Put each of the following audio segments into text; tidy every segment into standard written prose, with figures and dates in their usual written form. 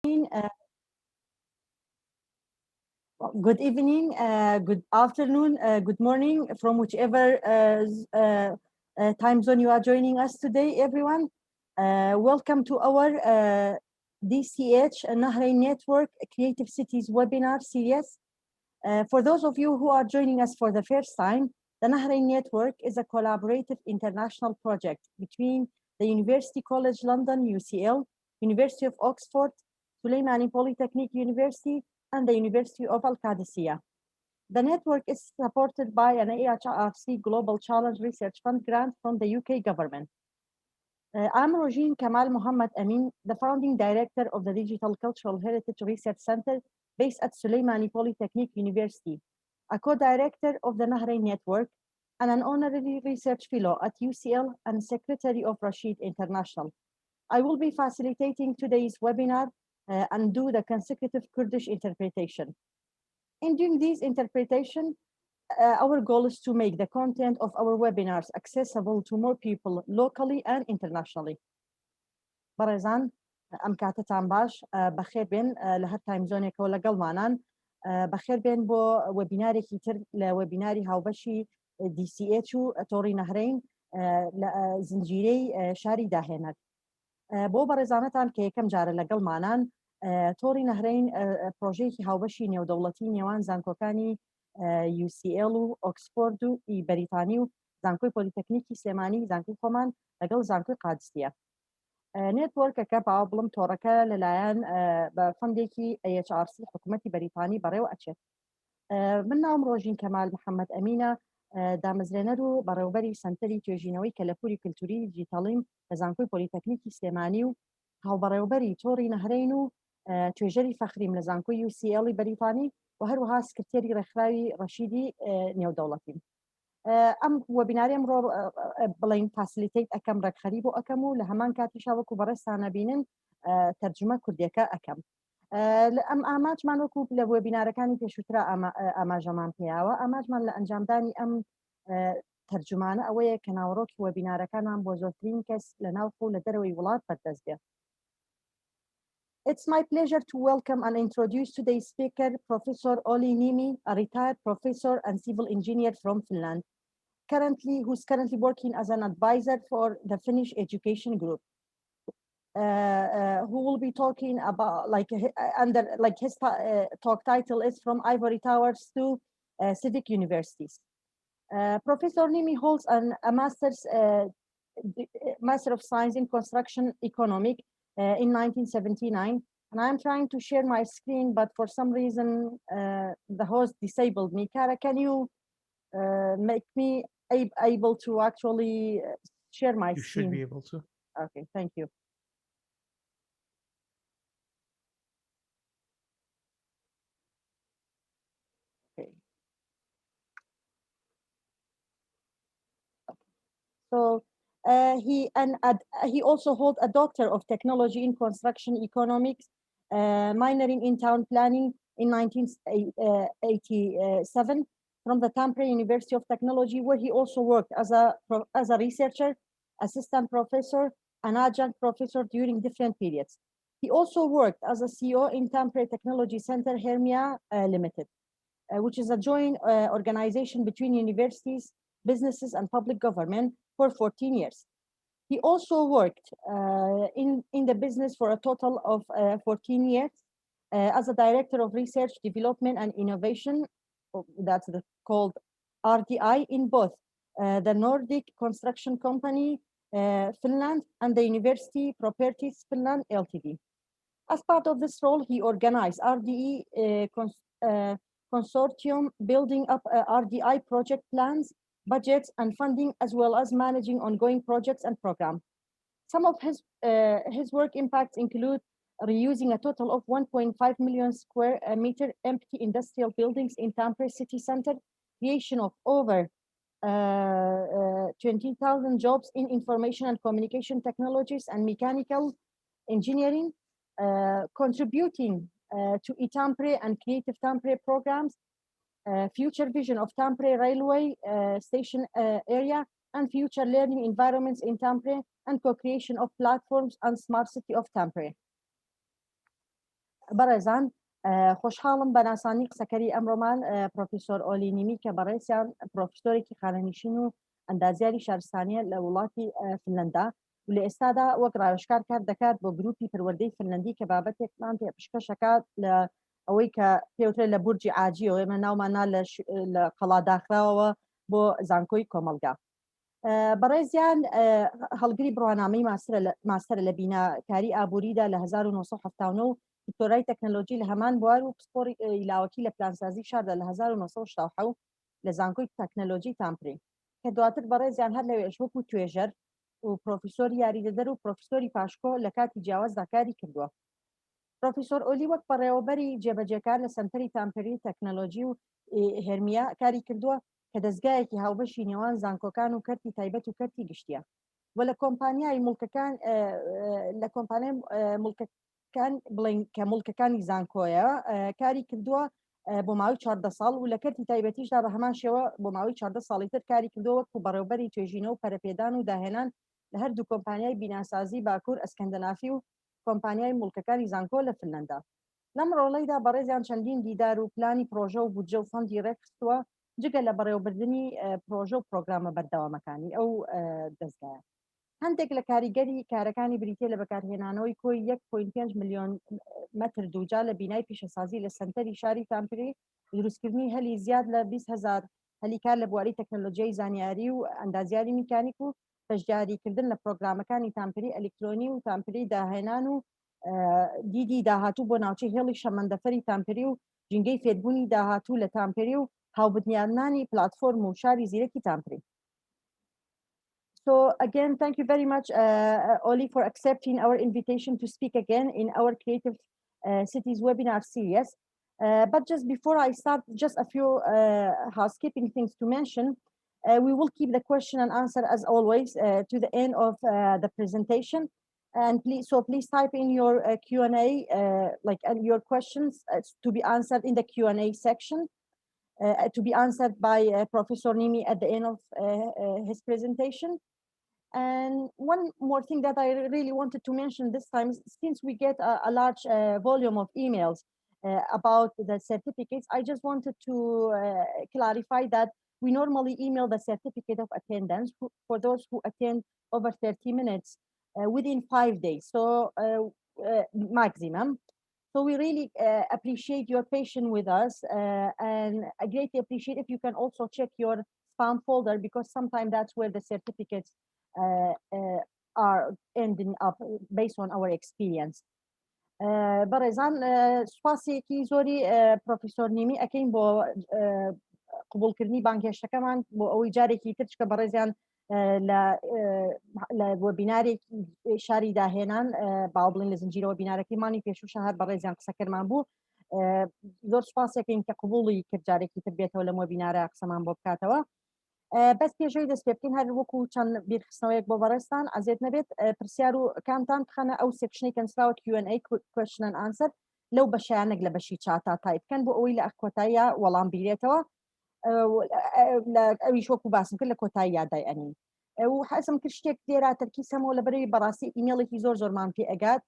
Good evening, good afternoon, good morning from whichever time zone you are joining us today, everyone. Welcome to our DCH Nahrein Network Creative Cities webinar series. For those of you who are joining us for the first time, the Nahrein Network is a collaborative international project between the University College London, UCL, University of Oxford, Suleimani Polytechnic University, and the University of Al-Qadisiyah. The network is supported by an AHRC Global Challenge Research Fund grant from the UK government. I'm Rojin Kamal Muhammad Amin, the founding director of the Digital Cultural Heritage Research Center based at Suleimani Polytechnic University, a co-director of the Nahrein Network, and an honorary research fellow at UCL and secretary of Rashid International. I will be facilitating today's webinar and do the consecutive Kurdish interpretation. In doing this interpretation, our goal is to make the content of our webinars accessible to more people locally and internationally. Barazan, am katatam bash, بخير بين لهر تايم زونك ولا قلمانان بخير بين بو وبيناري كتير لوبيناري هاوبەشی DCH توري نهرين زنجيري شاري داهێنەر. بۆ بەڕێزانەتان کە یەکەم جارە لەگەڵمانان تۆری نەهرین پرۆژەیەکی هاوبەشی نێودەوڵەتی نێوان زانکۆکانی UCL و ئۆکسفۆرد و بەریتانی و زانکۆی پۆلیتەکنیکی سلێمانی زانکۆی خۆمان لەگەڵ زانکۆی قادسیە. نێتوەرکەکە باو بڵم تۆڕەکە لەلایەن بە فەندێکی AHRC حکومەتی بەریتانی بەڕێوە ئەچێت. من ناوم ڕۆژین کەمال محەممەد ئەمینە، دامەزرێنەر و بەڕێوبەری سەنتەری توێژینەوەی کەلەپوری کللتوری دیجیتاڵیم لە زانکۆی پۆلیتەکنیکی سلێمانی و هاوبەڕێوبەری تۆڕی نەهرین و توێژەری فەخریم لە زانکۆی UCL بەریتانی و هەروەها سکرتێری ڕێکخراوی ڕەشیدی نێودەوڵەتیم. ئەم وەبیناری ئەمڕۆ بڵین فاسیلیتیت ئەەکەم ڕێکخەری بۆ ئەەکەم و لە هەمان کاتیشا وەکو بەڕێستانە بینن تەرجمە کوردیەکە ئەەکەم. ئەم ئاماجمان وەکو لە وەبینارەکانی پێشووترا ئاماژەمان پێیاوە، ئاماجمان لە ئەنجامدانی ئەم تەرجمانە ئەوەیە کە ناوڕۆکی وەبینارەکانمان بۆ زۆرترین کەس لە ناوخۆ و لە دەرەوەی وڵات بەردەست بێت. It's my pleasure to welcome and introduce today's speaker, Professor Olli Niemi, a retired professor and civil engineer from Finland, who's currently working as an advisor for the Finnish Education Group, who will be talking about, his talk title is From Ivory Towers to Civic Universities. Professor Niemi holds a Master of Science in Construction Economics in 1979, and I'm trying to share my screen, but for some reason the host disabled me. Kara, can you make me able to actually share my screen? You should be able to. Okay, thank you. Okay. So he also holds a Doctor of Technology in Construction Economics, minoring in Town Planning in 1987 from the Tampere University of Technology, where he also worked as a researcher, assistant professor, and adjunct professor during different periods. He also worked as a CEO in Tampere Technology Center Hermia Limited, which is a joint organization between universities, businesses, and public government for 14 years. He also worked in the business for a total of 14 years as a director of research, development, and innovation, that's called RDI, in both the Nordic Construction Company Finland and the University Properties Finland Ltd. As part of this role, he organized RDE consortium, building up RDI project plans, budgets, and funding, as well as managing ongoing projects and programs. Some of his work impacts include reusing a total of 1.5 million square meter empty industrial buildings in Tampere city center, creation of over 20,000 jobs in information and communication technologies and mechanical engineering, contributing to eTampere and Creative Tampere programs, future vision of Tampere railway station area, and future learning environments in Tampere, and co-creation of platforms and smart city of Tampere. بەڕێزان خۆشحاڵم بە ناسانی قسەکەری ئەمڕۆمان پرۆفیسۆر ئۆلی نیمی کە بەڕێزیان پرۆفیسۆرێکی خانەنشین و ئەندازیاری شارستانیە لە وڵاتی فنلەندا و لە ئێستادا وەک ڕاوێژکار کار دەکات بۆ گروپی پروەردەی فنلەندی کە بابەتێکمان پێشکەشەکات لە ئەوەی کە پێوترێت لە بورجی ئاجیەوە ئێمە ناوماننا لە قەڵا داخراوەوە بۆ زانکۆی کۆمەڵگا. بەڕێزیان هەڵگری بڕوانامەی ماستەرە لە بیناکاری ئابووریدا لە 1970 دکتۆرای تەکنۆلۆژی لە هەمان بوار و پسپۆری لاوەکی لە پلانسازی شاردا لە 1970 لە زانکۆی تەکنۆلۆژی تامپری کە دواتر بەڕێزیان هەر لەوێش وەکو توێژەر و پرۆفیسۆری یاریدەدەر و پرۆفیسۆری پاشکۆ لە کاتی جیاوازدا کاری کردووە. پرۆفیسۆر ئۆلی وەک بەڕێوەبەری جێبەجێکار لە سنتەری تامپری تەکنۆلۆژی و هێرمیا کاری کردووە کە دەستگایەکی هاوبەشی نێوان زانکۆکان و کەرتی تایبەت و کەرتی گشتیە و لە کۆمپانیای مڵکەکان لە کۆمپانیای مڵکەکان بڵین کە مڵکەکانی زانکۆیە کاری کردووە بۆ ماوەی 14 ساڵ و لە کەرتی تایبەتیشدا بە هەمان شێوە بۆ ماوەی 14 ساڵی تر کاری کردووە وەکو بەڕێوەبەری توێژینە و پەرەپێدان و داهێنان لە هەردوو کۆمپانیای بیناسازی باکوور ئەسکەندەنافی و کۆمپانیای مڵکەکانی زانکۆ لە فنلەندا. لەم ڕۆڵەیدا بەڕێزیان چەندین دیدار و پلانی پرۆژە و بودجە و فەندی ڕێکخستووە جگە لە بەڕێوەبردننی پرۆژە و پرۆگرامە بەردەوامەکانی ئەو دەستگایە. هەندێک لە کاریگەری کارەکانی بریتێ لە بەکارهێنانەوەی کۆی 1.5 ملیۆن مەتر دووجا لە بینای پیشەسازی لە سنتەری شاری تامپری دروستکردنی هەلی زیاد لە 20,000 هەلیکار لە بواری تەکنۆلۆژیای زانیاری و ئەندازیاری میکانیک و پەشداریکردن لە پرۆگرامەکانی تامپری ئەلکترۆنی و تامپری داهێنان و دیدی داهاتوو بۆ ناوچەی هێڵی شەمەندەفەری تامپری و جنگەی فێربوونی داهاتوو لە تامپری و هاوبنیانانی پلاتفۆرم و شاری زیرەکی تامپری. So again, thank you very much, Olli, for accepting our invitation to speak again in our Creative Cities webinar series. But just before I start, just a few housekeeping things to mention. We will keep the question and answer as always to the end of the presentation. And please type in your Q&A, your questions to be answered in the Q&A section, to be answered by Professor Niemi at the end of his presentation. And one more thing that I really wanted to mention this time, since we get a large volume of emails about the certificates, I just wanted to clarify that we normally email the certificate of attendance for those who attend over 30 minutes within 5 days, so maximum. So we really appreciate your patience with us, and I greatly appreciate if you can also check your spam folder, because sometimes that's where the certificates are ending up based on our experience. بەڕێزان سوپاسێکی زۆری پرۆفیسۆر نیمی ئەکەین بۆ قبولکردنی بانگهێشتەکەمان بۆ ئەوەی جارێکی تر چکە بەڕێزیان لە وەبینارێکی شاری داهێنان باو بڵین لە زنجیرەوە بینارەکەیمانی پێشوشە هەر بەڕێزیان قسەکردمان بوو. زۆر سوپاسێکین کە قبوڵی کرد جارێکی تر بێتەوە لەم وەبینارە قسەمان بۆ بکاتەوە. بەس پێشەوەی دەست پێ بکەین هەر وەکو چەند بیرخستنەوەیەک بۆ بەڕێستان ئازێت نەبێت پرسیار و کامتان بخەنە ئەو سێکشنەی کەنسراوە Q&A question and answer لەو بەشیانێک لە بەشی چاتا تایپ بکەن بۆ ئەوەی لە کۆتاییە وەڵام بیرێتەوە ئەویش وەکو باسم کرد لە کۆتایی یادای ئەنین و حەزم کرد شتێک لێرا تەرکیز هەمەوە لەبەرەوەی بەڕاستی ئیمێڵێکی زۆرمان پێ ئەگات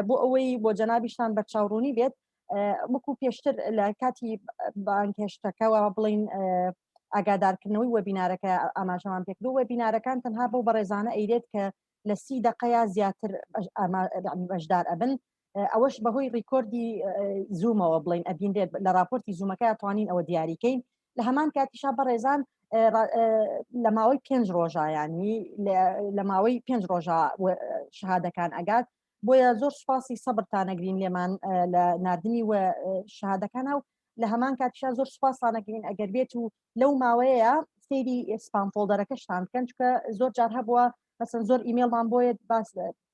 بۆ ئەوەی بۆ جەنابیشتان بەرچاوڕوونی بێت وەکو پێشتر لە کاتی بانگهێشتەکەەوە بڵین ئاگادارکردنەوەی وەبینارەکە ئاماژەمان پێکردو وەبینارەکان تەنها بەو بەڕێزانە ئەیرێت کە لە 30 دقەیە زیاتر بەشدار ئەبن ئەوەش بەهۆی ڕیکۆردی زوومەوە بڵین ئەبینێت لە راپۆرتی زوومەکە توانین ئەوە دیاریکەین لە هەمان کاتیشا بەڕێزان لە ماوەی 5 ڕۆژایانی لە ماوەی 5 ڕۆژە شەهادەکان ئەگات بۆیە زۆر سوپاسی سەبرتانەگرین لێمان لە نردنی و شەهادەکانە و لە هەمان کاتیشا زۆر سوپاسانەگرین ئەگەر بێت و لەو ماوەیە سەیری سپام فۆلدەرەکەشتان بکەن چکە زۆر جار هەبووە مەسەن زۆر ئیمێلمان بۆیێت باس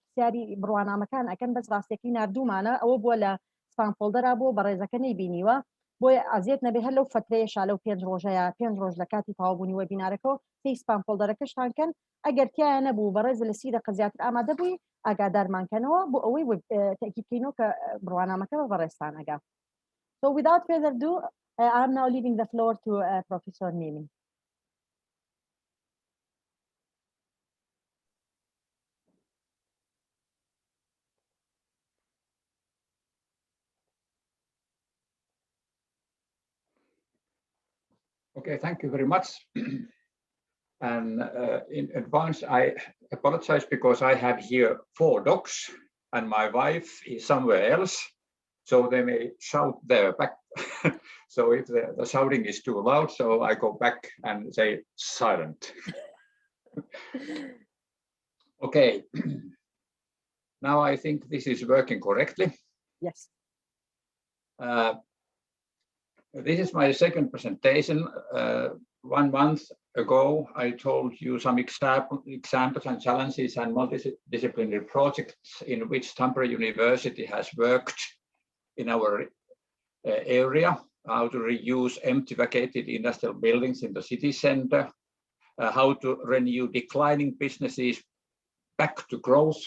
پرسیاری بڕوانامەکان ئەکەن بەس ڕاستێکی نردوومانە ئەوە بووە لە سپام فۆلدەرا بۆ بەڕێزەکە نەیبینیوە بۆیە ئازیێت نەبێ هەر لەو فترەیەشا لەو 5 ڕۆژەیە 5 ڕۆژ لە کاتی تەواوبوونی وەبینارەکەەوە سی سپام فۆلدەرەکەشتان کەن ئەگەر تایە نەبوو بەڕێز لە 30 دقە زیاتر ئامادە بووی ئاگادارمانکەنەوە بۆ ئەوەی تاکیدکەینەوە کە بڕوانامەکە بە بەڕێستان ئەگا. So without further ado, I'm now leaving the floor to Professor Niemi. Okay, thank you very much. And in advance, I apologize because I have here 4 dogs and my wife is somewhere else, so they may shout there back. So if the shouting is too loud, so I go back and say silent. Okay. Now I think this is working correctly. Yes. This is my second presentation. 1 month ago, I told you some examples and challenges and multidisciplinary projects in which Tampere University has worked in our area, how to reuse empty vacated industrial buildings in the city center, how to renew declining businesses back to growth,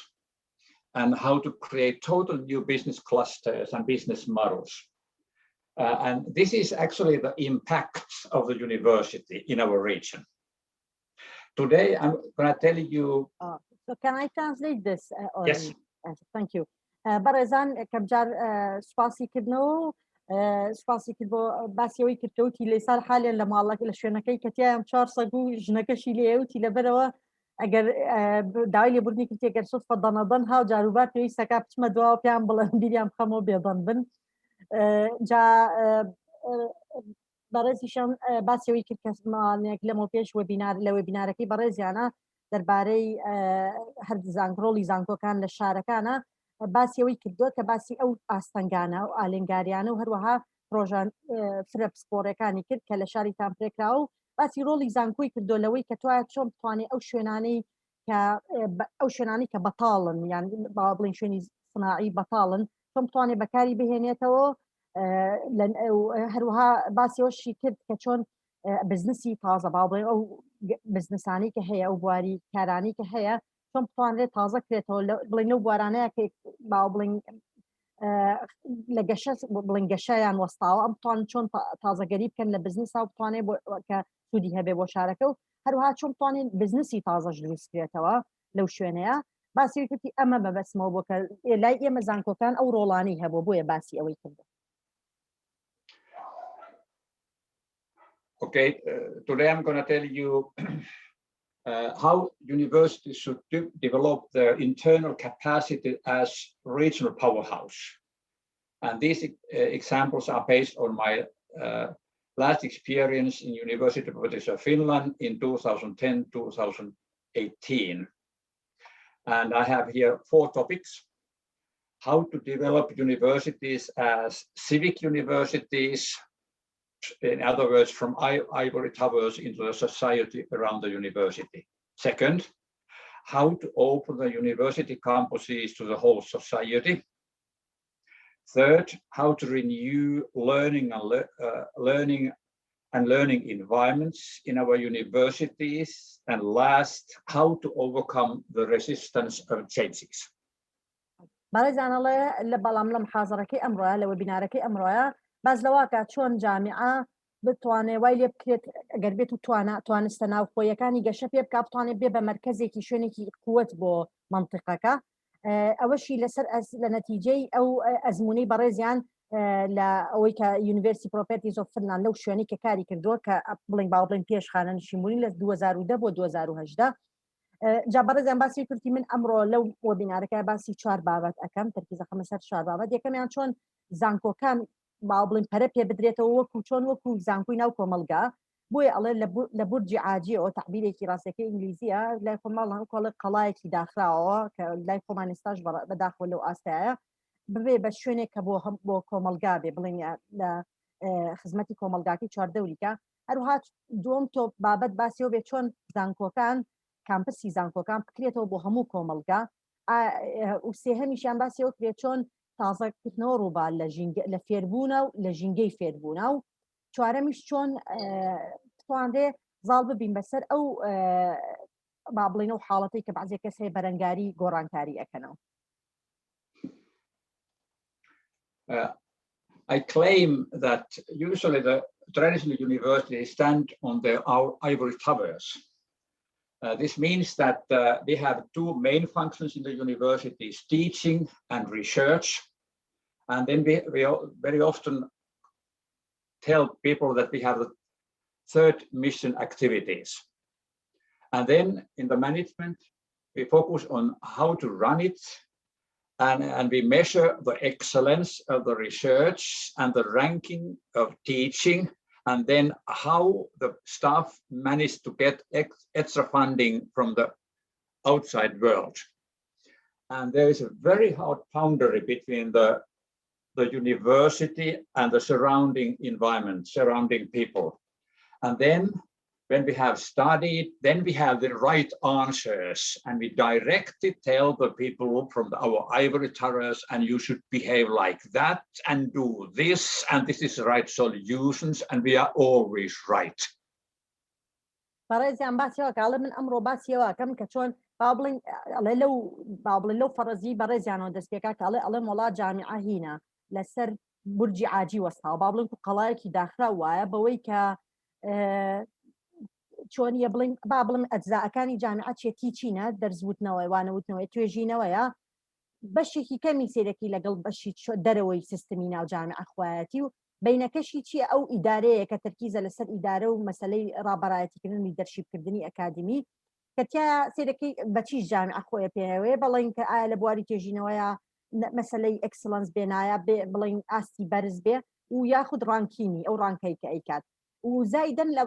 and how to create total new business clusters and business models. And this is actually the impact of the university in our region. Today, I'm going to tell you. So can I translate this? Yes. Thank you. برزان كبجار سپاسی کردنەوە سپاسی کرد بۆ باسیەوەی کردکەوتی لێ ساڵ حالێن لە ماڵەکە لە شوێنەکەی کەتیایان 4 سەگ و ژنەکەشی لێوتی لەبەرەوە ئەگەر داوای لێبوردنی کردی ئەگەر سوف بەدەنەدەن هاو جاروبار پێوی سەکا بچمە دواوە پێیان بڵێن بیریان بخەمەوە بێدەن بن جا بەڕێزیشان باسیەوەی کرد کە ماڵێک لەمەوە پێش لە وێبینارەکەی بەڕێزیانە دەربارەی هەر ڕۆڵی زانکۆکان لە شارەکانە باسیەوەی کردووە کە باسی ئەو ئاستەنگانە و ئالنگاریانە و هەروەها پرۆژان فرە پسپۆرەکانی کرد کە لە شاری تامپرێکراوە و باسی ڕۆڵی زانکۆی کردو لەوەی کە توایە چۆن بتوانێت ئەو شوێنانەی کە بەتاڵن یان با بڵین شوێنی صناعی بەتاڵن چۆن بتوانێت بەکاری بهێنێتەوە هەروەها باسیەوەشی کرد کە چۆن بزنسی تازە با بڵێن ئەو بزنسانی کە هەیە ئەو بواری کارانی کە هەیە چۆن بتوانێت تازە کرێتەوە بڵین ئەو بوارانەیە کە با بڵین لە بڵین گەشەیان وەستاوە ئەم بتوان چۆن تازەگەری بکەن لە بزنسا و بتوانێت کە سوودی هەبێ بۆ شارەکە و هەروەها چۆن بتوانێت بزنسی تازەش دروست کرێتەوە لەو شوێنەیە باسی کردی ئەمە بەبەسمەوە بۆ کە لای ئێمە زانکۆکان ئەو ڕۆڵانەی هەبوو بۆیە باسی ئەوەی کردو. Okay, today I'm going to tell you how universities should develop their internal capacity as regional powerhouse. And these examples are based on my last experience in University of Finland in 2010-2018. And I have here 4 topics: how to develop universities as civic universities, in other words, from ivory towers into the society around the university. Second, how to open the university campuses to the whole society. Third, how to renew learning environments in our universities. And last, how to overcome the resistance of changes. بەڕێزانەڵێ لە بەڵام لەم حاضرەکەی ئەمڕۆیە لە وەبینارەکەی ئەمڕۆیە باز لەواکە چۆن جامیعە بتوانێت وای لێ بکرێت ئەگەر بێت و توانستە ناوخۆیەکانی گەشە پێ بکە بتوانێت بێ بە مەرکەزێکی شوێنێکی قووەت بۆ منطقەکە ئەوەشی لەسەر لە نەتیجەی ئەو ئەزمونەی بەڕێزیان لە ئەوەی کە یونیڤرسیتی پرۆپەرتیز ئۆف فنلاند لەو شوێنەی کە کاری کردووە کە بڵین با بڵین پێشخانە نشیمونی لە 2010 بۆ 2018 جا بەڕێزیان باسی کردی من ئەمڕۆ لەو وەبینارەکە باسی 4 بابەت ئەەکەم تەرکیزە خەمە سەر 4 بابەت یەکەمیان چۆن زانکۆکان با بڵین پەرە پێ بدرێتەوە وەکو چۆن وەکو زانکۆی ناو کۆمەڵگا بۆیە ئەڵێ لە بورجی عاجیەوە تعبیرێکی ڕاستەکەی ئینگلیزیە لای خۆماڵ کۆڵێ قەڵایەکی داخراوەوە کە لای خۆمان ئێستاش بەداخۆ لەو ئاستایە ببێ بە شوێنێک کە بۆ کۆمەڵگا بێ بڵین لە خزمەتی کۆمەڵگاکەی چواردەوریکە هەروها دووەم تۆ بابەت باسیەوە بێت چۆن زانکۆکان کامپسی زانکۆکان بکرێتەوە بۆ هەموو کۆمەڵگا و سێهەمیشیان باسیەوە کرێت چۆن تازەکردنەوە ڕووبار لە فێربوونە و لە ژینگەی فێربوونە و چوارەمیش چۆن بتوانرێ زاڵ ببین بەسەر ئەو با بڵێن ئەو حاڵەتەی کە بەعزێک کەس هەیە بەرەنگاری گۆڕانکاری ئەکەنەوە. I claim that usually the traditional universities stand on their ivory towers. This means that we have 2 main functions in the universities: teaching and research. And then we very often tell people that we have third mission activities. And then in the management, we focus on how to run it, and we measure the excellence of the research and the ranking of teaching, and then how the staff managed to get extra funding from the outside world. And there is a very hard boundary between the university and the surrounding environment, surrounding people. And then when we have studied, then we have the right answers, and we directly tell the people from our ivory towers, and you should behave like that and do this, and this is the right solutions, and we are always right. بەڕێزیان باسیەوە کە ئەڵێ من ئەمڕۆ باسیەوە کەم کە چۆن باڵێن لەو فەڕەزی بەڕێزیانەوە دەستپێکا کە ئەڵێ وڵات جامیعە هینە لەسەر بورجی عاجی وەستاوە با بڵێن قەڵایەکی داخراو وایە بەوەی کە چۆنیە بڵێن با بڵێن ئەجزاءەکانی جامیعە چێتی چینە دەرزوتنەوەی وانەوتنەوەی توێژینەوەیە بەشێکی کەمی سێرەکی لەگەڵ بەشی دەرەوەی سیستمی ناو جامیعە خوایەتی و بینەکەشی چیە ئەو ئیدارەیە کە تەرکیزە لەسەر ئیدارە و مەسەلەی ڕابەرایەتیکردن لیدەرشیپکردنی ئەکادمی کە تایە سێرەکەی بەچی جامیعە خۆیە پێوەیە بەڵێن کە ئایا لە بواری توێژینەوەیە مەسەلەی ئەکسلەنس بێنایە بڵێن ئاستی بەرز بێ و یاخود ڕانکینی ئەو ڕانکەی کە ئەیکات و زایدەن لە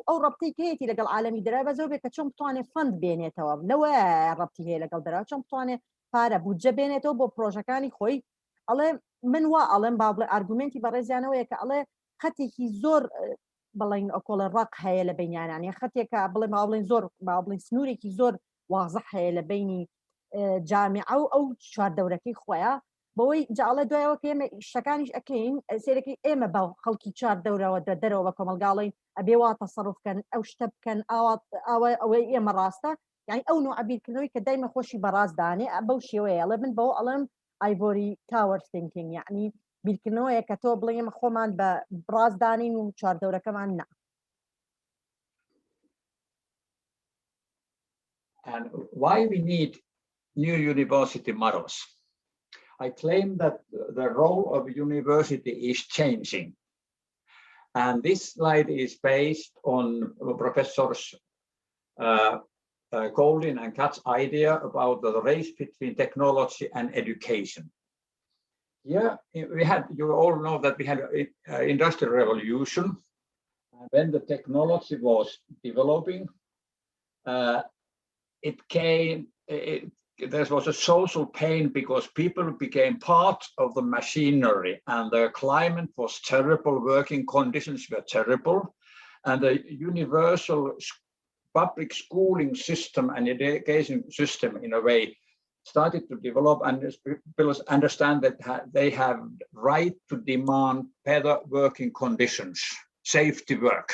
ئەو ڕەبتەی کەیەتی لەگەڵ عالەمی دەرا بە زۆر بێت کە چۆن بتوانێت فەند بێنێتەوە لەوە ڕەبتی هەیە لەگەڵ دەرا چۆن بتوانێت پارە بودجە بێنێتەوە بۆ پرۆژەکانی خۆی ئەڵێ من وا ئەڵێم با بڵێ ئارگومنتی بەڕێزیانەوەیە کە ئەڵێ خەتێکی زۆر بڵین ئۆکۆڵە ڕق هەیە لە بینیانانی خەتێکە بڵێ با بڵین زۆر با بڵین سنوورێکی زۆر واضح هەیە لە بینی جامیعە و ئەو چواردەورەکەی خۆیە بەوەی جاڵە دوایەوە کە ئێمە شتەکانیش ئەکەین سێرەکەی ئێمە بە خەڵکی چواردەورەوە دەرەوە بە کۆمەلگاڵین ئەبێ وا تەسەڕوف بکەن ئەو شتە بکەن ئەوەی ئێمە ڕاستە یعنی ئەو نوع عبیرکردنەوەی کە دایمە خۆشی بەڕاست دانێ بەو شێوەیە ئەڵێ من بەوە ئەڵێم Ivory Tower thinking یعنی بیرکردنەوەیە کە تۆ بڵێ ئێمە خۆمان بە ڕاست دانین و چواردەورەکەمان نا. And why we need new university models? I claim that the role of university is changing. And this slide is based on Professors Goldin and Katz's idea about the race between technology and education. Yeah, you all know that we had an industrial revolution. And when the technology was developing, there was a social pain because people became part of the machinery, and the climate was terrible, working conditions were terrible, and the universal public schooling system and education system in a way started to develop, and people understand that they have right to demand better working conditions, safety work.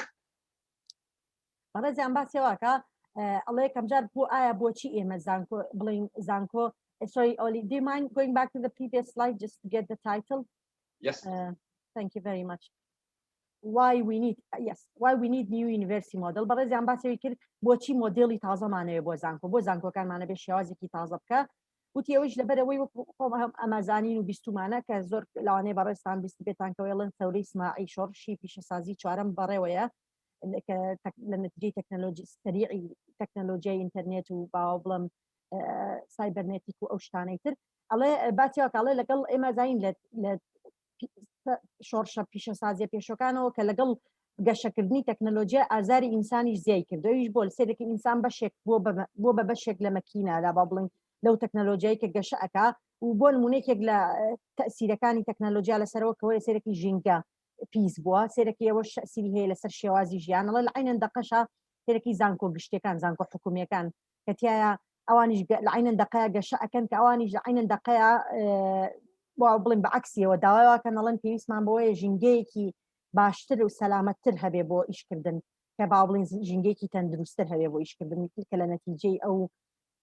Allah kamjar bu aya bochi ema zanko bling zanko. Sorry, Olli, do you mind going back to the previous slide just to get the title? Yes. Thank you very much. Why we need new university model. But زن بحث کرد bochi مدلی تازه معنی بو زانکو کار معنی به شیازی کی تازه بکه. وتیویش لبره وی هم امازانی و بیستو معنی که زور لانه برای استان بیست بیتان که ویلن ثوری اسماعی شورشی پیش سازی چهارم برای ویا لنتیجه تکنولوژی سریعی تکنولوژی اینترنت و باوبلم سایبرنتیک و اوشتانیتر. الله باتیاک الله لقل امازین ل شورش پیش سازی پیشوکانو که لقل گەشەکردنی تەکنەلۆژیا ئازاری ئینسانیش زیای کردەوەیش بۆ سێرەکی ئینسان بەشێک بۆ بە بەشێک لە مەکینە با بڵین لەو تەکنەلۆژیایی کە گەشە ئەکا و بۆ نمونەیەکێک لە تەئسیرەکانی تەکنەلۆژیا لەسەرەوە کەوەیە سێرەکی ژینگە پیس بووە سێرەکی ئەوە تەئسیری هەیە لەسەر شێوازی ژیانەوە لە عینەن دەقەشە سێرەکی زانکۆ گشتەکان زانکۆ حکومیەکان کە تایە ئەوانیش لە عینەن دەقەیە گەشە ئەکەن کە ئەوانیش لە عینەن دەقەیە بڵین بەعکسیەوە داوایەوە کە نەڵێن پێویستمان بەوەیە ژینگەیەکی باشتر و سەلامەتتر هەبێ بۆ ئیشکردن کە با بڵین ژینگەیەکی تەندروستتر هەبێ بۆ ئیشکردن کە لە نەتیجەی ئەو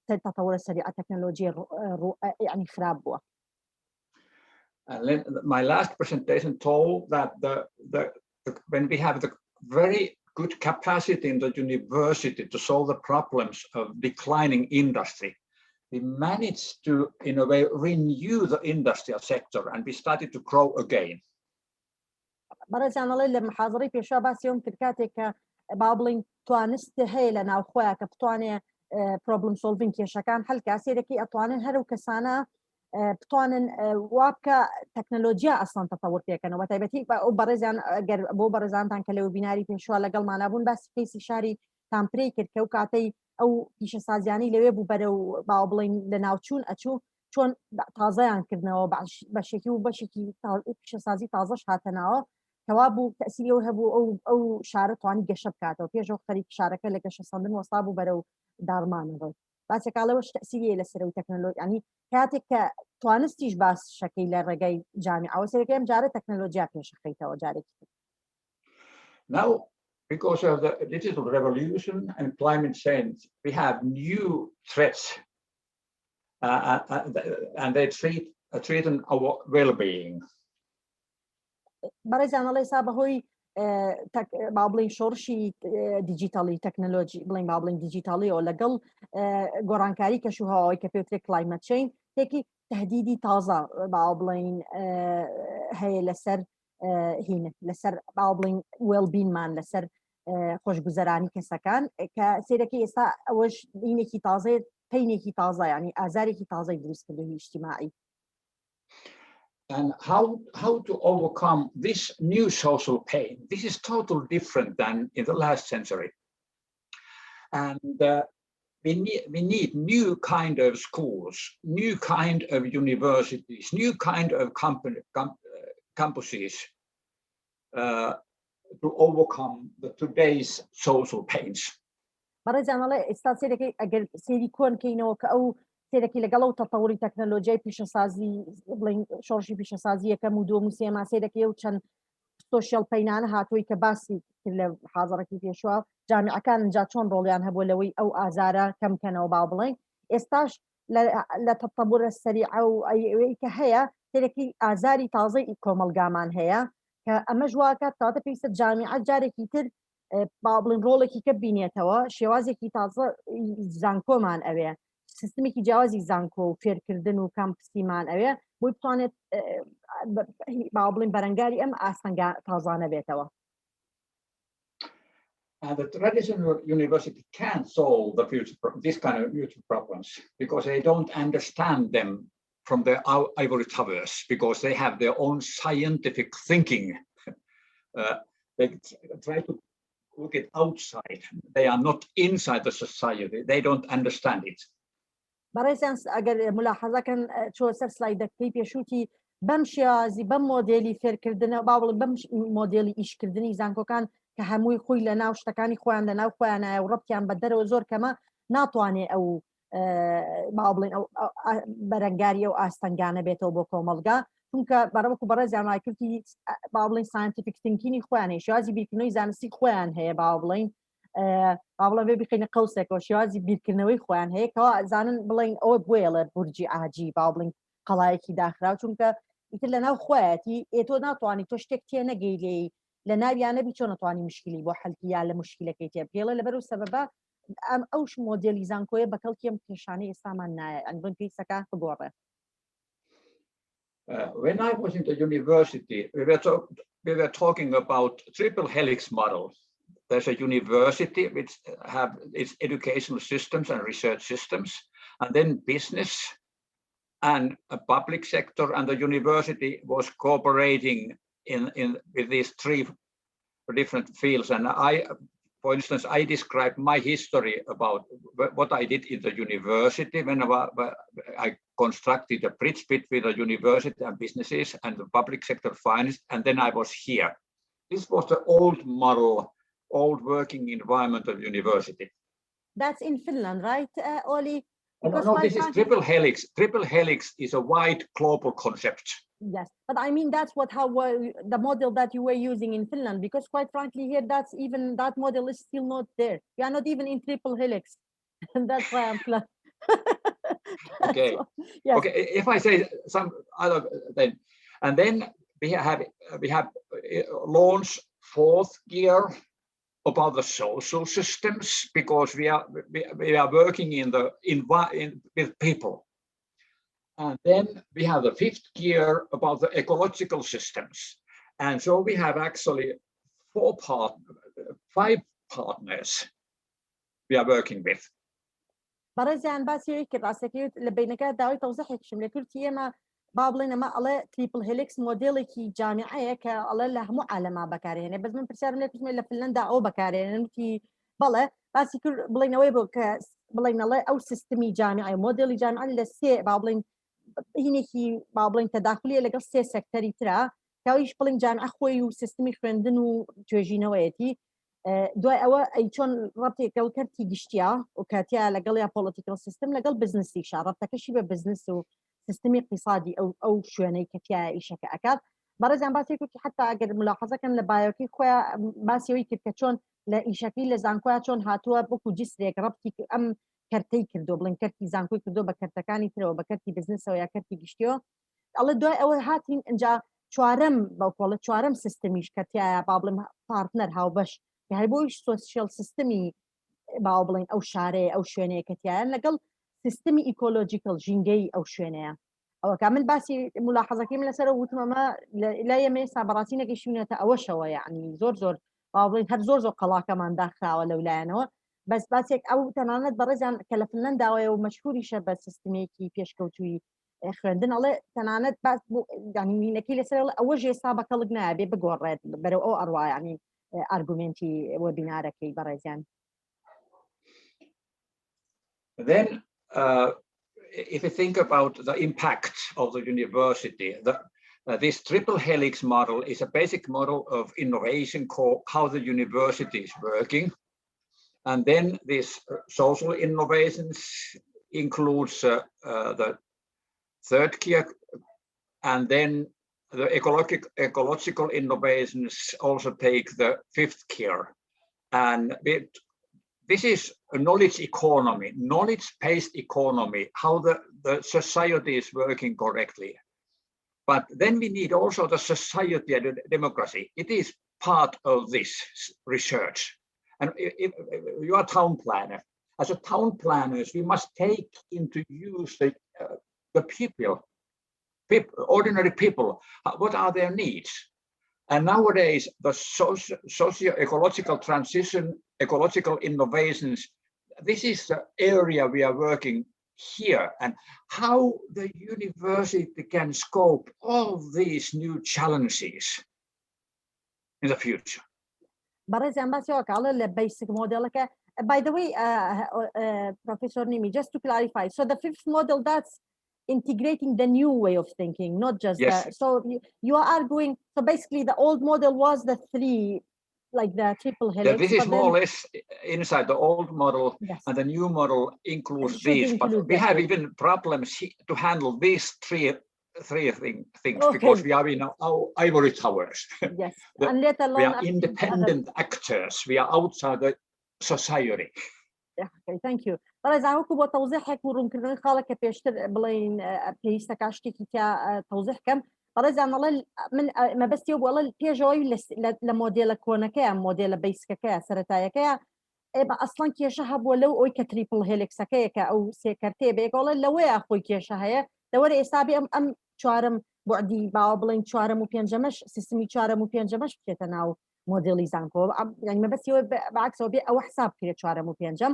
تەتەوەرە سەریع تەکنەلۆژی یعنی خراپ بووە. My last presentation told that when we have the very good capacity in the university to solve the problems of declining industry, we managed to, in a way, renew the industrial sector and we started to grow again. بەڕێزانەڵێ لە محاضڕەی پێشوا باسیەوەم کرد کاتێک کە با بڵین توانست هەیە لە ناوخۆیە کە بتوانێ پرۆبلم سۆڵڤینگ کێشەکان هەڵکا سێرەکەی ئەتوانن هەرو کەسانە بتوانن وابکە تەکنەلۆژیا ئەسڵان تەتەوڕ پێکەنەوە تایبەتی ئەو بەڕێزیان ئەگەر بۆ بەڕێزانتان کە لەوە بیناری پێشوا لەگەڵمانابوون باسی کەیسی شاری تامپرەی کرد کە و کاتەی ئەو پیشەسازیانی لەوێ بوو بەرەو باو بڵین لە ناوچوون ئەچوو چۆن تازەیان کردنەوە بەشێکی و بەشێکی پیشەسازی تازەش هاتەناوە کەوا بوو تەسیری ئەو هەبوو ئەو شارە توانی گەشە بکاتەوە پێشەوە خەریک شارەکە لە گەشە سەندن وەستا بوو بەرەو داڕمانەوە باسێکاڵەوەش تەسیری لەسەر و تەکنەلۆژی ینی کاتێک کە توانستیش باس شەکەی لە ڕێگەی جامیعەوە سەرەکەی ئەم جارە تەکنەلۆژیا پێشەخەیتەوە جارێکی. Now, because of the digital revolution and climate change, we have new threats, and they threaten our well-being. بەڕێزانەڵێ سا بەهۆی با بڵین شۆڕشی دیجیتالی تەکنەلۆژی بڵین با بڵین دیجیتالیەوە لەگەڵ گۆڕانکاری کەشوهەوای کە پێوترێت کلایمەت چینج تێکی تهدیدی تازە با بڵین هەیە لەسەر هینە لەسەر با بڵین وێلبینمان لەسەر خۆشگوزەرانی کەسەکان کە سێرەکەی ئێستا ئەوەش هینێکی تازەیە پەینێکی تازە ینی ئازارێکی تازەی دروستکردنی اجتیماعی. And how to overcome this new social pain? This is totally different than in the last century. And we need new kind of schools, new kind of universities, new kind of campuses to overcome today's social pains. بەڕێزانەڵێ ئێستا سێرەکەی ئەگەر سێری کۆنکەینەوە کە ئەو سێرەکی لەگەڵ ئەو تەتەوری تەکنەلۆژیای پیشەسازی بڵین شۆڕشی پیشەسازی یەکەم و دووەم و سێما سێرەکەی و چەند سۆشیال پەینانە هاتووی کە باسی کرد لە حاضەڕێکی پێشوە جامیعەکان اینجا چۆن ڕۆڵیان هەبووە لەوەی ئەو ئازارە کەمکەنەوە با بڵین ئێستاش لە تەتەبورە سەریعە و ئەوەی کە هەیە سێرەکی ئازاری تازەی کۆمەڵگامان هەیە کە ئەمە ژواکات تاتە پێویستە جامیعە جارێکی تر با بڵین ڕۆڵێکی کە بینێتەوە شێوازێکی تازە زانکۆمان ئەوێ سیستمێکی جیاوازی زانکۆ و فێرکردن و کامپسیمان ئەوێ بۆی بتوانێت با بڵین بەرەنگاری ئەم ئاستەنگا تازانە بێتەوە. And the traditional university can't solve this kind of future problems because they don't understand them from the ivory towers because they have their own scientific thinking. They try to look at outside. They are not inside the society. They don't understand it. بەڕێزیان ئەگەر ملاحەزەکەن چۆ سەر سلایدەکەی پێشوتی بەم شێوازی بەم مۆدێلی فێرکردنە با بڵێن بەم مۆدێلی ئیشکردنی زانکۆکان کە هەمووی خۆی لە ناو شتەکانی خۆیان لە ناو خۆیانایە و ڕەبتیان بە دەرەوە زۆر کەمە ناتوانێت ئەو با بڵێن ئەو بەرەنگاری ئەو ئاستەنگانە بێتەوە بۆ کۆمەڵگا چونکە بەڕەوەکو بەڕێزیان وایکردی با بڵێن ساینتیفیک تینکینی خۆیانەیە شێوازی بیرکردنەوەی زانستی خۆیان هەیە با بڵێن باڵە بێ بخینە قەوسێکەوە شێوازی بیرکردنەوەی خۆیان هەیە کەەوە زانن بڵین ئەوە بێڵە بورجی ئاجی با بڵین قەڵایەکی داخراو چونکە ئیتر لە ناو خۆیەتی ئێتۆ ناتوانانی تۆ شتێک تێ نەگەی لێ لە ناویانەبی چۆن نتوانانی مشکلی بۆ حەلکی یا لە مشکلەکەی تێبگەڵە لەبەر و سەبەبە ئەوش مۆدێلی زانکۆیە بەکەڵکی ئەم کێشانەی ئێستامان نایە ئەن بن پێیسەکان بگۆڕێ. When I was in the university, we were talking about triple helix model. There's a university which have its educational systems and research systems, and then business and a public sector, and the university was cooperating with these three different fields. And for instance, I described my history about what I did in the university when I constructed a bridge between the university and businesses and the public sector finance, and then I was here. This was the old model, old working environment of university. That's in Finland, right, Olli? No, this is triple helix. Triple helix is a wide global concept. Yes, but I mean how the model that you were using in Finland, because quite frankly here that model is still not there. We are not even in triple helix, and that's why I'm glad. Okay. Yes. Okay. If I say some other then we have launched fourth gear about the social systems because we are working with people. And then we have the fifth gear about the ecological systems. And so we have actually 5 partners we are working with. بەڕێزیان باسی کرد ڕاستەکەوت لە بینەکە داوای تەوزیحێکشم لە کورتی ئێمە با بڵێن ئەمە ئەڵێ تریپل هێلیکس مۆدێڵێکی جامعەیە کە ئەڵێ لە هەموو عالەما بەکارهێنێ بەس من پرسیارم لێ کردمێ لە فنلەندا ئەو بەکارهێنن وتی بەڵێ باسی کرد بڵێنەوەی بۆ کە بڵێنەڵێ ئەو سیستمی جامعی مۆدێڵی جامعە لە سێ با بڵێن هینێکی با بڵێن تەداخلیە لەگەڵ سێ سەکتەری ترا کاویش بڵێن جامعە خۆی و سیستمی خوێندن و توێژینەوەیەتی دوای ئەوە ئەی چۆن ڕەبتێکەوە کەرتی گشتیا و کاتیا لەگەڵ یا پۆلیتیکل سیستم لەگەڵ بزنسیشا ڕەبتەکەشی بە بزنس و سیستمی اقتصادی ئەو شوێنەی کەتیا ئیشەکە ئەکات بەڕێزیان باسی کوتی حتا ئەگەر ملاحەزەکەن لە بایۆکی خۆیان باسیەوەی کرد کە چۆن لە ئیشەکەی لە زانکۆیان چۆن هاتووە بۆکو جسرێک ڕەبتی ئەم کەرتەی کردو بڵێن کەرتی زانکۆی کردو بە کەرتەکانی ترەوە بە کەرتی بزنسەوە یا کەرتی گشتیەوە ئەڵێ دوای ئەوە هاتین ئەنجا چوارەم بەڵکۆڵە چوارەم سیستمیش کەتیایە با بڵێن پارتنەر هاوبەش کە هەر بۆیش سۆسیێل سیستمی باو بڵێن ئەو شارەیە ئەو شوێنەیە کەتیایە لەگەڵ سیستمی ئیکۆلۆجیکل ژینگەی ئەو شوێنەیە ئەوە کا من باسی ملاحەزەکەیم لەسەر وتمەمە لای ئێمە ئێستا بەڕاستی نەگەیشتوونەتە ئەوەشەوە یعنی زۆر با بڵێن هەر زۆر قەڵاکەمان داخراوە لەولایەنەوە بەس باسێک ئەو تەنانەت بەڕێزیان کە لە فنلەنداوەیە و مەشهوریشە بە سیستمێکی پێشکەوتووی خوێندن ئەڵێ تەنانەت باس دانینەکەی لەسەر ئەوە ژێستا بەکەڵک نایبێ بگۆڕێت بەرەو ئەو ئەڕوا ینی ئارگومنتی وەبینارەکەی بەڕێزیان. Then if you think about the impact of the university, this triple helix model is a basic model of innovation called how the university is working. And then this social innovations includes the third key, and then the ecological innovations also take the fifth key. And this is a knowledge economy, knowledge-based economy, how the society is working correctly. But then we need also the society and the democracy. It is part of this research. And if you are a town planner, as a town planners, we must take into use the people, ordinary people, what are their needs? And nowadays, the socio-ecological transition, ecological innovations, this is the area we are working here, and how the university can scope all these new challenges in the future. By the way, Professor Niemi, just to clarify, so the fifth model, that's integrating the new way of thinking, not just yes. so you are arguing, so basically the old model was the three, like the triple helix. Yeah, this is more or less inside the old model, yes. And the new model includes these, but we have even problems to handle these three things, okay. Because we are in our ivory towers. Yes. And let alone we are independent actors. We are outside the society. Okay, thank you. بەڵێ زانکۆ بۆ تەوزیحێک و ڕوونکردنی خاڵێک کە پێشتر بڵێن پێویستە کاشتێکی تیا تەوزیح بکەم بەڕێزیان ئەڵێ من مەبەستی بۆڵە پێشەوەی لە مۆدێلە کۆنەکەیە مۆدێلە بیسکەکەیە سەرەتایەکەیە بە ئەسڵان کێشە هەبووە لەو ئەوی کە تریپل هێلێکسەکەیە کە ئەو سێکەرتێ بێکڵە لەوەیە خۆی کێشە هەیە لەوەرە ئێستا بێ ئەم چوارم بۆعدی باوە بڵێن چوارەم و پێنجەمەش سیستمی چوارەم و پێنجەمەش بکێتە ناو مۆدێڵی زانکۆ یعنی مەبەستیەوە بەعکسەوە بێ ئەوە حساب کرێت چوارەم و پێنجەم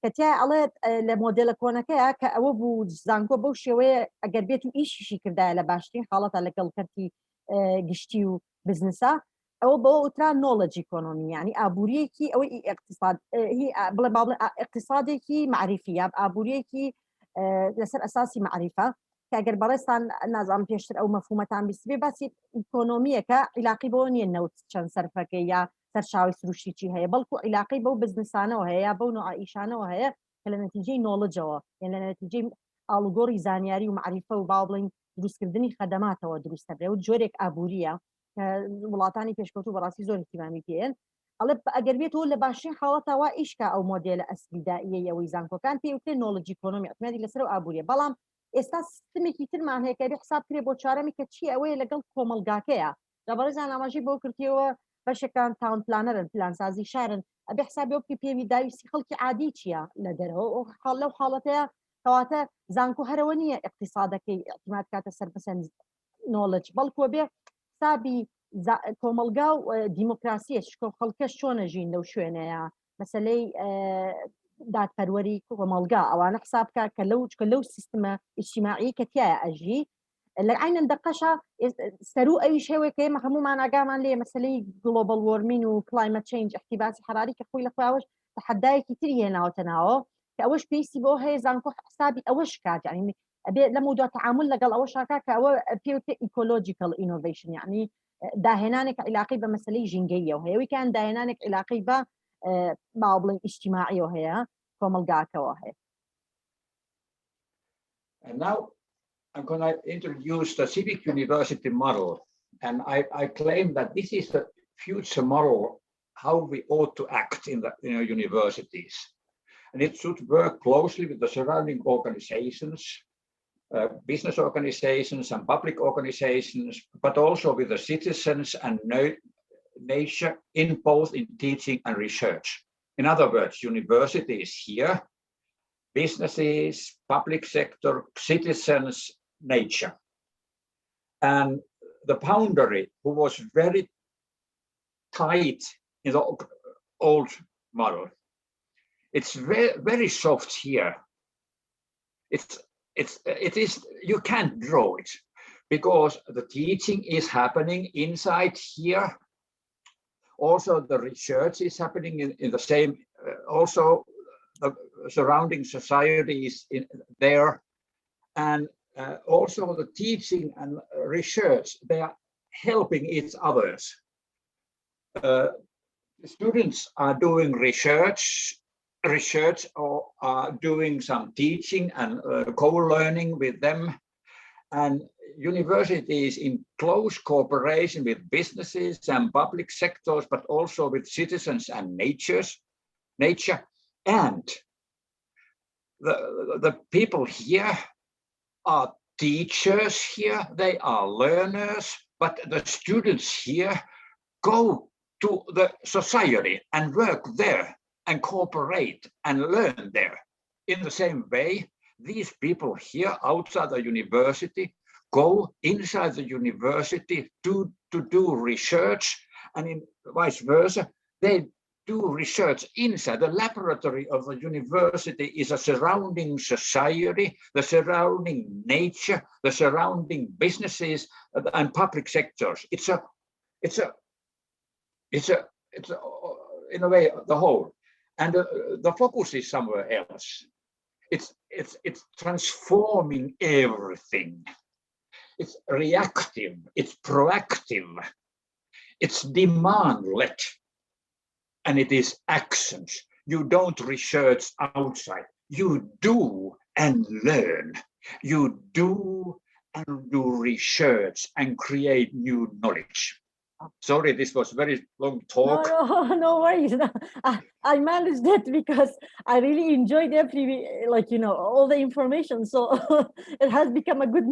کەتیا ئەڵێت لە مۆدێلە کۆنەکەیە کە ئەوە بوو زانکۆ بەو شێوەیە ئەگەر بێت و ئیشیشی کردایە لە باشترین حاڵەتە لەگەڵ کەرتی گشتی و بزنسا ئەوە بەوە وترا نۆڵەج ئیکۆنۆمی یعنی ئابوووریەکی ئەوەی اقتصاد بڵێ بابڵێ اقتصادێکی معریفی یا ئابوووریەکی لەسەر ئەساسی معریفە کە ئەگەر بەڕێستان نازانم پێشتر ئەو مەفهومەتان بیست بێ باسی ئیکۆنۆمیەکە عیلاقی بەوە نییە نەوت چەند سەرفەکەی یا سەرچاوی سروشتیی هەیە بەڵکو عیلاقی بەو بزنسانەوە هەیە یا بەو نوع ئیشانەوە هەیە کە لە نەتیجەی نۆڵەجەوە یان لە نەتیجەی ئاڵوگۆڕی زانیاری و معریفە و با بڵێن دروستکردنی خەدەماتەوە دروستە بێ و جۆرێک ئابووریە کە وڵاتانی پێشکەوتوو بەڕاستی زۆر احتیمامی پێن ئەڵێ ئەگەر بێتەوە لە باشترین حاڵەتەوە ئیشکا ئەو مۆدێلە ئەسلیدائیە ئەوەی زانکۆکان پێوتێ نۆڵەج ئیکۆنۆمی ئەتمادی لەسەر و ئابووریە بەڵام ئێستا سیستمێکی ترمان هەیە کە بێ حساب کرێ بۆ چارەمی کە چی ئەوەیە لەگەڵ کۆمەڵگاکەیە لەبەڕێزان ئاماژەی بۆ کردیەوە بەشێکان تاون پلانەرن پلانسازی شارن ئەبێ حسابی وەکی پێوی داویستی خەڵکی عادی چییە لە دەرەوە لەو حاڵەتەیە کەواتە زانکۆ هەرەوە نییە اقتصادەکەی اعتماد کاتە سەر بەسەر نۆڵەج بەڵکو بێ حسابی کۆمەڵگا و دیموکراسیە خەڵکەش چۆنە ژین لەو شوێنەیە مەسلەی دادپەروەری کۆمەڵگا ئەوانە حساب بکە کە لەو سیستمە ئیجتیماعی کە تایە ئەژی لە عینەن دەقەشە سەرو ئەویش هەیە کە ئێمە هەمومان ئاگامان لێ مەسلەی گلۆبال وۆرمین و کلایمەت چێنج احتیباسی حراری کە خۆی لەخواوەش تەحەدایەکی تری هێناوەتە ناوە کە ئەوەش پێویستی بۆ هەیە زانکۆ حسابی ئەوەش کات یعنی ئەبێ لە موضوع تعامل لەگەڵ ئەوە شاکا کە ئەوە پێوتە ئیکۆلۆجیکال ئینۆڤیشن یعنی داهێنانێک علاقی بە مەسلەی ژینگەییەوە هەیەوی کان داهێنانێک علاقی بە باو بڵین ئیجتیماعیەوە هەیە کۆمەڵگاکەوە هەیە. And now I'm going to introduce the Civic University model, and I claim that this is the future model how we ought to act in the universities, and it should work closely with the surrounding organizations, business organizations and public organizations, but also with the citizens and nature in both in teaching and research. In other words, universities here, businesses, public sector, citizens, nature. And the boundary who was very tight in the old model, it's very, very soft here. It is, you can't draw it because the teaching is happening inside here. Also, the research is happening in the same, also the surrounding societies in there. And also the teaching and research, they are helping each others. Students are doing research or are doing some teaching and co-learning with them. And universities in close cooperation with businesses and public sectors, but also with citizens and nature. And the people here are teachers here, they are learners, but the students here go to the society and work there and cooperate and learn there. In the same way, these people here outside the university go inside the university to do research, and in vice versa, they do research inside. The laboratory of the university is a surrounding society, the surrounding nature, the surrounding businesses and public sectors. It's in a way the whole, and the focus is somewhere else. It's transforming everything. It's reactive, it's proactive, it's demand-led, and it is actions. You don't research outside, you do and learn. You do and do research and create new knowledge. Sorry, this was very long talk. No worries. I managed it because I really enjoyed all the information. So it has become a good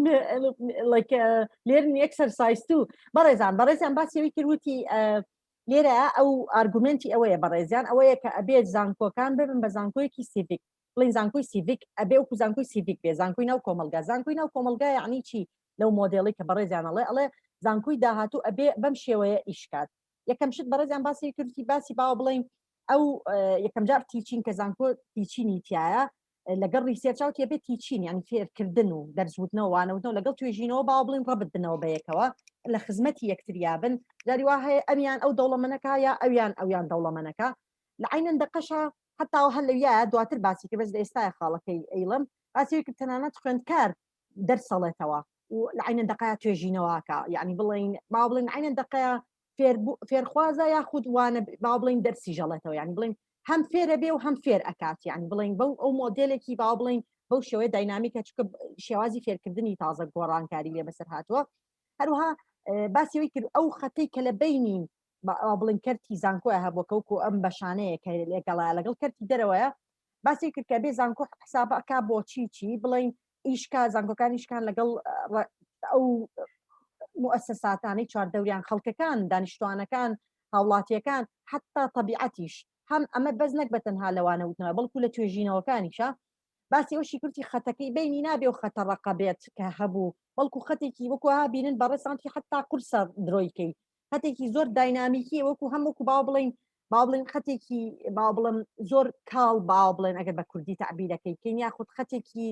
learning exercise too. Barazan basi wikiruti lera au argumenti awaya barazan awaya ka abed zanko kan beben bazankoy ki civic. بلين زانكوي سيفيك أبيو كزانكوي سيفيك بيه زانكوي ناو كومەڵگا يعني چی لو موديلي كبرزان الله زانكوي داهاتو أبي بمشي ويا إشكات يكم شد برزان باسي كرتي باسي باو بلين أو يكم جار تيچين كزانكو تيچيني تيايا لقل ريسيرش أو تيبي تيچين يعني في كردنو درس وتنو وانا وتنو لقل تويجينو باو بلين ربط بنو بيكوا لخزمتي يكتريابن جاري واهي أميان أو دولة منكا يا أويان دولة منكا لعين دقشها حتى وهلا وياه دواتر باسي كبس ديستاي خالكي ايلم باسي كتنانات خوند كار درس صلاتوا ولعين دقيقه توجينواكا يعني بلين ما بلين عين دقيقه فير خوازا ياخذ وانا ما بلين درسي جلاتوا يعني بلين هم فير بي وهم فير اكات يعني بلين بو او موديلكي با بلين بو شويه دايناميكا تشك شوازي فير كردني تازه قران كاري لي بسر هاتوا هروها باسي ويكر او خطي كلا بينين بڵین کەرتی زانکۆ هەبووکەوکو ئەم بەشانەیە کە لەگەڵا لەگەڵ کەرتی دەرەوەیە باسی کرد کە بێ زانکۆ حسابەکە بۆ چی بڵین ئیشکا زانکۆکان ئیشکان لەگەڵ ئەو مؤسساتانەی چواردەوریان خەڵکەکان دانیشتوانەکان هاوڵاتیەکان حتا تەبیعەتیش هەم ئەمە بەس نەک بەتەنها لەوانەوتنەوە بەڵکو لە توێژینەوەکانیشە باسی ئەوشی کورتی خەتەکەی بینی نابێ و خەتەڕەقە بێت کە هەبوو بەڵکو خەتێکی وەکوها بینن بەڕێسانتی حتا قورسە درۆیکەی خەتێکی زۆر داینامیکی وەکو هەمووکو باو بڵێن خەتێکی باو بڵم زۆر کاڵ باو بڵێن ئەگەر بە کوردی تعبیرەکەی کەین یاخود خەتێکی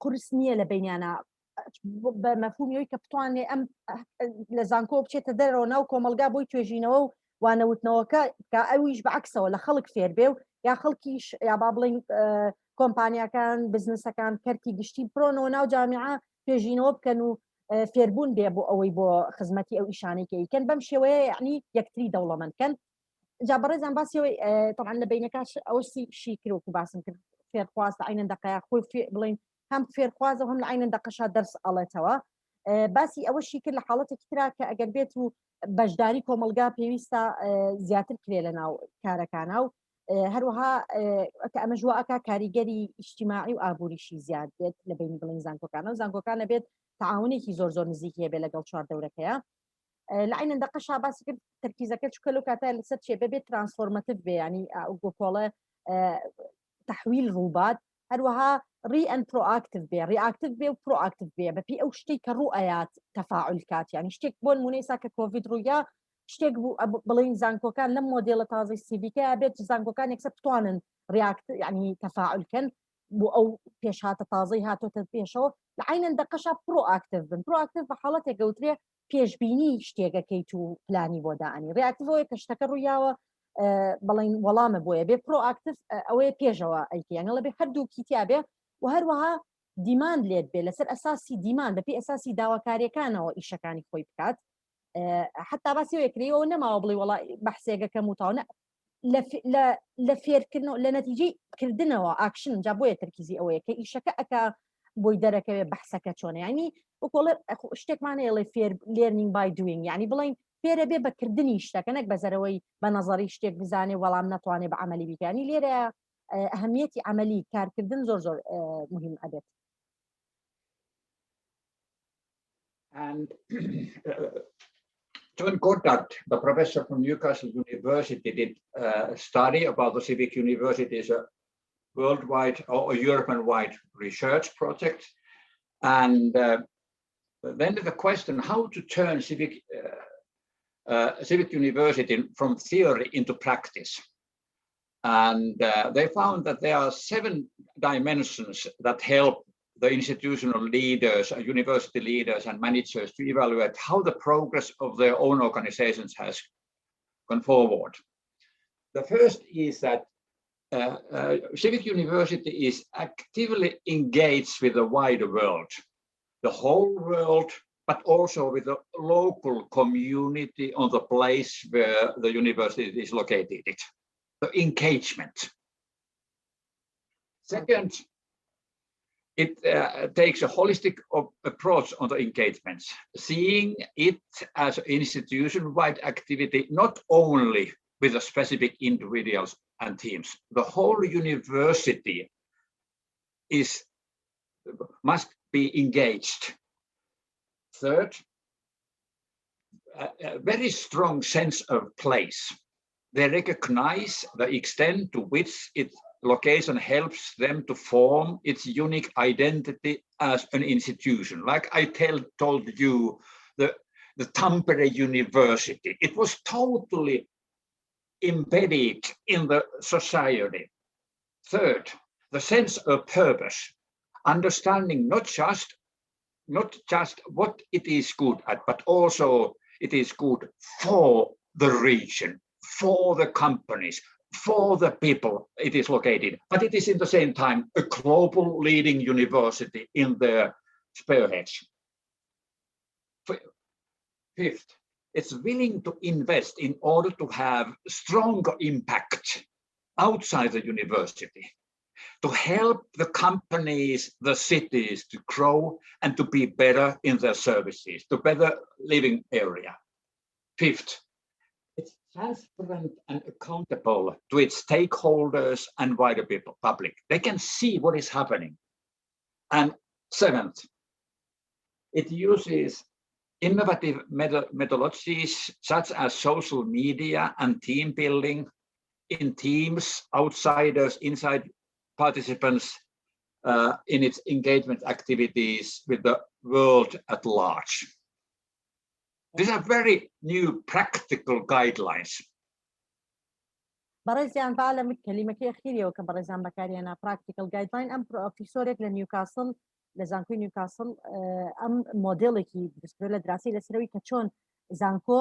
قورس نییە لە بینیانە بە مەفهومیەوەی کە بتوانێ ئەم لە زانکۆ بچێتە دەرەوە ناو کۆمەلگا بۆی توێژینەوە و وانەوتنەوەکە کە ئەویش بەعکسەوە لە خەڵک فێر بێ و یا خەڵکیش یا با بڵێن کۆمپانیەکان بزنسەکان کەرتی گشتی بڕۆنەوە ناو جامیعە توێژینەوە بکەن و فێربوون بێ بۆ ئەوەی بۆ خزمەتی ئەو ئیشانێکیکەن بەم شێوەیە یعنی یەکتری دەوڵەمەندکەن جا بەڕێزان باسیەوەی طبعا لە بینەکە ئەوسی شیکرۆکو باسم کرد فێرخواز لە عینەندەقەیە خۆی بڵێن هەم فێرخوازە هەم لە عینەندەقەشا دەرس ئەڵێتەوە باسی ئەوەشی کرد لە حاڵەتێکی ترا کە ئەگەر بێت و بەشداری کۆمەلگا پێویستە زیاتر کرێ لە ناو کارەکانە و هەروەها کە ئەمە ژواکە کاریگەری ئیجتیماعی و ئابووریشی زیاد بێت لە بینی بڵین زانکۆکانە و زانکۆکانە بێت تعاونێکی زۆر نزیکیە بێ لەگەڵ چواردەورەکەیە لە عینەندەقەشا باسی کرد تەرکیزەکە چکە لەو کاتە لەسەر چێ بێت ترانسفۆرمەتیڤ بێ ینی گۆکۆڵە تحویل ڕووبات هەروەها ری ئەن پرۆئاکتیڤ بێ ڕیئاکتیڤ بێ و پرۆئاکتیڤ بێ بەپی ئەو شتێک کە ڕوو ئەیات تەفاعل کات ینی شتێک بۆ نمونەی کە کۆڤید ڕوویا شتێک بوو بڵین زانکۆکان لەم مۆدێڵە تازەی سیڤیکە بێت زانکۆکان یەکسەر بتوانن ڕیاکتیڤ ینی تەفاعلکەن بۆ ئەو پێشهاتە تازەی هاتۆتە پێشەوە لە عینەندەقەشا پرۆئاکتیڤ بن پرۆئاکتیڤ بە حاڵەتێک گەوترێ پێشبینی شتێکەکەیت و پلانی بۆ داانی ڕیاکتیڤەوەی کە شتەکە ڕوویاوە بەڵین وەڵامە بۆیە بێ پرۆئاکتیڤ ئەوەیە پێشەوە ئەیکیانە لەبێ هەردووکی تیابێ و هەروەها دیماند لێت بێ لەسەر ئەساسی دیمان بەپی ئەساسی داواکاریەکانەوە ئیشەکانی خۆی بکات حتا باسی یەکریەوە نەماوە بڵێ وڵای بەحسێگەکەم وتاونە لە فێرکردنەوە لە نەتیجەی کردنەوە ئاکشن جا بۆیە تەرکیزی ئەوەیە کە ئیشەکە ئەکا بۆی دەرەکەوێت بەحسەکە چۆنە ینی وەکۆڵێ شتێکمانەیە فێر لێرنینگ بای دوینگ ینی بڵین فێرە بێ بەکردنی شتەکە نەک بەزەرەوەی بە نەزەری شتێک بزانێ وەڵام ناتوانێت بە عملی بیکانی لێرە ئەهەمیەتی عملی کارکردن زۆر مهم ئەبێت. And John Goddard, the professor from Newcastle University, did a study about the Civic University as a worldwide or European-wide research project. And then the question how to turn Civic University from theory into practice. And they found that there are 7 dimensions that help the institutional leaders, university leaders and managers to evaluate how the progress of their own organizations has gone forward. The first is that Civic University is actively engaged with the wider world, the whole world, but also with the local community on the place where the university is located. The engagement. Second, it takes a holistic approach on the engagements, seeing it as an institution-wide activity, not only with the specific individuals and teams. The whole university must be engaged. Third, a very strong sense of place. They recognize the extent to which its location helps them to form its unique identity as an institution. Like I told you, the Tampere University, it was totally embedded in the society. Third, the sense of purpose, understanding not just what it is good at, but also it is good for the region, for the companies, for the people it is located, but it is in the same time a global leading university in their spearheads. Fifth, it's willing to invest in order to have stronger impact outside the university, to help the companies, the cities to grow and to be better in their services, to better living area. Fifth, it's transparent and accountable to its stakeholders and wider public. They can see what is happening. And seventh, it uses innovative methodologies such as social media and team building in teams, outsiders, inside participants in its engagement activities with the world at large. These are very new practical guidelines. بەڕێزیان با لە کەلیمەکەی ئەخیریەوە کە بەڕێزان بەکارهێنا practical guideline ئەم پرۆفیسۆرێک لە نیوکاسل لە زانکۆی نیوکاسل ئەم مۆدێڵێکی دروستکرا لە دراسی لەسەرەوەی کە چۆن زانکۆ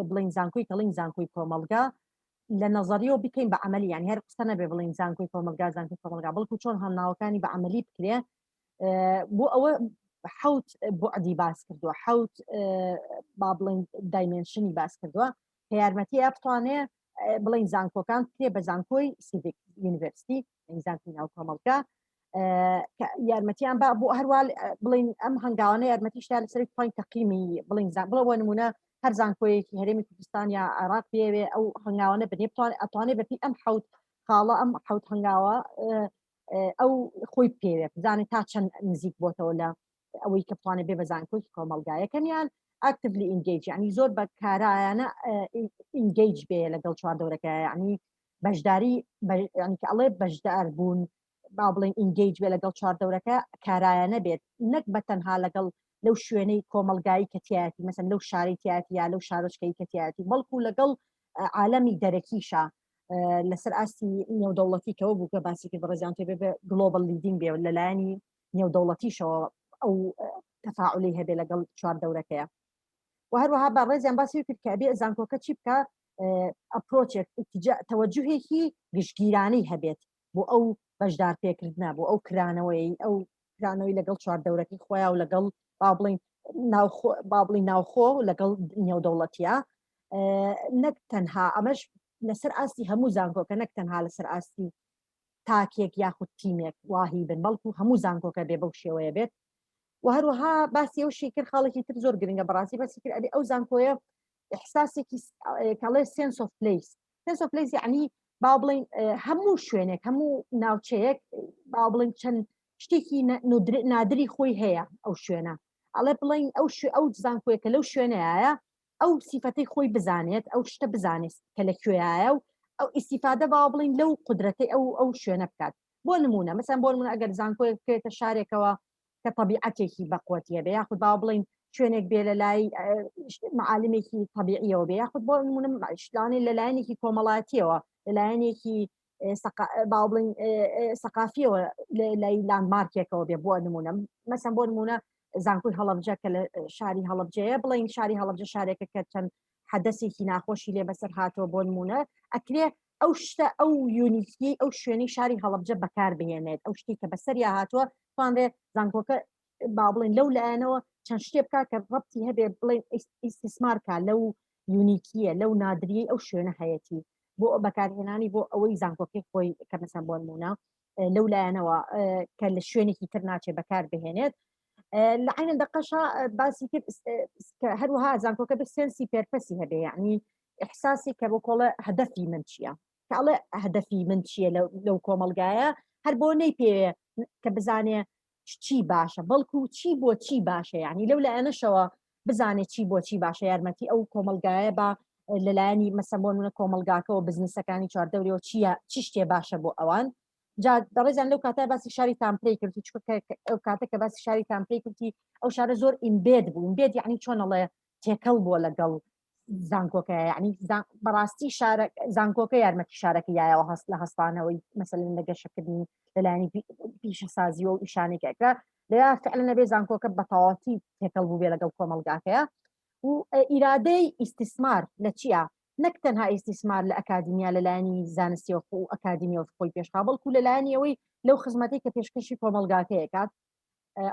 بڵین زانکۆی کەڵین زانکۆی کۆمەڵگا لە نەزەریەوە بکەین بە عەمەلی یعنی هەر قسە نەبێ بڵین زانکۆی کۆمەڵگا زانکۆی کۆمەڵگا بەڵکو چۆن هەڵناوەکانی بە عەمەلی بکرێ بۆ ئەوە حەوت بوعدی باس کردووە حەوت با بڵین دایمێنشنی باس کردووە کە یارمەتیە بتوانێ بڵین زانکۆکان بکرێ بە زانکۆی سیڤیک یونیڤرسیتی زانکۆی ناو کۆمەڵگا یارمەتیان بە بۆ هەروە بڵین ئەم هەنگاوانە یارمەتیشتا لەسەر پۆین تەقییمی بڵین بڵەوە نمونە هەر زانکۆیەکی هەرێمی کوردستان یا عێراق بێوێ ئەو هەنگاوانە بنێ ئەتوانێت بەپی ئەم حەوت خاڵە ئەم حەوت هەنگاوە ئەو خۆی پێوێت بزانێت تا چەند نزیک بۆتەوە لە ئەوەی کە بتوانێت بێ بە زانکۆی کۆمەڵگا یەکەمیان actively engage یعنی زۆر بەکارایانە engage بێ لەگەڵ چواردەورەکە یعنی بەشداری ینی کە ئەڵێ بەشدار بوون با بڵین engage بێ لەگەڵ چواردەورەکە کارایانە بێت نەک بە تەنها لەگەڵ لەو شوێنەی کۆمەلگایی کە تایەتی مەسەن لەو شاری تایەتی یا لەو شارۆچکەی کە تایەتی بەڵکو لەگەڵ عالەمی دەرەکیشە لەسەر ئاستی نێودەوڵەتی کەەوە بوو کە باسی کرد بەڕێزیان تێ بێ گلۆبال لیدینگ بێ لەلایەنی نێودەوڵەتیشەوە ئەو تەفاعلی هەبێ لەگەڵ چواردەورەکەیە و هەروەها بە ڕێزیان باسی کرد کە بێ زانکۆکە چی بکە ئەپرۆچێک تەوەجوهێکی گشتگیرانەی هەبێت بۆ ئەو بەشدار پێکردنا بۆ ئەو کرانەوەی لەگەڵ چواردەورەکەی خۆیان و لەگەڵ با بڵین ناوخۆ و لەگەڵ نێودەوڵەتیە نەک تەنها ئەمەش لەسەر ئاستی هەموو زانکۆکە نەک تەنها لەسەر ئاستی تاکێک یاخود تیمێک واهی بن بەڵکو هەموو زانکۆکە بێ بەو شێوەیە بێت و هەروەها باسی ئەو شی کرد خاڵێکی تر زۆر گرنگە بەڕاستی باسی کرد ئەبێ ئەو زانکۆیە احساسێکی کەڵێ sense of place یعنی با بڵین هەموو شوێنێک هەموو ناوچەیەک با بڵین چەند شتێکی نادری خۆی هەیە ئەو شوێنە ئەڵێ بڵین ئەو زانکۆیەکە لەو شوێنەیە ئەو سیفەتەی خۆی بزانێت ئەو شتە بزانێت کە لەکوێیە و ئەو ئیسیفادە با بڵین لەو قودرەتەی ئەو شوێنە بکات بۆ نمونە مەسەن بۆ نمونە ئەگەر زانکۆیەک بکرێتە شارێکەوە کە طبیعەتێکی بەقوەتیە بێ یاخود با بڵین شوێنێک بێ لە لای معالمێکی طبیعیەوە بێ یاخود بۆ نمونە شتانەی لەلایەنێکی کۆمەڵایەتیەوە لەلایەنێکی با بڵین سەقافیەوە لای لاندمارکێکەوە بێ بۆ نمونە مەسەن بۆ نمونە زانکۆی هەڵەبجە کە لە شاری هەڵەبجەیە بڵین شاری هەڵەبجە شارێکە کە چەند حدەسێکی ناخۆشی لێ بەسەر هاتەوە بۆ نمونە ئەکرێ ئەو شتە ئەو یونیتی ئەو شوێنی شاری هەڵەبجە بەکار بهێنێت ئەو شتی کە بەسەریا هاتووە توانێت زانکۆکە با بڵین لەو لایەنەوە چەند شتێ بکات کە ڕەبتی هەبێ بڵین ئیستیسمارکە لەو یونیکیە لەو نادریەی ئەو شوێنە هەیەی بۆ بەکارهێنانی بۆ ئەوەی زانکۆکەی خۆی کە مەسەن بۆ نمونە لەو لایەنەوە کە لە شوێنێکی تر ناچێ بەکار بهێنێت لە عینە دقەشە باسی کرد هەروەها زانکۆکە بە سێنسی پێرپەسی هەبێ یعنی ئیحساسی کە بۆ کۆڵە هەدەفی من چییە کاڵێ هەدەفی من چییە لەو کۆمەلگایە هەر بۆ نەیپێوێ کە بزانێ چی باشە بەڵکو چی بۆ چی باشە یعنی لەو لایەنەشەوە بزانێت چی بۆ چی باشە یارمەتی ئەو کۆمەلگایە بە لەلایەنی مەسەن بۆ نمونە کۆمەلگاکەەوە بزنسەکانی چواردەوریەوە چی شتێ باشە بۆ ئەوان جا دەڕێزان لەو کاتە باسی شاری تامپرەی کردی ئەو کاتە کە باسی شاری تامپرەی کردی ئەو شارە زۆر ئیمبێد بوو ئیمبێد یعنی چۆنەڵێ تێکەڵ بووە لەگەڵ زانکۆکە یعنی بەڕاستی زانکۆکە یارمەتی شارەکەیایەوە هەست لە هەستانەوەی مەسەلەن لە گەشەکردنی لەلایەنی پیشەسازیەوە و ئیشانێکێکرا لەیا فعلا نەبێ زانکۆکە بە تەواوەتی تێکەڵ بوو بێ لەگەڵ کۆمەلگاکەیە و ئیرادەی ئیستیسمار لە چییە نەک تەنها ئیستیسمار لە ئەکادیمیا لەلایەنی زانستیەوە و ئەکادیمیەوە خۆی پێشخا بەڵکو لەلایەنی ئەوەی لەو خزمەتەی کە پێشکەشی کۆمەلگاکەیە کات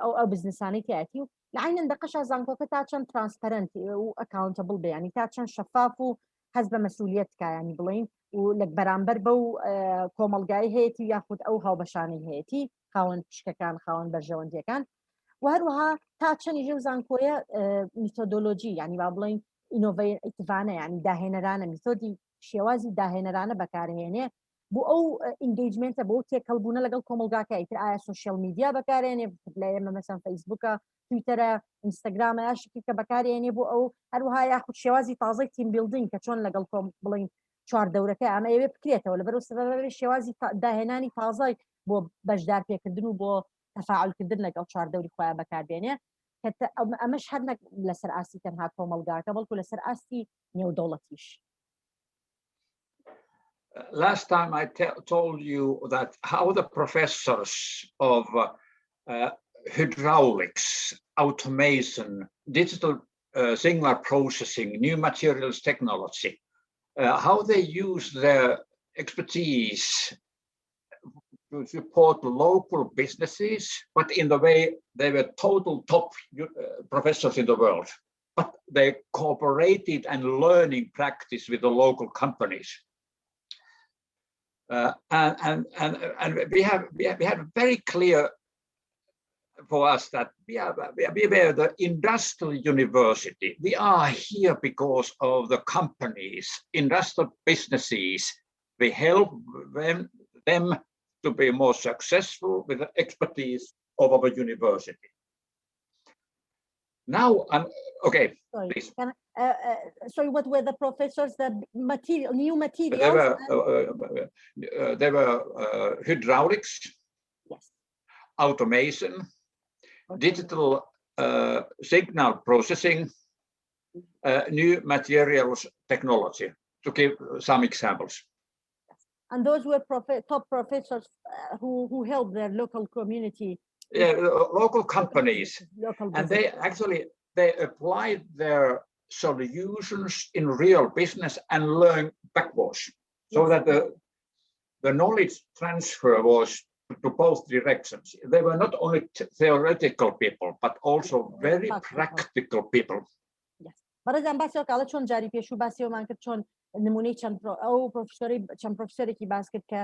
ئەو بزنسانەی تایەتی و لە عینەن دقەشە زانکۆکە تا چەند ترانسپەرەنت و ئەکاونتەبڵ بێ ینی تا چەند شەفاف و هەز بە مەسئولیت کایانی بڵین و لە بەرامبەر بەو کۆمەلگای هەیەی یاخود ئەو هاوبەشانەی هەیەی خاوەن پشکەکان خاوەن بەرژەوەندیەکان و هەروەها تا چەندی ژێو زانکۆیە میتۆدۆلۆژی ینی با بڵین ئینۆڤێتیڤانە ینی داهێنەرانە میتۆدی شێوازی داهێنەرانە بەکارهێنێ بۆ ئەو ئینگیجمنتە بۆ تێکەڵبوونە لەگەڵ کۆمەلگاکە ئیتر ئایا سوشیال میدیا بەکارێنێ لە ئێمە مەسەن فەیسبووکە تویتەرە ئینستاگرامە یا شتی کە بەکارێنێ بۆ ئەو هەروەها یاخود شێوازی تازەی تیم بیلدینگ کە چۆن لەگەڵ کۆم بڵین چواردەورەکە ئەمە ئەوێ بکرێتەوە لەبەر سەبەبێ شێوازی داهێنانی تازای بۆ بەشدار پێکردن و بۆ تەفاعلکردن لەگەڵ چواردەوری خۆیان بەکاربێنێ ئەمەش هەر نەک لەسەر ئاستی تەنها کۆمەڵگاکە بەڵکو لەسەر ئاستی نێودەوڵەتیش. Last time I told you that how the professors of hydraulics, automation, digital signal processing, new materials technology, how they use their expertise to support local businesses, but in the way they were total top professors in the world. But they cooperated and learning practice with the local companies. And we have very clear for us that we were the industrial university. We are here because of the companies, industrial businesses. We help them to be more successful with the expertise of our university. Now, okay, sorry, please. Sorry, what were the professors, the new materials? They were hydraulics, yes, automation, okay, digital signal processing, new materials technology, to give some examples. And those were top professors who helped their local community. Yeah, local companies, local and they actually applied their solutions in real business and learn backwards, so yes, that the knowledge transfer was to both directions. They were not only theoretical people, but also very practical people. Yes. بەڕێزان باسیەوە کاڵە چۆن جاری پێشوو باسیەوەمان کرد چۆن نمونەی ئەو چەند پرۆفسۆرێکی باس کرد کە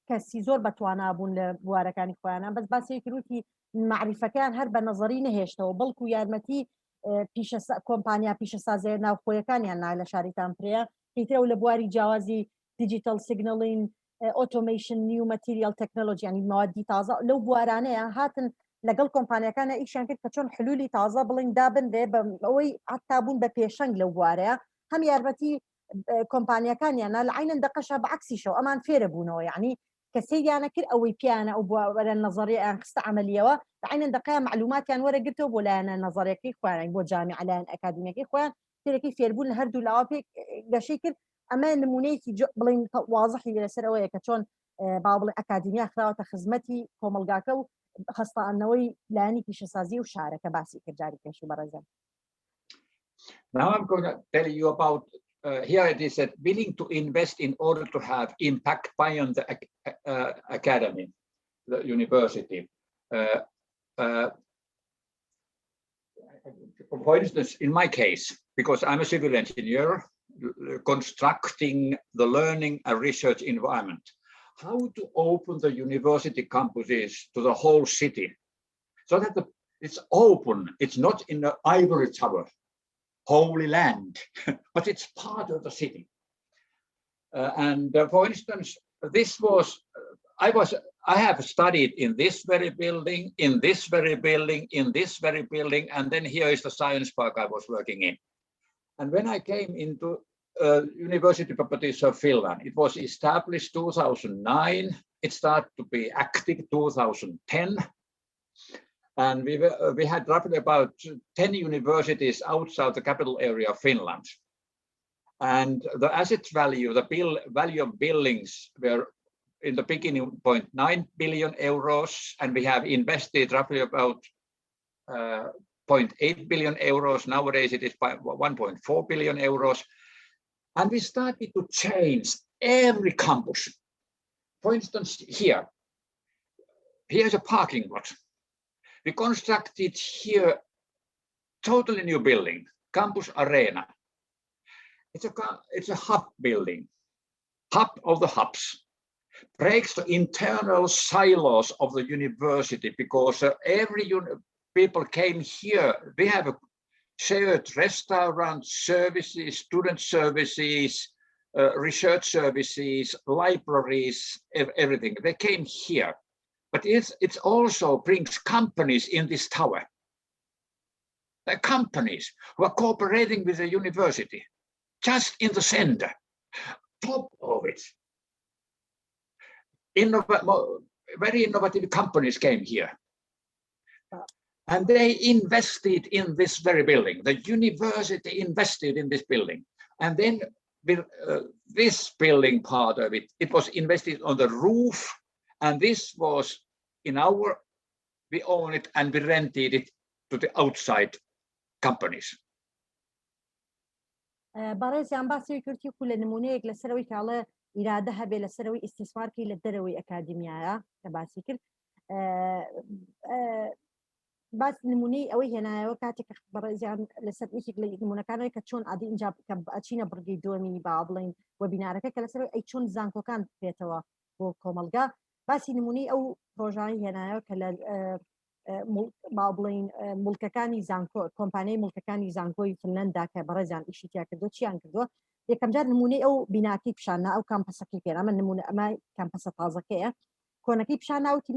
کەسی زۆر بەتوانا بوون لە بوارەکانی خۆیانە بەس باسی کروتی معریفەکان هەر بە نەزەری نەهێشتەوە بەڵکو یارمەتی کۆمپانیا پیشەسازیە ناوخۆیەکانیان نا لە شاریتان پرەیە کەیترەوە لە بواری جیاوازی دیجیتال سیگنەڵین ئۆتۆمەیشن نیو مەتیریال تەکنۆلۆژی ینی موادی تازە لەو بوارانەیە هاتن لەگەڵ کۆمپانیەکانە ئیشیان کرد کە چۆن حلولی تازە بڵین دابنێ بە ئەوەی حتا بوون بە پێشەنگ لەو بوارەیە هەم یارمەتی کۆمپانیەکانیانە لە عینەن دەقەشە بە عەکسیشەوە ئەمان فێرە بوونەوە یعنی کە سەیریانە کرد ئەوەی پیانە ئەو بوارە نەزەریەیان خستە عەمەلیەوە لە عینەن دەقەیە معلوماتیان وەرەگرتەوە بۆ لایەنە نەزەریەکەی خۆیان بۆ جامیع لایەن ئەکادمیەکەی خۆیان تێرەکەی فێربوون لە هەردوو لاوە پێ گەشەی کرد ئەمە نمونەیەکی بڵین واضحی لەسەر ئەوەیە کە چۆن با بڵێ ئەکادمیا خراوەتە خزمەتی کۆمەلگاکە و خستانەوەی لایەنی پیشەسازی و شارەکە باسی کرد جاری پێشوو بەڕێزان. Now I'm going to tell you about here it is that willing to invest in order to have impact beyond the academy, the university. For instance, in my case, because I'm a civil engineer, constructing the learning and research environment, how to open the university campuses to the whole city so that it's open, it's not in the ivory tower, holy land, but it's part of the city. For instance, this was, I have studied in this very building, in this very building, in this very building, and then here is the science park I was working in. And when I came into University Properties of Finland, it was established 2009. It started to be active 2010. And we had roughly about 10 universities outside the capital area of Finland. And the asset value, the value of buildings were in the beginning 0.9 billion euros, and we have invested roughly about 0.8 billion euros. Nowadays it is 1.4 billion euros. And we started to change every campus. For instance, here's a parking lot. We constructed here totally new building, Campus Arena. It's a hub building, hub of the hubs. Breaks the internal silos of the university because people came here. We have a shared restaurant services, student services, research services, libraries, everything. They came here. But it also brings companies in this tower. The companies who are cooperating with the university, just in the center, top of it. Very innovative companies came here. And they invested in this very building. The university invested in this building. And then this building part of it, it was invested on the roof. And this was we own it and we rented it to the outside companies. بەڕێزیان باسی کردی و لە نمونەیەک لەسەرەوەی کاڵە ئیرادە هەبێ لەسەرەوەی ئیستیسمارکی لە دەرەوەی ئەکادمیایە کە باسی کرد باس نمونەی ئەوەی هێنایەوە کاتێک بەڕێزیان لەسەر یەکێک لە نمونونەکانەوەی کە چۆن عادی اینجا ئەچینە بڕگەی دۆمی با بڵین وەبینارەکە کە لەسەر ئەی چۆن زانکۆکان بێتەوە بۆ کۆمەڵگا باسی نمونەی ئەو پرۆژانی هێنایەوە کە لە با بڵین مولکەکانی زانکۆ کۆمپانیای مولکەکانی زانکۆی فنلەندا کە بەڕێزیان ئیشی تیا کردو چیان کردووە یەکەم جار نمونەی ئەو بیناکەی پیشاننا ئەو کامپەسەکەی پێێن ئەمە نمونە ئەمە کامپەسە تازەکەیە کۆنەکەی پیشان ناوتی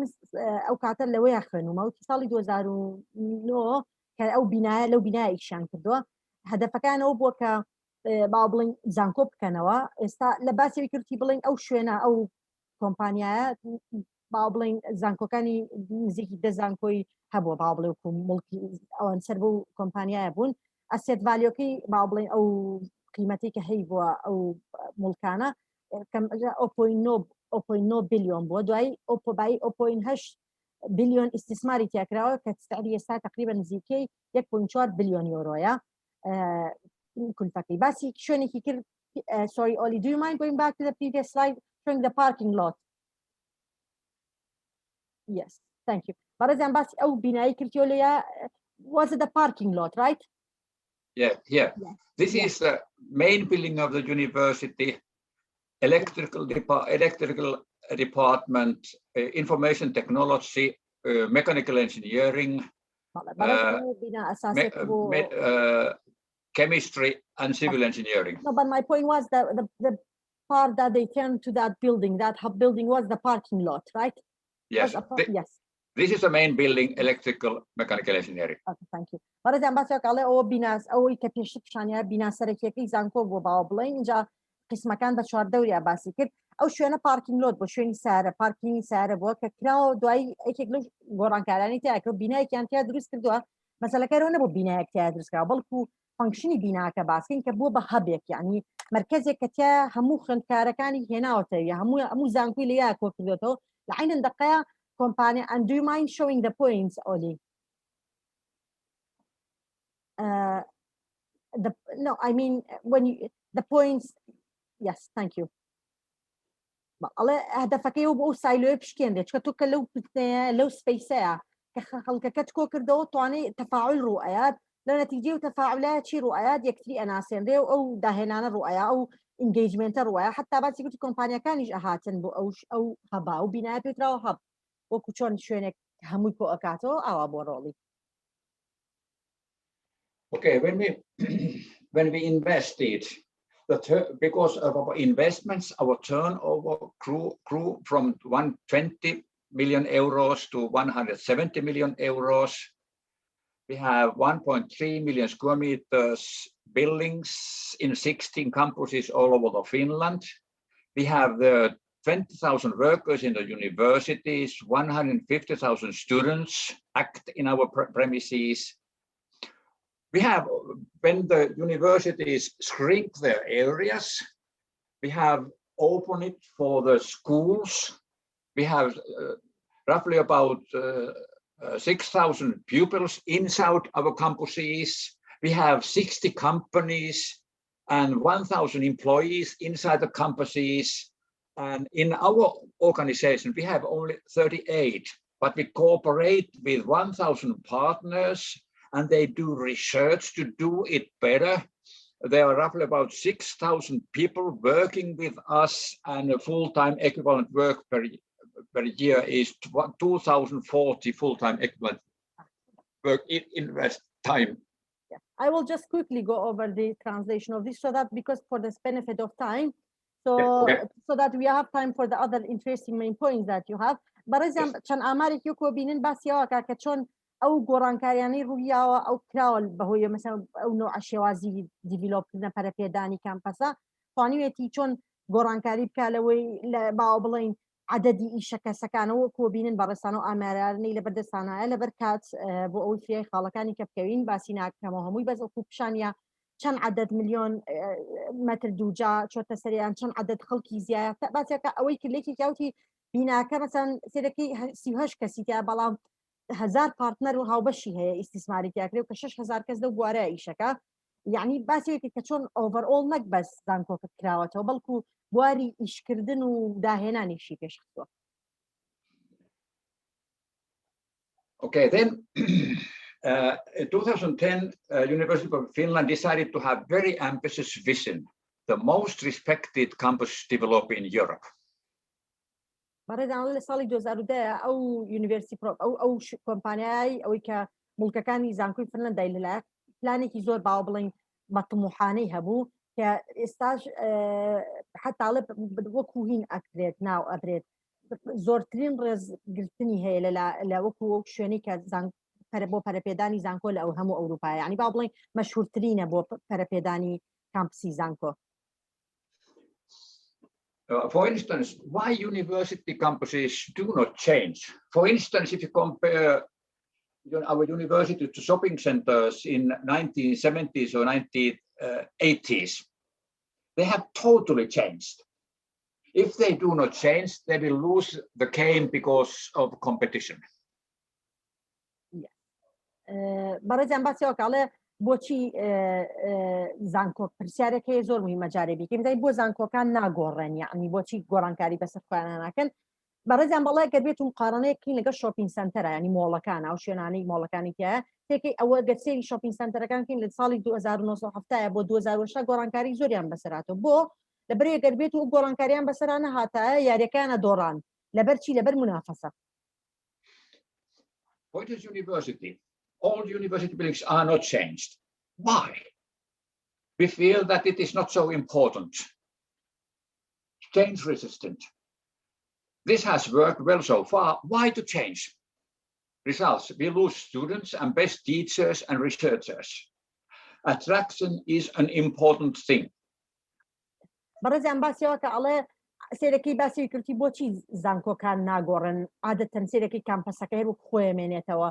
ئەو کاتە لەوەیە خوێنومەوتی ساڵی 2009 کە ئەو بینایە لەو بینایەکیشان کردووە هەدەفەکانەوە بووە کە با بڵین زانکۆ بکەنەوە ئێستا لە باسیەوەی کردی بڵین ئەو شوێنە ئەو کۆمپانیایە با بڵین زانکۆکانی نزیکی دە زانکۆی هەبووە با بڵێ وکو مڵکی ئەوان سەر بۆ کۆمپانیایە بوون ئەسێت ڤالیۆکەی با بڵین ئەو قیمەتی کە هەی بووە ئەو مڵکانە 0.9 بلیۆن بووە دوای ئۆپۆبایی 0.8 بلیۆن ئیستیسماری تیاکراوە کە سعری ئێستا تقریبا نزیکەی 1.4 بلیۆن یۆرۆیە کولفەکەی باسی شوێنێکی کرد sorry Olli, do you mind going back to the previous slide showing the parking lot? Yes, thank you. بەڕێزیان باسی ئەو بینایی کردیۆ لێیە was it the parking lot, right? Yeah. This is the main building of the university, electrical department, information technology, mechanical engineering, chemistry and civil engineering. No, but my point was that the part that they turned to that building was the parking lot, right? Yes. Yes. This is the main building, electrical mechanical engineering. Okay, thank you. بەڕێزیان باسیەوە کاڵێ ئەوە بیناس ئەوەی کە پێشی پیشانیە بیناسەرەکیەکەی زانکۆ بۆ باوە بڵێن اینجا قسمەکان بە چواردەوریا باسی کرد ئەو شوێنە پارکینگ لۆت بۆ شوێنی سارە پارکینگی سارە بووە کە کراوە دوای یەکێک لەو گۆڕانکارانی تیاکە بینایەکیان تیا دروست کردووە مەسەلەکەرەوە نەبوو بینایەک تیا دروستکراوە بەڵکو فانکشنی بیناکە باسکەین کە بووە بە هەبێک یعنی مرکزێک کە تیا هەموو خوێندکارەکانی هێناوەتەوە هەموو زانکۆی لە یاکۆ کردوێتەوە لە عینەن دقەیە company. And do you mind showing the points, Olli? No, I mean the points. Yes, thank you. الله هدفك هو سايلو بشكين ده شكتو لو سبيسة كخلق كتكو كردو طواني تفاعل رؤيات لأن تيجي وتفاعلات شي رؤيات يكتري أناسين ده أو دهنان الرؤية أو engagement الرؤية حتى بعد تيجي كومبانيا كان يجي أهاتن أو هبا أو بناء بيتراو هب وكوشون شوينك همو كو أكاتو أو أبورولي. Okay, when we invested, because of our investments, our turnover grew from 120 million euros to 170 million euros. We have 1.3 million square meters buildings in 16 campuses all over Finland. We have the 20,000 workers in the universities, 150,000 students act in our premises. We have, when the universities shrink their areas, we have opened it for the schools. We have roughly about 6,000 pupils inside our campuses. We have 60 companies and 1,000 employees inside the campuses. And in our organization, we have only 38, but we cooperate with 1,000 partners, and they do research to do it better. There are roughly about 6,000 people working with us, and a full-time equivalent work per year is 2,040 full-time equivalent work in West time. Yeah. I will just quickly go over the translation of this so that because for this benefit of time, so that we have time for the other interesting main points that you have. But as chan Amari yuko binin basya ka chon او گۆڕانکاریانی ڕوویاوە ئەو کراوە بەهۆی مەسەڵەن ئەو نوع شێوازی دیڤلۆپکردنە پەرەپێدانی کامپەسە توانیوێتی چۆن گۆڕانکاری بکە لەوەی لە باوە بڵین عددی ئیشەکە سەکانەوە کۆبینن بەڕێستان و ئامارانی لە بەردەستانایە لەبەر کات بۆ ئەوەی فرێی خاڵەکانی کە بکەوین باسی ناکەمەوە هەمووی بەس ئەوکو پیشانیا چەند عدد ملیۆن مەتر دووجا چۆتە سەریان چەند عدد خەڵکی زیایە باسێکە ئەوەی کلێکی کاوتی بیناکە مەسەن سێرەکەی 38 کەسی تیا بەڵام 1000 پارتنەر و هاوبەشی هەیە ئیسیسماری تیاکرێ و کە 6000 کەس لەو بوارە ئیشەکە یعنی باسێکی کە چۆن ئۆڤەرئۆڵ نەک بەس زانکۆکە کراوەتەوە بەڵکو بواری ئیشکردن و داهێنانیشی پێشخستووە. Okay, then in 2010, University of Finland decided to have very ambitious vision, the most respected campus developer in Europe. بەڕێدان لە ساڵی 2010 ئەو یونیڤرسیتی پرۆف ئەو کۆمپانیای ئەوەی کە مڵکەکانی زانکۆی فنلەندای لەلایەن پلانێکی زۆر باو بڵین بەتموحانەی هەبوو کە ئێستاش حتاڵێ وەکو هین ئەکرێت ناو ئەبرێت زۆرترین ڕێزگرتنی هەیە لە وەکو ئەو شوێنەی کە بۆ پەرەپێدانی زانکۆ لە ئەو هەموو ئەوروپای ینی با بڵین مەشهورترینە بۆ پەرەپێدانی کامپسی زانکۆ. For instance, why university campuses do not change? For instance, if you compare our university to shopping centers in 1970s or 1980s, they have totally changed. If they do not change, they will lose the game because of competition. بەڕێزیان باسیەوە کاڵێ بۆچی زانکۆ پرسیارێک هەیە زۆر مهمە جارێ بیکەین دای بۆ زانکۆکان ناگۆڕێن یعنی بۆچی گۆڕانکاری بەسەر خۆیان ناکەن بەڕێزیان بەڵێ گەر بێت و مقارنەیەکی لەگەڵ شۆپینگ سنتەرە ینی مۆڵەکانە ئەو شوێنانەی مۆڵەکانی تایە تێکەی ئەوە گەرسێری شۆپینگ سنتەرەکانکەین لە ساڵی 2009 بۆ 2010 گۆڕانکاری زۆریان بەسەراتەوە بۆ لەبەرێ گەر بێت و گۆڕانکاریان بەسەرانە هاتایە یاریەکانە دۆڕان لەبەر چی لەبەر منافەسە. What is university? All university buildings are not changed. Why? We feel that it is not so important. Change resistant. This has worked well so far. Why to change? Results, we lose students and best teachers and researchers. Attraction is an important thing. بەڕێزیان باسیەوە کە ئەڵێ سێرەکەی باسی کردی بۆچی زانکۆکان ناگۆڕن عادەتەن سێرەکەی کامپەسەکە هەیە خۆیمێنێتەوە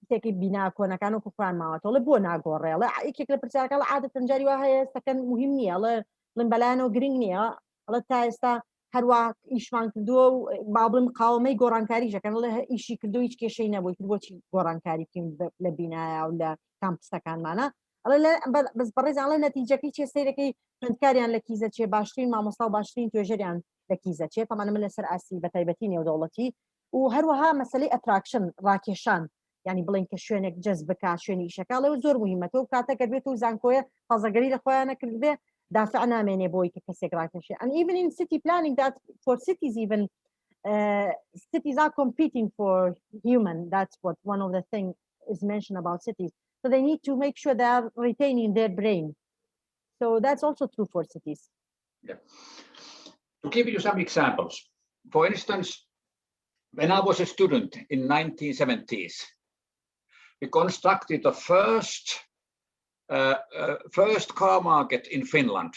تێکی بینا کۆنەکان و کوخوان ماوەتەوە بۆ ناگۆڕێڵە یەکێک لە پرسیارەکە عادەتەن جاری وا هەیە ئێستاکەن مهم نییە ئەڵێ بڵێن بەلایەنەوە گرنگ نییە ئەڵێ تا ئێستا هەروە ئیشمان کردووە و با بڵێن مقاومەی گۆڕانکاریشەکەن لە ئیشی کردو هیچ کێشەی نەبووی کرد بۆچی گۆڕانکاری بکەین لە بینایە و لە کامپسەکانمانە ئەڵێ بەس بەڕێزان ئەڵێ نەتیجەکەی چێ سەیرەکەی خوێندکاریان لە کیزە چێ باشترین مامۆستا و باشترین توێژەریان لە کیزە چێ تەمانە من لەسەر ئاسی بەتایبەتی نێودەوڵەتی و هەروەها مەسەلەی ئەتراکشن ڕاکێشان ینی بڵین کە شوێنێک جەز بکە شوێنی ئیشەکە لەوە زۆر مهمەتەوە کاتە کە بێت و زانکۆیە تازەگەری لە خۆیان نەکرد بێ دافع نامێنێ بۆی کە کەسێک ڕاکێشێ and even in city planning that for cities even cities are competing for human that's what one of the things is mentioned about cities so they need to make sure they are retaining their brain so that's also true for cities. Yeah. To give you some examples, for instance, when I was a student in 1970s, we constructed the first car market in Finland,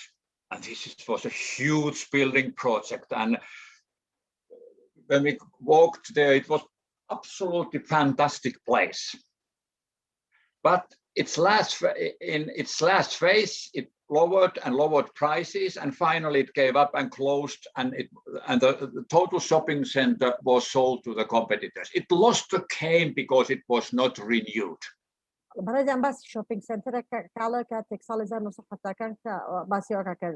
and this was a huge building project. And when we walked there, it was absolutely fantastic place. But in its last phase, it lowered and lowered prices, and finally it gave up and closed, and the total shopping center was sold to the competitors. It lost the game because it was not renewed. بەڕێزیان باسی شۆپینگ سنتەرەکە کاڵە کاتێک ساڵی 1970 کە باسی ئەوکە کە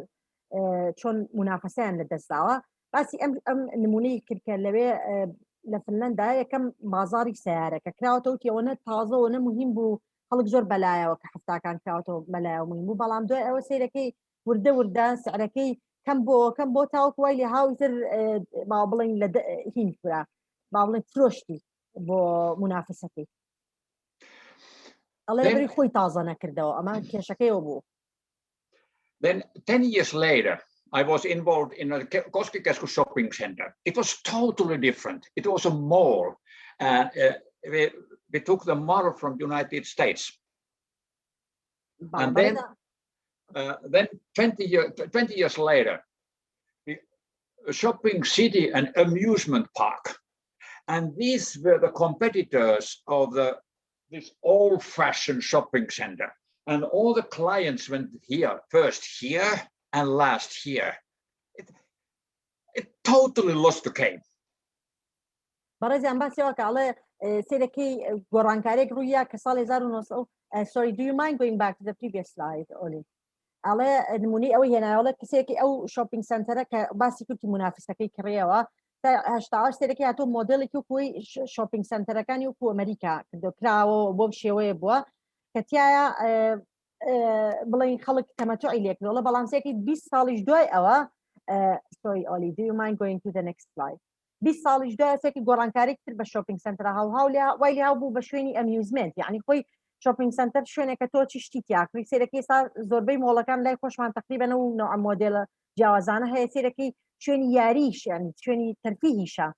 چۆن منافەسەیان لەدەستداوە باسی ئەم نمونەی کردکە لەوێ لە فنلەندا یەکەم بازاری سیارەکە کراوەتەوە ئەوەنە تازەوەنە مهم بوو خەڵک زۆر بەلایەوە کە هەفتاکان کراوەتەوە بەلایەوە مهم بوو بەڵام دوای ئەوە سەیرەکەی وردە وردە سعرەکەی کەم بۆ تاوەکو وای لێ هاویتر با بڵین لە هین کرا با بڵین فرۆشتی بۆ منافەسەکەی ئەڵێ بەری خۆی تازە نەکردەوە ئەمە کێشەکەیەوە بوو. Then 10 years later, I was involved in a Koskikeskus shopping center. It was totally different. It was a mall, and we took the model from the United States. And then 20 years later, shopping city and amusement park. And these were the competitors of this old-fashioned shopping center. And all the clients went here, first here and last here. It totally lost the game. Sorry, do you mind going back to the previous slide, Olli? على نموني أوي هنا ولا كسيكي أو shopping center كباسي كنت منافسة كي كريوا هشتعش سيركي هاتو موديل كوي shopping center كان يكو أمريكا كدو كراو بوب شوي بوا كتيا بلين خلق تمتعي ليك ولا بالانسيكي 20 سال جدوي أوا sorry Olli, do you mind going to the next slide? 20 سال جدوي سيكي قرانكاري كتير بالشوبينج سنتر هاولها ويلي هاو بشويني amusement يعني خوي shopping center شوێنێک کە تۆ چی شتی تیاکری سێرەکەی سا زۆربەی مۆڵەکان لای خۆشمان تقریبا و نوع مۆدێلە جیاوازانە هەیە سێرەکەی شوێنی یاریش ینی شوێنی تەرفیهیشە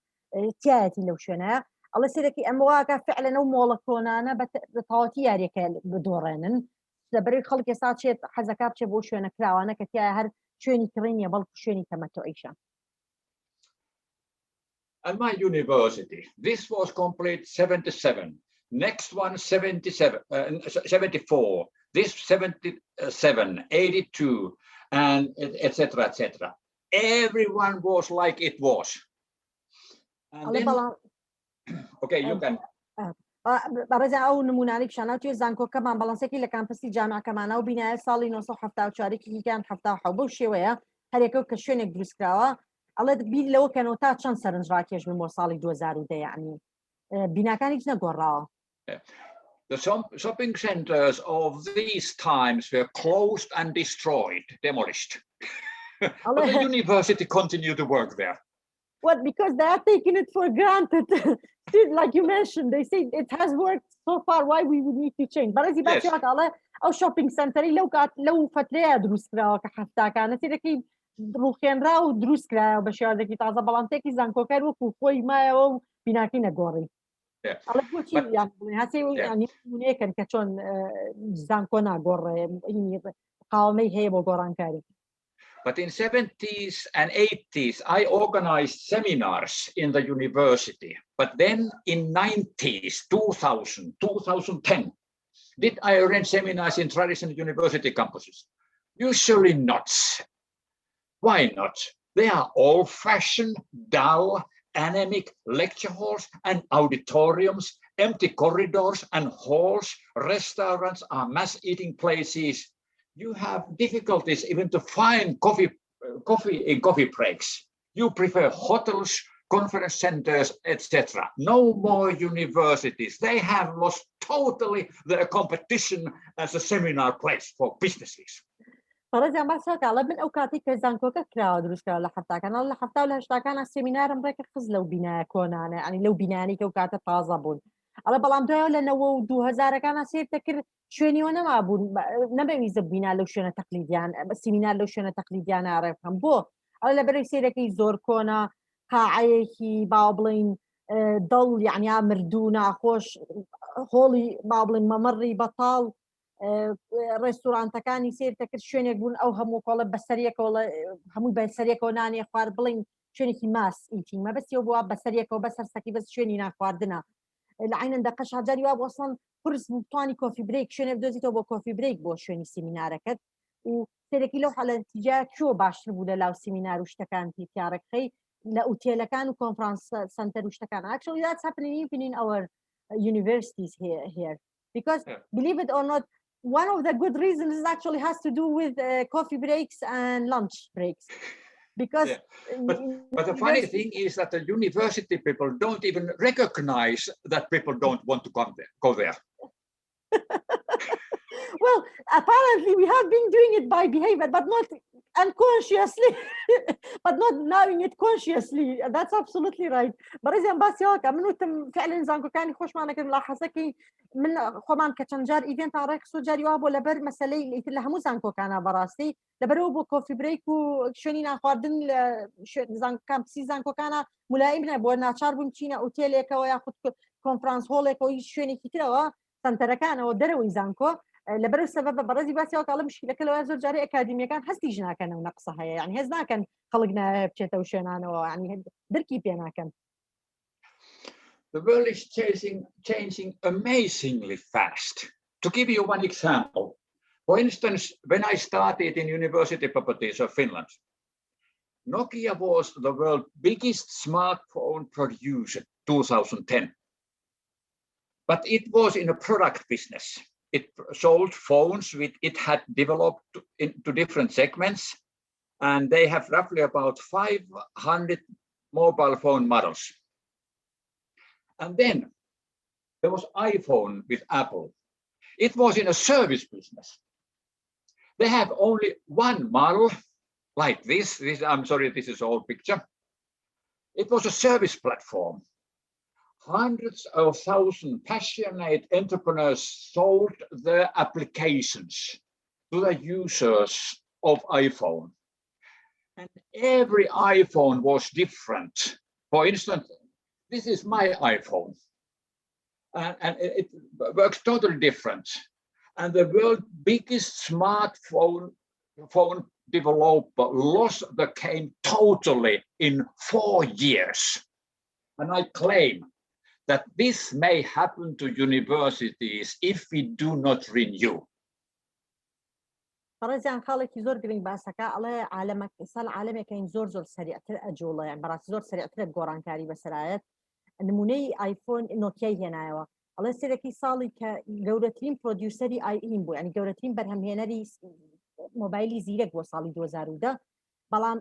تایەتی لەو شوێنەیە ئەڵە سێرەکەی ئەمە واکە فعلەن ئەو مۆڵە کۆنانە بە تەواوەتی یاریەکە بدۆڕێنن لەبەرەوەی خەڵک ئێستا چێت حەزەکا بچێ بۆ شوێنە کراوانە کە تایە هەر شوێنی کڕی نیە بەڵکو شوێنی تەمەتوعیشە. At my university, this was complete 77. Next one 77, 74, this 77, 82, and etc. etc. Everyone was like it was. And then, okay, you can. برزا أو نموناني بشانه توی زانكۆ كمان بالانسه کی لکامپسی جامعه كمان أو بنای سالی 1974 کی کان 77 بوشی ویا هر یک کشونک دروس کراوا الله دبی لو كانوا تا چند سرنج راکیش به مرسالی 2010 یعنی بناکانی جنا گورا. The shopping centers of these times were closed and destroyed, demolished. But the university continued to work there. Well, because they are taking it for granted. Like you mentioned, they say it has worked so far, why we would need to change. But as you mentioned, our shopping center, لو فترة دروس كراوا كحفتا كانت لكن روخين راو دروس كراوا بشيار ذكي تعزب بالانتكي زانكو كارو كوي ما أو بناكي نجوري. على بوشي يعني هسي يعني منيكن كشون زانكو نجور يعني قومي هي بقران كاري. But in 70s and 80s, I organized seminars in the university. But then in 90s, 2000, 2010, did I arrange seminars in traditional university campuses? Usually not. Why not? They are old-fashioned, dull, anemic lecture halls and auditoriums, empty corridors and halls, restaurants are mass-eating places. You have difficulties even to find coffee in coffee breaks. You prefer hotels, conference centers, etc. No more universities. They have lost totally their competition as a seminar place for businesses. فرضاً بس هكا على من أوقاتي كزانكو كراو دروس كراو لحفتا كان الله حفتا ولا هشتا كان السيمينار مبرك خز لو بناء كونانا يعني لو بناني كوكاتا طازبون على بلام دوي ولا نو 2000 كان سير تكر شوني وانا ما بون نبي زبينا لو شونه تقليديان السيمينار لو شونه تقليديان اعرفهم بو على بري سيركي زور كونا قاعيكي بابلين ضل يعني مردونا خوش هولي بابلين ممري بطال ڕێستورانتەکانی سێر دەکرد شوێنێک بوون ئەو هەموو کۆڵە بەسەریەکەوە هەمووی بەسەریەکەوە نانی خوارد بڵین شوێنێکی ماس ئیتین مەبەستیەوە بووە بەسەریەکەوە بەسەر سەکی بەس شوێنی ناخواردنە لە عینەندە قەش هەجاری وا بۆسڵن قرس بتوانی کۆفی برێک شوێنێ بدۆزیتەوە بۆ کۆفی برێک بۆ شوێنی سیمینارەکەت و سێرەکی لەو حالە نتیجە کۆ باشتر بوو لە لاو سیمینار و شتەکانی پیارەکەی لە ئوتێلەکان و کۆنفرانس سنتەر و شتەکان actually that's happening even in our universities here because believe it or not one of the good reasons actually has to do with coffee breaks and lunch breaks because but the funny thing is that the university people don't even recognize that people don't want to go there. Well, apparently we have been doing it by behavior but not unconsciously but not knowing it consciously. That's absolutely right. برزي بس ياك منو تم فعلا زانكو كان خوش معنا كم لاحظكي من خمان كتنجار ايفنت عرق سو جاري وابو لبر مسألة اللي تلها زانكو كان براسي لبرو بو كوفي بريك وشوني ناخواردن زانكو كان بسي زانكو كان ملائمنا بو ناتشار بمشينا اوتيليكا وياخد كونفرانس هوليكا وشوني كتيرا سنتركان ودروي زانكو لەبەر سەبەبە بەڕێزی باسیەوە کاڵە مشکلەکە لەوە زۆر جارێ ئەکادیمیەکان هەستیش ناکەن و نەقسە هەیە یعنی هەز ناکەن خەڵک بچێتە شوێنانەوە ینی درکی پێ ناکەن. The world is changing amazingly fast. To give you one example, for instance, when I started in University Properties of Finland, Nokia was the world's biggest smartphone producer 2010. But it was in a product business. It sold phones which it had developed into different segments, and they have roughly about 500 mobile phone models. And then there was iPhone with Apple. It was in a service business. They have only one model like this. I'm sorry, this is an old picture. It was a service platform. Hundreds of thousands passionate entrepreneurs sold their applications to the users of iPhone. And every iPhone was different. For instance, this is my iPhone. And it works totally different. And the world's biggest smartphone developer lost the game totally in 4 years. And I claim that this may happen to universities if we do not renew. بەڕێزیان خاڵێکی زۆر گرنگ باسەکە ئەڵێ عالەمە ساڵ عالەمێکین زۆر سەریعتر ئەجوڵە یان بەڕاستی زۆر سەریعترە گۆڕانکاری بەسەرایەت نمونەی ئایفۆن نۆکیای هێنایەوە ئەڵێ سێرەکی ساڵی کە گەورەترین پرۆدیوسەری ئاین بوو ینی گەورەترین بەرهەمهێنەری مۆبایلی زیرەک بۆ ساڵی 2010 بەڵام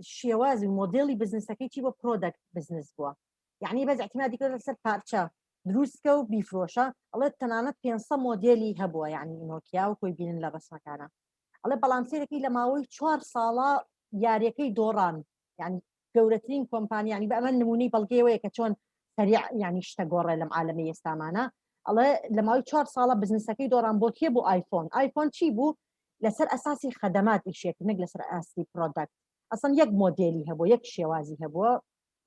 شێوازی مۆدێڵی بزنسەکەی چی بۆ پرۆدەکت بزنس بووە یعنی بەس اعتمادی کرد لەسەر پارچە دروستکە و بیفرۆشە ئەڵێ تەنانەت 500 مۆدێلی هەبووە یعنی نۆکیا و کۆی بینن لە ڕسمەکانە ئەڵێ بەڵام سێرەکەی لە ماوەی 4 ساڵە یاریەکەی دۆڕان یعنی گەورەترین کۆمپانیا ینی بە ئەمە نمونەی بەڵگەیەوەیە کە چۆن سەریع یعنی شتە گۆڕێ لەم عالەمەی ئێستامانە ئەڵێ لە ماوەی 4 ساڵە بزنسەکەی دۆڕان بۆ کێ بوو ئایفۆن چی بوو لەسەر ئەساسی خەدەمات ئیشێک نەک لەسەر ئاستی پرۆدەکت ئەسڵ یەک مۆدێلی هەبووە یەک شێوازی هەبووە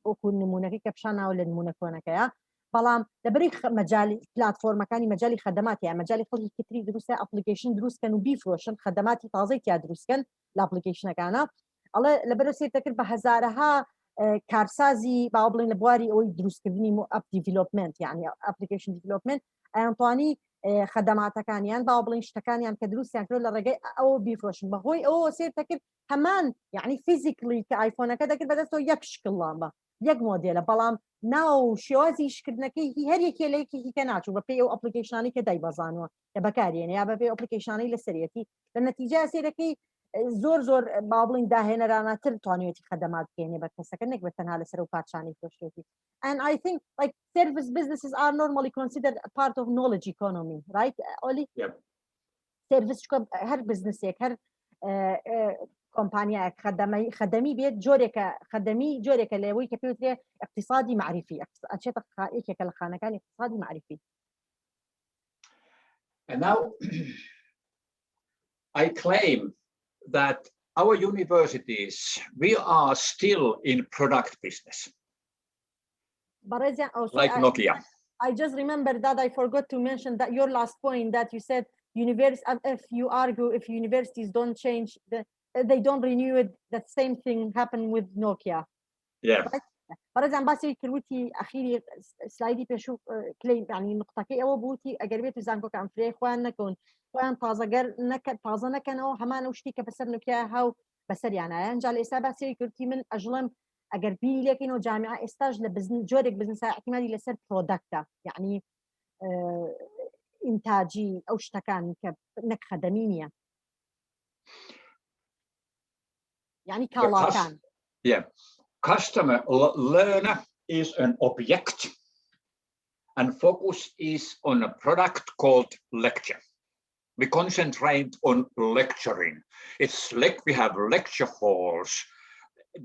وەکو نمونونەکەی کە پیشاناوە لە نمونە کۆنەکەیە بەڵام لەبەری مەجای پلاتفۆرمەکانی مەجای خەدەماتی یا مەجای خەڵکی کتری دروستە ئەپلیکیشن دروستکەن و بیفرۆشن خەدەماتی تازەی تیا دروستکەن لە ئەپلیکیشنەکانە ئەڵێ لەبەرەوە سێر دەکرد بە هەزارەها کارسازی باو بڵین لە بواری ئەوەی دروستکردنی ئەپ دیڤلۆپمنت یعنی ئەپلیکیشن دیڤلۆپمنت ئەیانتوانی خەدەماتەکانیان باو بڵین شتەکانیان کە دروستیان کرد لە ڕێگەی ئەوە بیفرۆشن بەهۆی ئەوە سێر دەکرد هەمان یعنی فیزیکلی کە ئایفۆنەکە دەکرد بەدەستەوە یەک شکڵڵامە یەک مۆدێلە بەڵام ناو شێوازی شکردنەکەی هەر یەکێ لە یەکێکی کە ناچوو بە پێی ئەو ئەپلیکیشنانی کە دایبەزانەوە کە بەکارێنێ یا بە پێی ئەپلیکیشنانی لە سەرەتی لە نەتیجە سێرەکەی زۆر با بڵین داهێنەرانەتر توانێتی خەدەمات بکەێنێ بە کەسەکە نێک بە تەنها لەسەر و پارچانەی فرۆشتێتی. And I think like service businesses are normally considered a part of knowledge economy, right, Olli? Yep. Service هەر بزنسێک هەر کۆمپانیایەک خەدەمی بێت جۆرێکە لەوەی کە پێوترێ اقتصادی معرفی ئەچێتە یەکێکە لە خانەکانی اقتصادی معرفی. And now I claim that our universities, we are still in product business. Like Nokia. I just remember that I forgot to mention that your last point that you said if universities don't change they don't renew it, that same thing happened with Nokia. Yeah. بەڕێزان باسی کردوتی ئەخیری سلایدی پێشوو کلەی ینی نقطەکەی ئەوە بووتی ئەگەر بێت و زانکۆ کامفرێ خۆیان نەکەون خۆیان تازە نەکەنەوە هەمان ئەو شتی کە بەسەر نوکیا هاو بەسەریانایە ئەنجا لە ئێستا باسی کردی من ئەژڵم ئەگەر بینی لێکەینەوە جامعە ئێستاش لە جۆرێک بزنسا احتیمالی لەسەر پرۆدەکتە یعنی ئینتاجی ئەو شتەکان کە نەک خەدەمی نییە یعنی کاڵاکان. Yeah. Customer learner is an object and focus is on a product called lecture. We concentrate on lecturing. It's like we have lecture halls,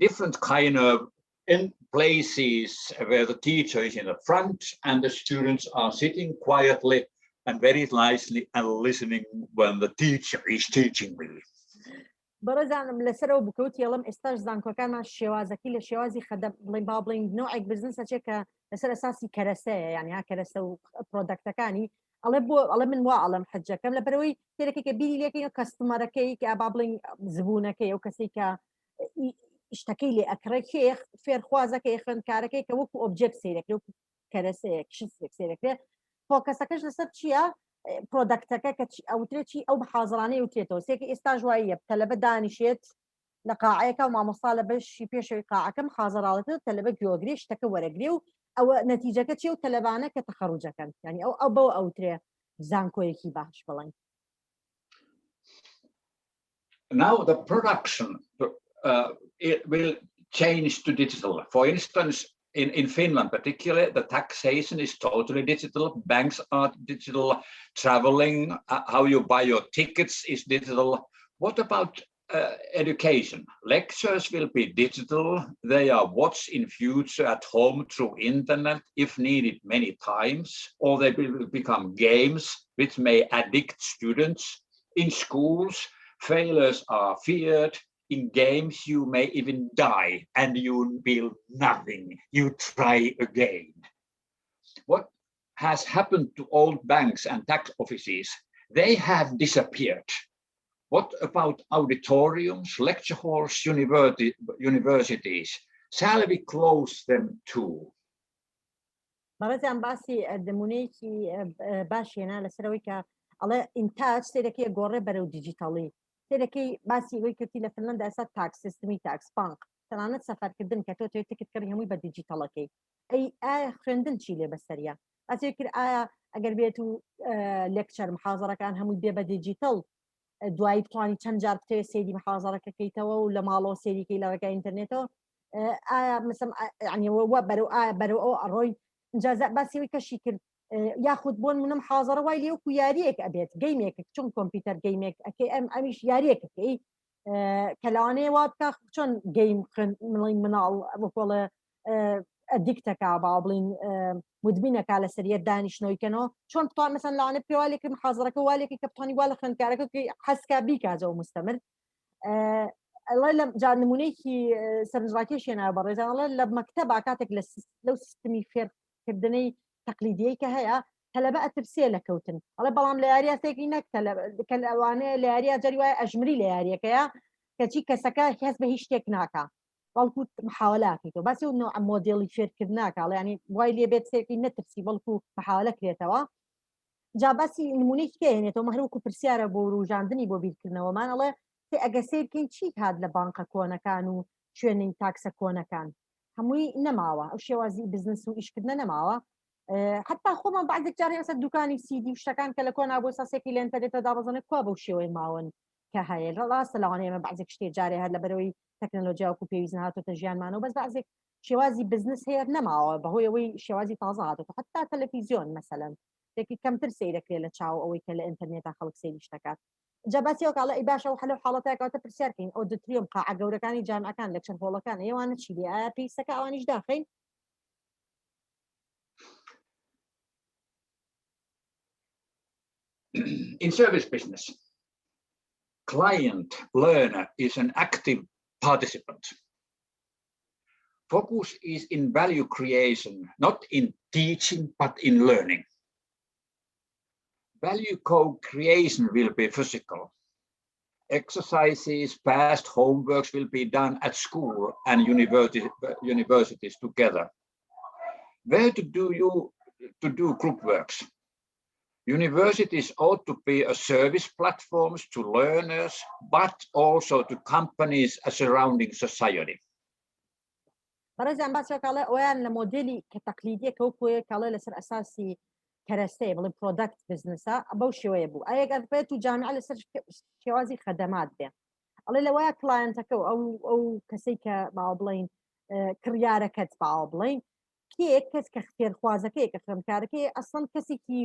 different kind of places where the teacher is in the front and the students are sitting quietly and very nicely and listening when the teacher is teaching me. بەڕێزانم لەسەرەوە بکەوت یەڵم ئێستاش زانکۆکانمان شێوازەکی لە شێوازی خەدەم بڵین با بڵین نوعێک بزنسە چێک کە لەسەر ئەساسی کەرەسەیە یعنی ها کەرەسە و پرۆدەکتەکانی ئەڵێ من وا ئەڵم حەجەکەم لە بەرەوەی تێرەکەی کە بیری لێکەین کەستومەرەکەی کە با بڵین زبوونەکەی ئەو کەسێک کە شتەکەی لێ ئەکڕێ فێرخوازەکەی خوێندکارەکەی کە وەکو ئۆبجێکت سیرەکرێ وەکو کەرەسەیەک شتێک سیرەکرێ فۆکەسەکەش لەسەر چییە پرۆدەکتەکە کە ئەوترێکی ئەو حاضرانەی وتێتەوە سێکی ئێستا ژواییە تەلەبە دانیشێت لە قاعەیەکە و مامۆستا لە بەشی پێشەوەی قاعەکەم حاضراڵەتە تەلەبە گوێگرێ شتەکە وەرەگرێ و ئەوە نەتیجەکە چی و تەلەبانە کە تەخەڕوجەکەن ینی ئەو بەوە ئەوترێ زانکۆیەکی باش بڵین. Now the production it will change to digital. For instance, in Finland particularly, the taxation is totally digital, banks are digital, traveling, how you buy your tickets is digital. What about education? Lectures will be digital, they are watched in future at home through internet if needed many times, or they will become games which may addict students. In schools, failures are feared. In games, you may even die and you will nothing. You try again. What has happened to old banks and tax offices? They have disappeared. What about auditoriums, lecture halls, universities? Shall we close them too? بەڕێزیان باسی دەمونەیەکی باشیێنا لەسەرەوەی کە ئەڵێ ئینتاج سێرەکەی گۆڕێ بەرەو دیجیتاڵی سێرەکەی باسی ئەوەی کردی لە فنلەندا ئێستا تاکس سیستمی تاکس بانک تەنانەت سەفەرکردن کە تۆ تێکت کردی هەمووی بە دیجیتاڵەکەی ئایا خوێندن چی لێ بەسەریە باسی کرد ئایا ئەگەر بێت و لێکچەر محاضەرەکان هەمووی بێ بە دیجیتاڵ دوایی بتوانانی چەند جار بتێ سێری محاضەرەکەکەیتەوە و لە ماڵەوە سێریکەی لە ڕێگای ئینتەرنێتەوە ئایا مثلا ینیوە بەرەو ئایا بەرەو ئەو ئەڕۆی جازە باسیەوەی کەشی کرد یاخود بۆن منم حاضرە وای لێ وەکو یاریەک ئەبێت گەیمێک چۆن کۆمپیوتەر گەیمێک ئەکەی ئەمیش یاریەکەکەی کە لەوانەیە وا بکە چۆن گەیم مڵین مناڵ بکۆڵە ئەدیکتەکە با بڵین مدمینەکە لە سەریە دانیشتنەوەیکەنەوە چۆن بتوان مەسەن لەوانێ پێوالێکی حاضرەکە والێکی کە بتوانی وا لە خوێندکارەکە حەسکا بیکاتەوە مستەمر ئەڵێ لە جار نمونەیەکی سەرنجڕاکێشیێنە بەڕێزانڵێ لە مەکتەبا کاتێک لەو سیستمی فێرکردنەی تەقلیدیەی کە هەیە تەلەبە ئەترسێ لە کەوتن ئەڵێ بەڵام لە یاریاتێکی نەک کە ئەوانەیە لە یاریە جەری وایە ئەژمری لە یاریەکەیە کەچی کەسەکە هەز بە هیچ شتێک ناکە بەڵکو محاوەلاکەیتەوە باسی و نوع مۆدێڵی فێرکردناکە ینی وای لێ بێت سێکی نەترسی بەڵکو محاوەلە کرێتەوە جا باسی نمونەیەکی هێنێتەوە هەروەکو پرسیارە بۆ ڕوژاندنی بۆ بیرکردنەوەمان ئەڵێ ئەگە سیرکەین چی هات لە بانکە کۆنەکان و شوێنەی تاکسە کۆنەکان هەمووی نەماوە ئەو شێوازی بزنس و ئیشکردنە نەماوە حتا خۆمان بعضێک جارێ ئەسەر دوکانی سیدی و شتەکان کە لە کۆنا بۆ ساسێکی لە ئینتەرنێتە دابەزانێت کوا بەو شێوەی ماون کە هەیە ڕاستە لەوانەیە بعضێک شتێ جارێ هەر لە بەرەوەی تەکنۆلۆژیا وەکو پێویستە هاتوۆتە ژیانمانەوە بەس بعضێک شێوازی بزنس هەیە نەماوە بەهۆی ئەوەی شێوازی تازە هاتووە حتا تەلەڤیزیۆن مەسەلەن تێکی کەمتر سەیرەکرێت لە چاو ئەوەی کە لە ئینتەرنێتا خەڵک سەیری شتەکات جاباتی ئەوکڵە ئی باشە و حەلە حاڵەتەکەواتە پرسیارکەین ئەو دتریۆم قاعە گەورەکانی جامعەکان لەکچەر هۆڵەکان ئێوانە چی لێ ئایا پێویستەکە ئەوانیش داخەین In service business, client learner is an active participant. Focus is in value creation, not in teaching, but in learning. Value co-creation will be physical. Exercises, past homeworks will be done at school and universities together. Where to do group works? Universities ought to be a service platforms to learners, but also to companies surrounding society. بەڕێزیان باسیەکەڵێ ئەویان لە مۆدێلی کە تەقلیدیەکە وەکوەیە کەڵێ لەسەر ئەساسی کەرەستەیە بڵێ پرۆدەکت بزنسە بەو شێوەیە بوو ئەگەر بێت و جامعە لەسەر شێوازی خەدەمات بێ ئەڵێ لەوەیە کلاینتەکە و ئەو کەسەی کە باوە بڵین کڕیارەکەت باوە بڵین کەس کە فێرخوازەکەی کە خوێندکارەکەی ئەسڵەن کەسێکی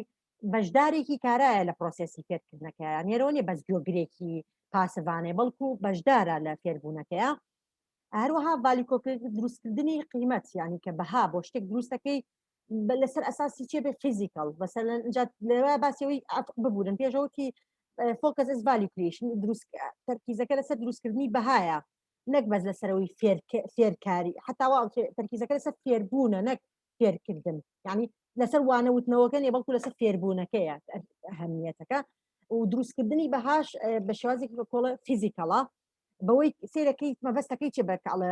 بەشدارێکی کارایە لە پرۆسێسی فێرکردنەکەیە نێرەوە بەس گوێگرێکی پاسڤانێ بەڵکو بەشدارە لە فێربوونەکەیە هەروەها ڤالیکۆ دروستکردنی قیمەت ینی کە بەها بۆ شتێک دروستەکەی لەسەر ئەساسی چێ بێ فیزیکال بەسەر لەوە باسیەوەی ببوورن پێشەوەکی فۆکەس ئز ڤالیو کریشن تەرکیزەکە لەسەر دروستکردنی بەهایە نەک بەس لەسەرەوەی فێرکاری حتاوا تەرکیزەکە لەسەر فێربوونە نەک فێرکردن یعنی لەسەر وانەوتنەوەکە نێ بەڵکو لەسەر فێربوونەکەیە ئەهەمیەتەکە و دروستکردنی بەهاش بە شێوازێکی کۆڵە فیزیکەڵە بەوەی سێرەکەی مەبەستەکەی چ بەکڵە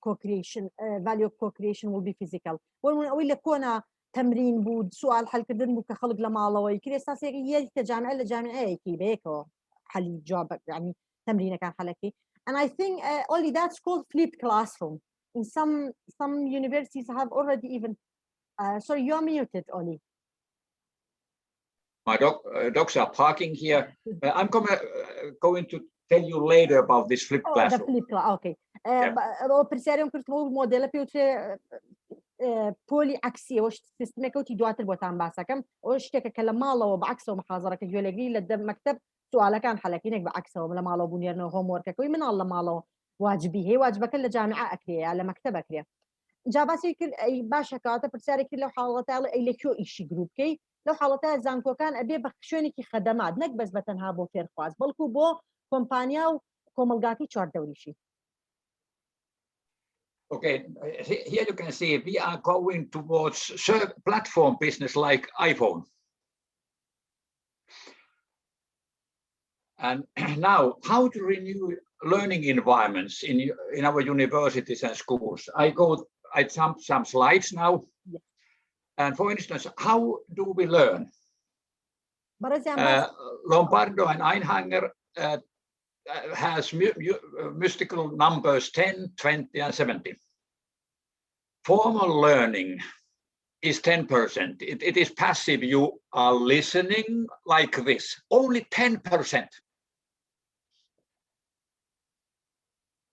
کۆکریشن value of co-creation will be physical ئەوەی لە کۆنا تەمرین بوو سوال حەلکردن بوو کە خەڵک لە ماڵەوەی کرێ ساسێکی یەکە جامعە لە جامعەیەکی بەیەکەوە حەلی جواب ینی تەمرینەکان حەلەکەی and I think Olli that's called flipped classroom in some universities have already even sorry you're muted Olli. My dogs are parking here. I'm going to tell you later about this flipped classroom. The flipped classroom, okay. پرسیارم کردەوە مۆدێلە پێوترێ پۆلی عەکسی ئەوە سیستمێکەوتی دواتر بۆتان باسەکەم ئەوە شتێکە کە لە ماڵەوە بە عەکسەوە محازەرەکە گوێلەگری لە مەکتەب سوالەکان حەلەکینێک بە عەکسەوە لە ماڵەوە بوونێرنەوە هۆموەرکەکەی مناڵ لە ماڵەوە واجبی هەیە واجبەکە لە جامعە ئەکرێ لە مەکتەب ئەکرێ جا باسی کرد ئەی باشە کەواتە پرسیارێک کرد لەو حاڵەتە ئەی لەکوێ ئیشی گروپکەی لەو حاڵەتە زانکۆکان ئەبێ بە شوێنێکی خەدەمات نەک بەس بەتەنها بۆ فێرخواز بەڵکو بۆ کۆمپانیا و کۆمەلگاکی چواردەوریشی. Okay, here you can see we are going towards platform business like iPhone. And now, how to renew learning environments in our universities and schools? I jump some slides now. Yes. And for instance, how do we learn? Lombardo and Einhanger has mystical numbers 10, 20, and 70. Formal learning is 10%. It is passive. You are listening like this. Only 10%.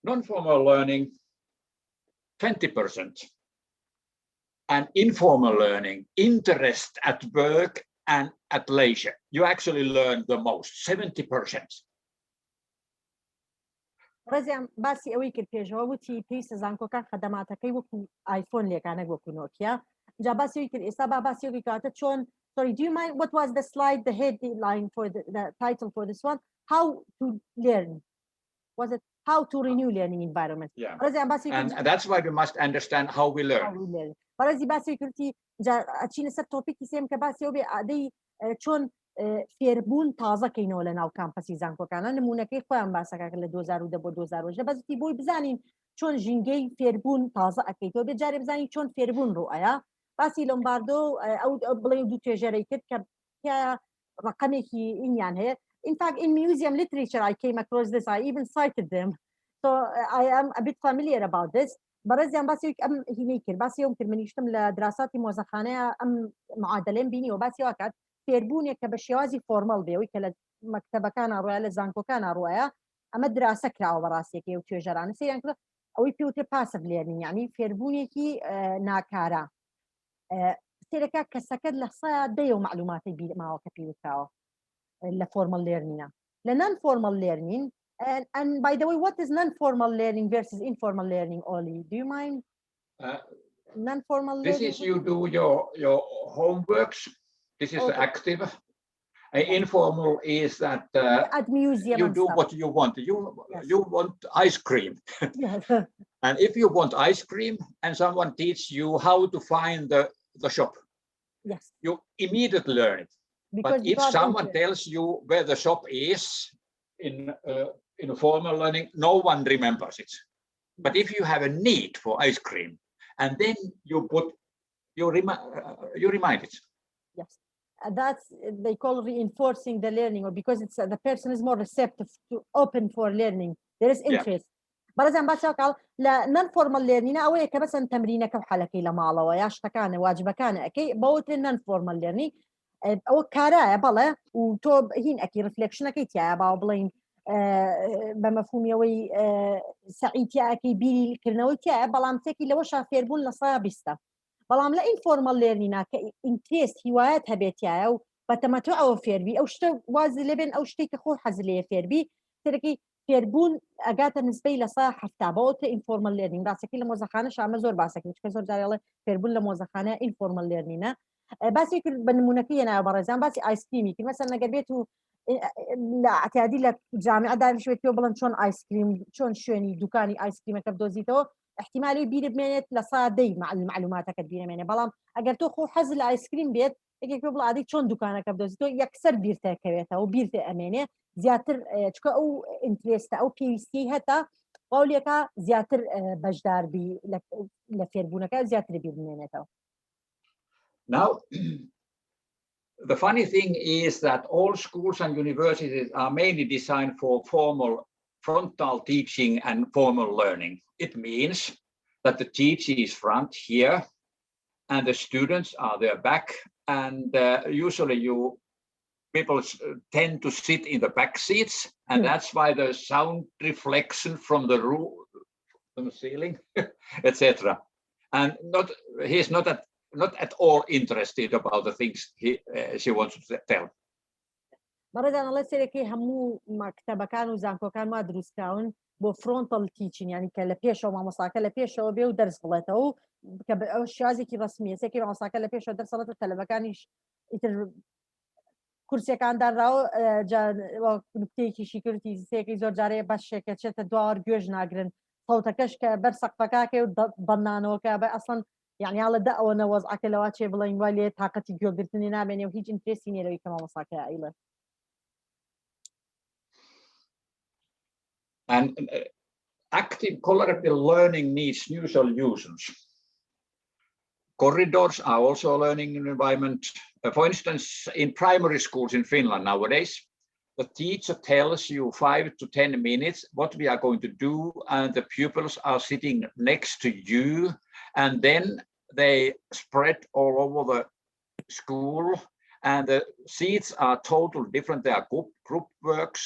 Non-formal learning, 20%. And informal learning, interest at work and at leisure. You actually learn the most, 70%. ڕێزیان باسی ئەوەی کرد پێشەوە وتی پێویستە زانکۆکان خەدەماتەکەی وەکو ئایفۆن لێکانێک وەکو نۆکیا جا باسی ئەوەی کرد ئێستا باسیەوەی کاتە چۆن sorry do you mind what was the slide the headline for the title for this one how to learn was it how to renew learning environment ڕێزیان باسی and that's why we must understand how we learn ڕێزی باسی کردی جا ئەچینە سەر تۆپیکی سێم کە باسی ئەو بێ ئادەی چۆن فێربوون تازەکەینەوە لە ناو کامپەسی زانکۆکانە نمونونەکەی خۆیان باسەکە لە 2010 بۆ 2010 بەزتی بۆی بزانین چۆن ژینگەی فێربوون تازە ئەەکەیتەوە بێ جارێ بزانین چۆن فێربوون ڕوئەیە باسی لۆمباردۆ ئەو بڵێ دوو توێژەرەی کرد کە ڕقەمێکی ئینیان هەیە in fact in museum literature I came across this I even cited them so I am a bit familiar about this بەڕێزیان باسی ئەم هینەی کرد باسی ئەوم کرد منیشتم لە دراساتی مۆزەخانەیە ئەم معادلەم بینی و باسی وکات فێربوونێک کە بە شێوازی فۆرمەڵ بێەوەی کە لە مەکتەبەکان ڕۆیە لە زانکۆکان ڕۆیە ئەمە دراسە کراوە بەڕاستێکی و توێژەرانە سەیان کرد ئەوەی پێوتێ پاسە لێرنین یعنی فێربوونێکی ناکارە سێرەکە کەسەکەت لە سەیە دەیە و معلوماتی بیرماوە کە پێوتاوە لە فۆرمەڵ لێرنینە لە نان فۆرمەڵ لێرنین and by the way what is non-formal learning versus informal learning Olli do you mind non-formal this learning is you do your homeworks. This is okay. Active. Informal is that at museum you do what you want. You want ice cream. Yes. And if you want ice cream and someone teaches you how to find the shop, yes, you immediately learn it. Because but if someone tells you where the shop is in a formal learning, no one remembers it. But if you have a need for ice cream and then you remind it. Yes. That's they call reinforcing the learning or because it's the person is more receptive to open for learning there is interest بەرەزان باشەکەڵ لە non-formal learning ئەوەیە کە بەسەن تەمرینەکە و حەلەکەی لە ماڵەوە یا شتەکانە واجبەکانە ئەەکەی بەوترێن non-formal learning ئەوە کارایە بەڵێ و تۆ هین ئەکی ریفلێکشنەکەی تایە باو بڵین بە مەفهومیەوەی سەعیتیاکەی بیریکردنەوەی تایە بەڵام تێکی لەوە شافێربوون لە سایە بیستە بەڵام لە ئینفۆرمەڵ لێرنینە کە ئینترێست هیوایەت هەبێتایە و بەتەمەتۆ ئەوە فێربی ئەو شتە وازی لێبێن ئەو شتێک کە خۆ حەز لێ فێربی ترەکەی فێربوون ئەگاتە نسبەی لە سایە هەفتا بەوتە ئینفۆرمەڵ لێرنین باسەکەی لە مۆزەخانە شامە زۆر باسەکەی چکە زۆر جارێڵێ فێربوون لە مۆزەخانە ئینفۆرمەڵ لێرنینە باسی کرد بە نمونونەکەی هێنایە بەڕێزان باسی ئایسکریمی کرد مەسەن ئەگەر بێت و لە ئەتیادی لە جامعە دانیشتوێت پێ بڵن چۆن ئایسکریم چۆن شوێنی دوکانی ئایسکریمەکە بدۆزیتەوە احتیمالی بیر بمێنێت لە سادەی معلوماتەکەت بیرەمێنێ بەڵام ئەگەر تۆ خۆ حەز لە ئایسکریم بێت یەکێک بڵ عادی چۆن دوکانەکە بدۆزی تۆ یەکسەر بیرتەکەوێتەوە و بیرتە ئەمێنێ زیاتر چکە ئەو ئینترێستە ئەو پێویستی هەتا باولێکە زیاتر بەشداربی لە فێربوونەکە زیاتر بیر بمێنێتەوە. Now, the funny thing is that all schools and universities are mainly designed for formal frontal teaching and formal learning. It means that the teacher is front here and the students are their back, and usually people tend to sit in the back seats, and that's why the sound reflection from the roof, from the ceiling, etc. And he's not at all interested about the things she wants to tell. بەڕێدان ئەڵێ سەرێکی هەموو مەکتەبەکان و زانکۆکان وا دروستکراون بۆ فرۆنتەڵ تیچین یعنی کە لە پێشەوە مامۆستاکە لە پێشەوە بێ و دەرس بڵێتەوە کە ئەو شازێکی ڕسمیە سێکی مامۆستاکە لە پێشەوە دەرسەڵێتە تەلەبەکانیش ئیتر کورسەکان داراوە نکتەیەکیشی کردی سێکی زۆر جارەیە بەشێکە چێتە دوار گوێژ ناگرن سەوتەکەش کە بەر سەقفەکەکە و بەنانەوەکە بە ئەسڵەن یعنی ئاڵە دا ئەوە نەوەزعەکە لەوا چێ بڵین وا لێ تااقەتی گوێگرتنی نامێنێ و هیچ ئینترێستی نیە لەوەی کە مامۆستاکە ئەیڵێ. And active collaborative learning needs new solutions. Corridors are also a learning environment. For instance, in primary schools in Finland nowadays, the teacher tells you 5 to 10 minutes what we are going to do, and the pupils are sitting next to you, and then they spread all over the school, and the seats are totally different. They are group works,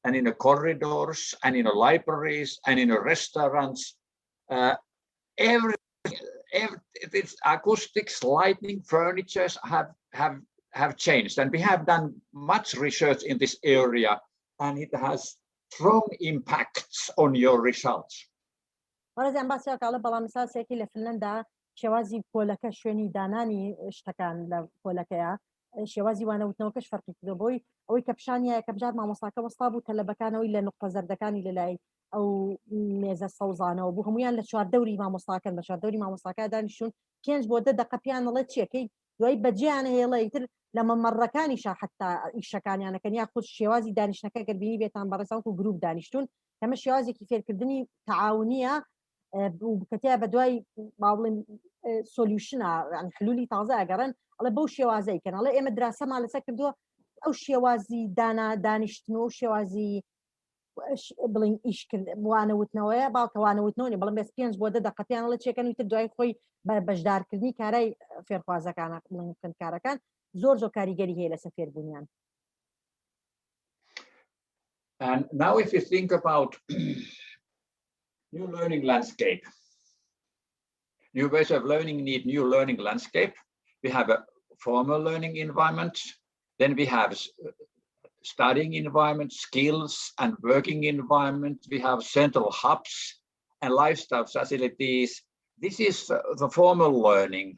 and in the corridors, and in the libraries, and in the restaurants. It's acoustics, lighting, furniture have changed, and we have done much research in this area, and it has strong impacts on your results. بەڕێزیان باسیەوە کاڵە بەڵام میساسێکی لە فنلەندا شێوازی پۆلەکە شوێنی دانانی شتەکان لە پۆلەکەیە شێوازی وانەوتنەوەکەش فەرقی کردو بۆی ئەوەی کە پیشانیە کە بژات مامۆستاکە وەستا بوو تەلەبەکانەوەی لە نقطە زەردەکانی لەلای ئەو مێزە سەوزانەوە بوو هەمویان لە چواردەوری مامۆستاکەن بە چواردەوری مامۆستاکە دانیشتون 5 بۆ 10 دقە پیان ئەڵێ چیەکەی دوای بەجییانە هێڵە ئیتر لە مەمەڕەکانیشا حتا ئیشەکانیانەکەن یا خۆش شێوازی دانیشتەکە گەربینی بێتان بەڕێساوک و گروپ دانیشتون ئەمە شێوازێکی فێرکردنی تەعاونیە کەتیا بە دوای باڵێن سۆلیوشنە حلولی تازە ئەگەڕن ئەڵێ بەو شێوازەی کەن ئەڵێ ئێمە دراسەمان لەسەر کردووە ئەو شێوازی دانیشتنەوە شێوازی بڵین ئیشکرد وانەوتنەوەیە باڵکەوانەوتنەوەی بەڵام بەس 5 بۆ 10 دقەتیان ئەڵێ چێکەن وتر دوای خۆی بەشدارکردنی کارای فێرخوازەکان بڵین خوێندکارەکان زۆر کاریگەری هەیە لەسەر فێربوونیان. And now if you think about new learning landscape, new ways of learning need new learning landscape. We have a formal learning environment, then we have studying environment, skills and working environment. We have central hubs and lifestyle facilities. This is the formal learning.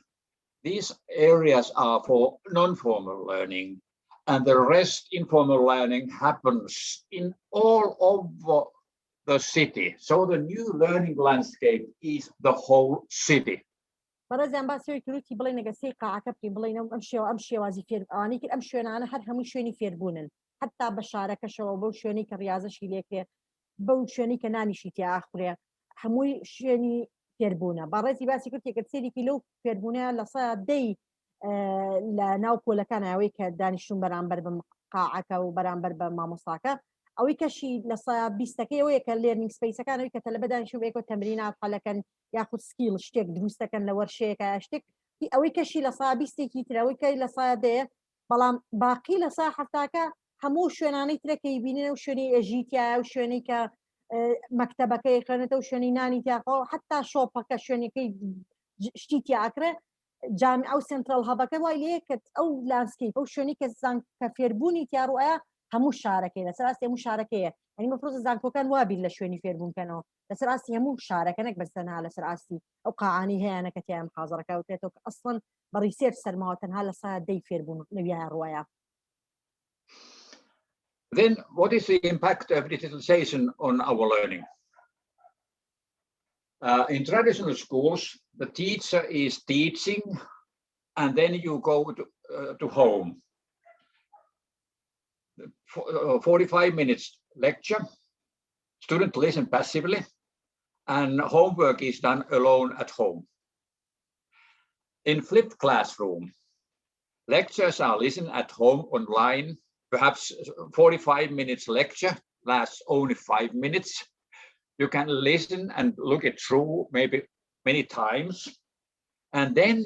These areas are for non-formal learning, and the rest informal learning happens in all over the city. So the new learning landscape is the whole city. بەڕێزیان باسیەوەی کروتی بڵێ نەگەسەی قاعەکە بکەین بڵێن ئەم شێوازی فێر ئەوانەی کرد ئەم شوێنانە هەر هەمووی شوێنی فێربوونن حتا بە شارەکەشەوە بەو شوێنی کە ڕاضەشی لێکرێ بەو شوێنی کە نانیشی تیا ئاخورێ هەمووی شوێنی فێربوونە بەڕێزی باسی کرد یەکەت سێریکی لەو فێربوونە لە سەدەی لە ناو پۆلەکانەوەی کە دانیشتون بەرامبەر بە قاعەکە و بەرامبەر بە مامۆستاکە ئەوەی کەشی لە 20ەکەیەوەیە کە لێرنینگ سپیسەکانەوەی کە تەلەبە دانیشتوو بەیەکەوە تەمرینات حەلەکەن یاخود سکیل شتێک دروستەکەن لە وەرشەیەکە شتێک ئەوەی کەشی لە 20ێکی ترەوەی کە لە سادەیە بەڵام باقی لە سا هەفتاکە هەموو شوێنانەی ترەکەی بینێ و شوێنی ئەژیتیا و شوێنی کە مەکتەبەکەی خوێنێتە و شوێنی نانی تیاقەوە حتا شۆپەکە شوێنەکەی شتی تیاکرێ جامع ئەو سنترال هەبەکە وای لێ کە ئەو لانسکیپ ئەو شوێنی کە فێربوونی تیاڕوایە هەموو شارەکەی لەسەر ئاستی هەموو شارەکەیە ئەنی مەفرۆز زانکۆکان وابین لە شوێنی فێربوونکەنەوە لەسەر ئاستی هەموو شارەکەنێک بەستەنها لەسەر ئاستی ئەو قاعانی هەیەە کە تیان حاضرەکە وتێتەوە کە ئەسڵەن بە ڕیسێرچ سەرماوە تەنها لە سادەی فێربوون نەویە ڕوایە. Then what is the impact of digitalization on our learning? In traditional schools, the teacher is teaching, and then you go to home. 45 minutes lecture, student listen passively, and homework is done alone at home. In flipped classroom, lectures are listened at home online, perhaps 45 minutes lecture lasts only 5 minutes. You can listen and look it through maybe many times. And then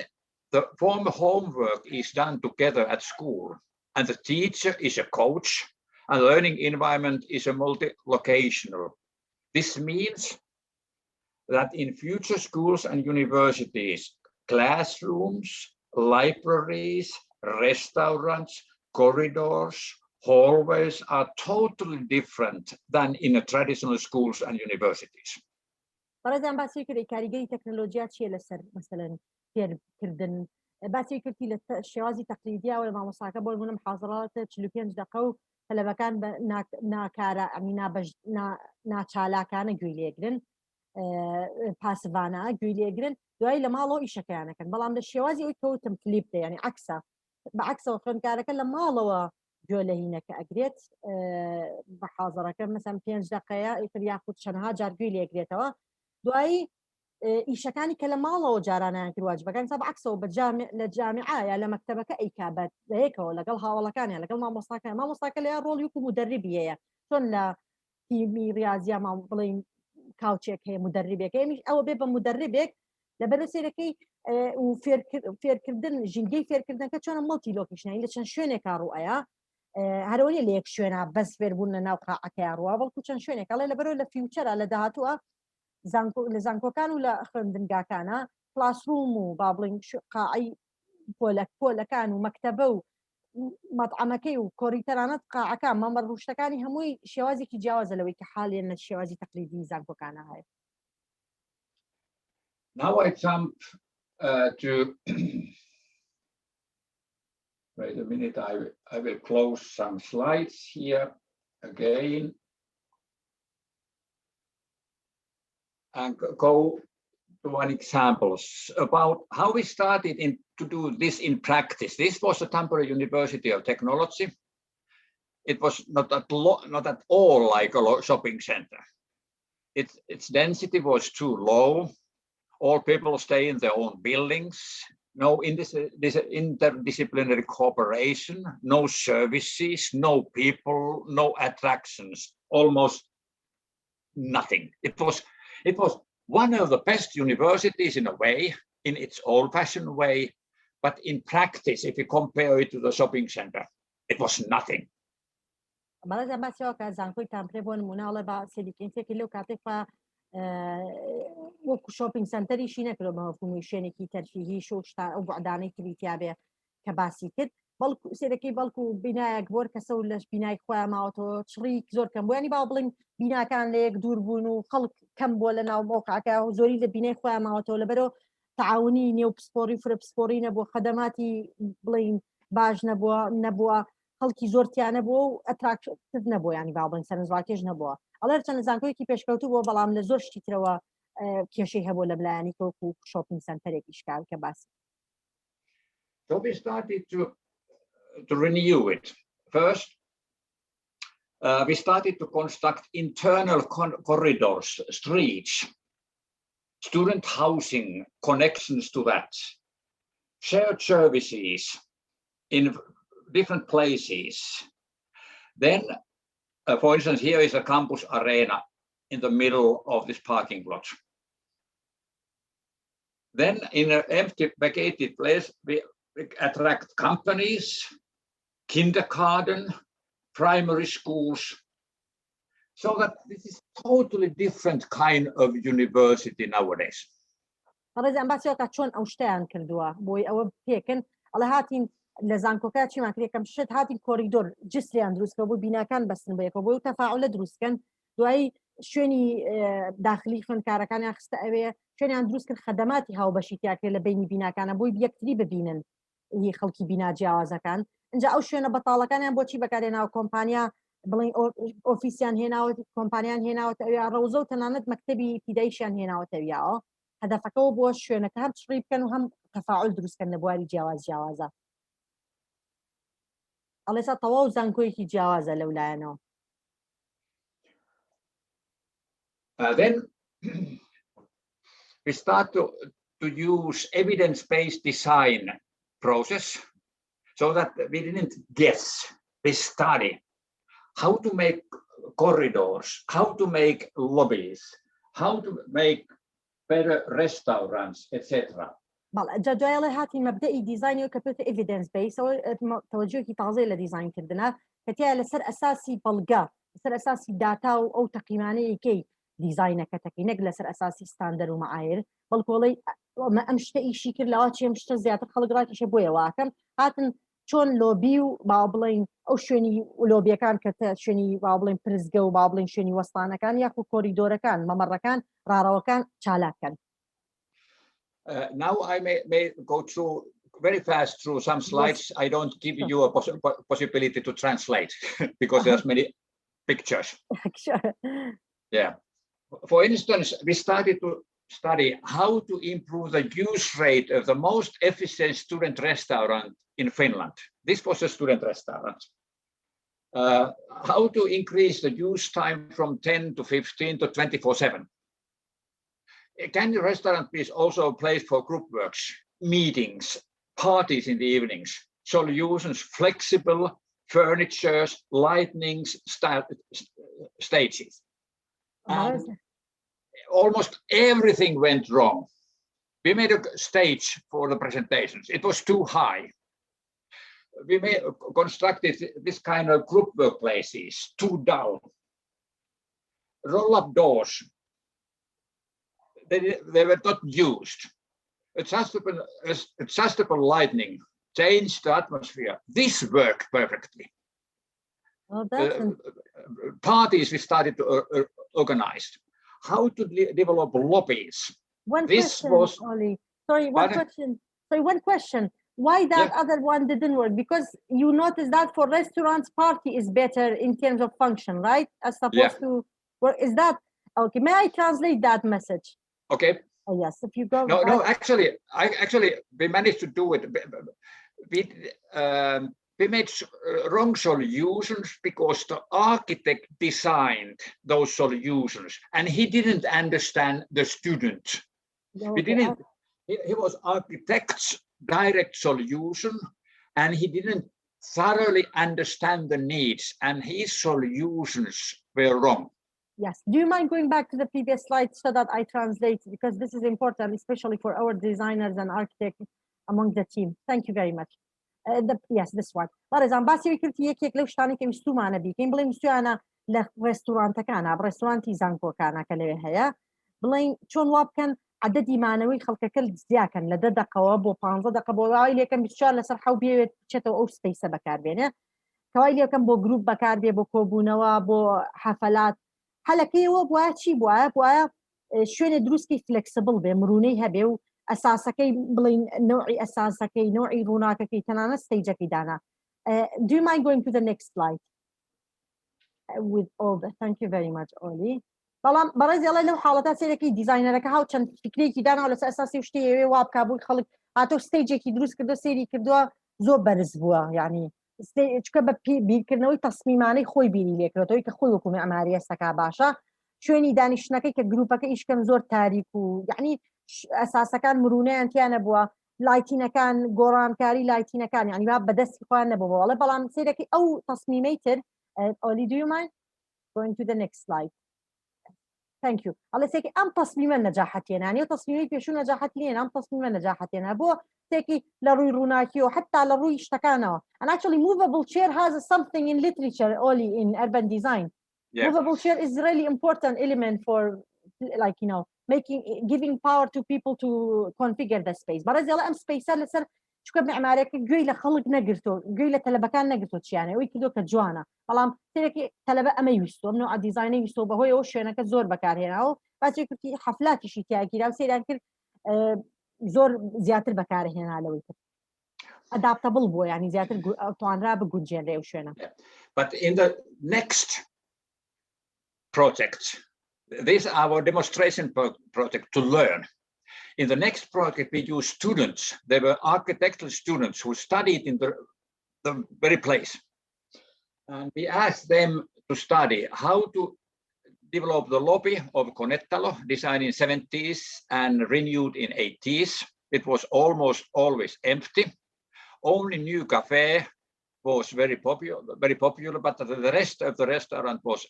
the former homework is done together at school. And the teacher is a coach, and learning environment is a multi-locational. This means that in future schools and universities, classrooms, libraries, restaurants, corridors, hallways are totally different than in a traditional schools and universities. بەڕێزان باسی کردی کاریگەری تەکنۆلۆژیا چیە لەسەر مەسەلەن فێرکردن باسی کردی لە شێوازی تەقلیدیەوە لە مامۆستاکە بۆ نمونە محاضراتە 45 دقە و تەلەبەکان بە ناکارە ناچالاکانە گوێی لێگرن پاسڤانە گوێی لێگرن دوای لە ماڵەوە ئیشەکەیانەکەن بەڵام لە شێوازی ئەوی کەوتم کلیپتە یعنی عەکسە بەعەکسەوە خوێندکارەکە لە ماڵەوە گوێ لە هینەکە ئەگرێت بە حاضەرەکە مەسەن 5 دقەیە ئیتر یاخود چەندها جار گوێی لێگرێتەوە دوایی ئیشەکانی کە لە ماڵەوە جارانیان کرد واجبەکان سا بەعەکسەوە لە جامعە یا لە مەکتەبەکە ئەیکا بەیەکەوە لەگەڵ هاوڵەکانیان لەگەڵ مامۆستاکە لە ڕۆڵی وەکو مودەرریبی هەیە چۆن لە تیمی ریاضیە بڵین کاوچێک هەیە مودەرریبێکە ئەمیش ئەوە بێ بە مودەرریبێک لەبەر سێرەکەی و فێرکردن ژینگەی فێرکردنەکە چۆنە مڵتی لۆکیشنایی لە چەند شوێنێکا ڕوئەیە هەرەوەی لە یەک شوێنە بەس فێربوون لە ناو قاعەکەیان ڕوە بەڵکو چەند شوێنێک ئەڵێ لەبەرەوە لە فیوچەرە لە داهاتووە لە زانکۆکان و لە خوێندنگاکانە کلاسروم و با بڵین قاعەی پۆلەکان و مەکتەبە و مەطعەمەکەی و کۆریتەرانەت قاعەکان مەمەڕ ڕوشتەکانی هەمووی شێوازێکی جیاوازە لەوەی کە حاڵێن لە شێوازی تەقلیدی زانکۆکانە هەیە. Now I jump to wait a minute, I will close some slides here again and go to one examples about how we started to do this in practice. This was the Tampere University of Technology. It was not at all like a shopping center. Its density was too low. All people stay in their own buildings. No interdisciplinary cooperation, no services, no people, no attractions, almost nothing. It was one of the best universities in a way, in its old-fashioned way, but in practice, if you compare it to the shopping center, it was nothing. بەڵێزان باسیەوە کە زانکۆی تامپرێ بۆ نموناڵێ با سێلیکێنسێکی لەو کاتێکا وەکو شۆپینگ سنتەریشی نەکرۆ بە مەفهومی شوێنێکی تەرفیهی شۆشتا ئەو بەعدانەی تریتیابێ کە باسی کرد بەڵکو سێرەکەی بەڵکو بینایەک بۆر کەسە و لەش بینای خۆیان ماوەتەوە چڕی زۆر کەم بوویانی با بڵین بیناکان لە یەک دوور بوون و خەڵک کەم بووە لە ناو مۆقعەکە و زۆری لە بینای خۆیان ماوەتەوە لەبەرەوە تعاونی نێو پسپۆری و فرەپسپۆری نەبووە خەدەماتی بڵین باش نەبووە خەڵکی زۆرتیانە بووە و ئەتراکتیڤ نەبووە ینی با بڵین سەرنجڕاکێش نەبووە ئەڵێ چەند زانکۆیەکی پێشکەوتوو بووە بەڵام لە زۆر شتی ترەوە کێشەی هەبووە لە بلایانی کەوەکو شۆپینگ سنتەرێکی شکال کە باسی. So we started to renew it. First, we started to construct internal corridors, streets, student housing, connections to that, shared services in different places. Then, for instance, here is a campus arena in the middle of this parking lot. Then in an empty vacated place, we attract companies, kindergarten, primary schools, so that this is totally different kind of university nowadays. ڕێزان باسیەوە چۆن ئەو شتیان کردووە بۆی ئەوە پێکن ئەڵێ هاتین لە زانکۆکە چیمان کرێکەم شت هاتین کۆریدۆر جستیان دروستکە بۆ بیناکان بەستن بەیەکەوە بۆی تەفاعولە دروستکەن دوایی شوێنی داخلی خوێندکارەکانیان خستە ئەوێ شوێنیان دروست کرد خەدەماتی هاوبەشی تیاکرێت لە بینی بیناکانە بۆی یەکتری ببینن خەڵکی بینا جیاوازەکان اینجا ئەو شوێنە بەتاڵەکانیان بۆچی بەکارێناوە کۆمپانیا بڵین ئۆفیسیان هێناوە کۆمپانیان هێناوەتەوە ڕەوزە و تەنانەت مەکتەبی پیدایشیان هێناوەتەویەوە هەدەفەکەەوە بۆ شوێنەکە هەم شڕی بکەن و هەم تەفاعل دروستکەن لە بواری جیاوازە ئەڵێسا تەواو زانکۆیەکی جیاوازە لەولایەنەوە. Then we start to use evidence-based design process so that we didn't guess, we study how to make corridors, how to make lobbies, how to make better restaurants, etc. جاجایڵێ هاتی مەبدەئی دیزاینەوە کە پێوتە evidence based ئەوە تەوەجۆکی تازەی لە دیزاینکردنە کە تیا لەسەر ئەساسی بەڵگا لەسەر ئەساسی داتا و ئەو تەقیمانەیەکەی دیزاینەکەتەکەی نەک لەسەر ئەساسی ستاندەر و مەعایر بەڵکۆڵی ئەم شتە ئیشی کرد لەوا چێم شتە زیاتر خەڵک ڕاکیشە بۆیەوەکەم هاتن چۆن لۆبی و با بڵین ئەو شوێنی لۆبیەکان کە شوێنی با بڵین پرزگە و با بڵین شوێنی وەستانەکان یاخو کۆریدۆرەکان مەمەڕەکان ڕاڕەوەکان چالاکەن. Now I may go through very fast through some slides. Yes. I don't give you a possibility to translate because there's many pictures. Sure. Yeah. For instance, we started to study how to improve the use rate of the most efficient student restaurant in Finland. This was a student restaurant. How to increase the use time from 10 to 15 to 24/7. Can the restaurant be also a place for group works, meetings, parties in the evenings, solutions, flexible furnitures, lightnings, stages? And almost everything went wrong. We made a stage for the presentations. It was too high. We constructed this kind of group workplaces, too dull. Roll-up doors. They were not used. Adjustable lighting changed the atmosphere. This worked perfectly. Well, parties we started to organize. How to develop lobbies. One question. Why that other one didn't work? Because you notice that for restaurants, party is better in terms of function, right? As opposed to work. Is that okay? May I translate that message? Okay. Oh, yes, if you go. No, actually, we managed to do it. We made wrong solutions because the architect designed those solutions and he didn't understand the student. Okay. He was architect's direct solution and he didn't thoroughly understand the needs and his solutions were wrong. Yes. Do you mind going back to the previous slide so that I translate, because this is important, especially for our designers and architects among the team. Thank you very much. Yes, this one. بەڕێزان باسی کردی یەکێک لەو شتانی کە ویستومانە بیکەین بڵێن ویستویانە لە ڕێستورانتەکانە ڕێستورانتی زانکۆکانە کە لەوێ هەیە بڵێن چۆن وا بکەن عەدەدی مانەوەی خەڵکەکە زیاکەن لە 10 دقەوە بۆ 15 دقە بۆ وای لێکەم 24 لەسەر حەو بێت بچێتەوە ئەو سپەیسە بەکاربێنێ کەوای لێکەم بۆ گروپ بەکاربێ بۆ کۆبوونەوە بۆ حەفەلات هەلەکەیەوە بواە چی بواە شوێنە دروستکەی فلکسبل بێ مرونەی هەبێ و ئەساسەکەی بڵین نوعی ئەساسەکەی نوعی ڕووناکەکەی تەنانە ستەیجەکەی دانا. Do you mind going to the next slide? With all the thank you very much, Olli. بەڵام بەڕێزی ئەڵێ لەو حاڵەتە سێرەکەی دیزاینەرەکە هاو چەند فکرێکی دانا لەسەر ئەساسی شتێ وا بکا بووی خەڵک هاتۆ ستەیجێکی دروست کردو سێری کردووە زۆر بەرز بووە یعنی چکە بە بیرکردنەوەی تەسمیمانەی خۆی بیری لێکرێتەوەی کە خۆی وەکو معماری ئێستاکا باشە شوێنی دانیشتنەکەی کە گروپەکە ئیشکەم زۆر تاریک و یعنی ئەساسەکان مرونەیان تیانە بووە لایتینەکان گۆڕانکاری لایتینەکان یعنی با بەدەستی خۆیان نەبووەوەڵێ بەڵام سێرەکەی ئەو تەسمیمەی تر Olli, do you mind going to the next slide? Thank you. ئەڵێ سێکی ئەم تەسمیمە نەجاحەتێنانی و تەسمیمەی پێشوو نەجاحەتێنان ئەم تەسمیمە نەجاحەتێنە بۆ سێکی لە ڕووی ڕووناکی و حتا لە ڕووی شتەکانەوە and actually movable chair has something in literature Olli in urban design. Movable chair is really important element for like giving power to people to configure the space. بەڕێزی ئەڵێ ئەم سپەیسە لەسەر چکە معمارەکە گوێی لە خەڵک نەگرتۆ گوێی لە تەلەبەکان نەگرتۆ چیانە ئەوی کردو کە جوانە بەڵام سێرەکی تەلەبە ئەمەی ویستۆ نوع دیزاینەی ویستۆ بەهۆی ئەو شوێنەکە زۆر بەکارهێناوە باسی کردی حەفلاتیشی تیاگیرا و سێران کرد زۆر زیاتر بەکارهێنا لەوەی کرد. adaptable بووە یعنی زیاتر توانرا بگونجێنرێ و شوێنە. But in the next project, this is our demonstration project to learn. In the next project, we use students. They were architectural students who studied in the very place. And we asked them to study how to develop the lobby of Konettalo, designed in 70s and renewed in 80s. It was almost always empty. Only new cafe was very popular, but the rest of the restaurant was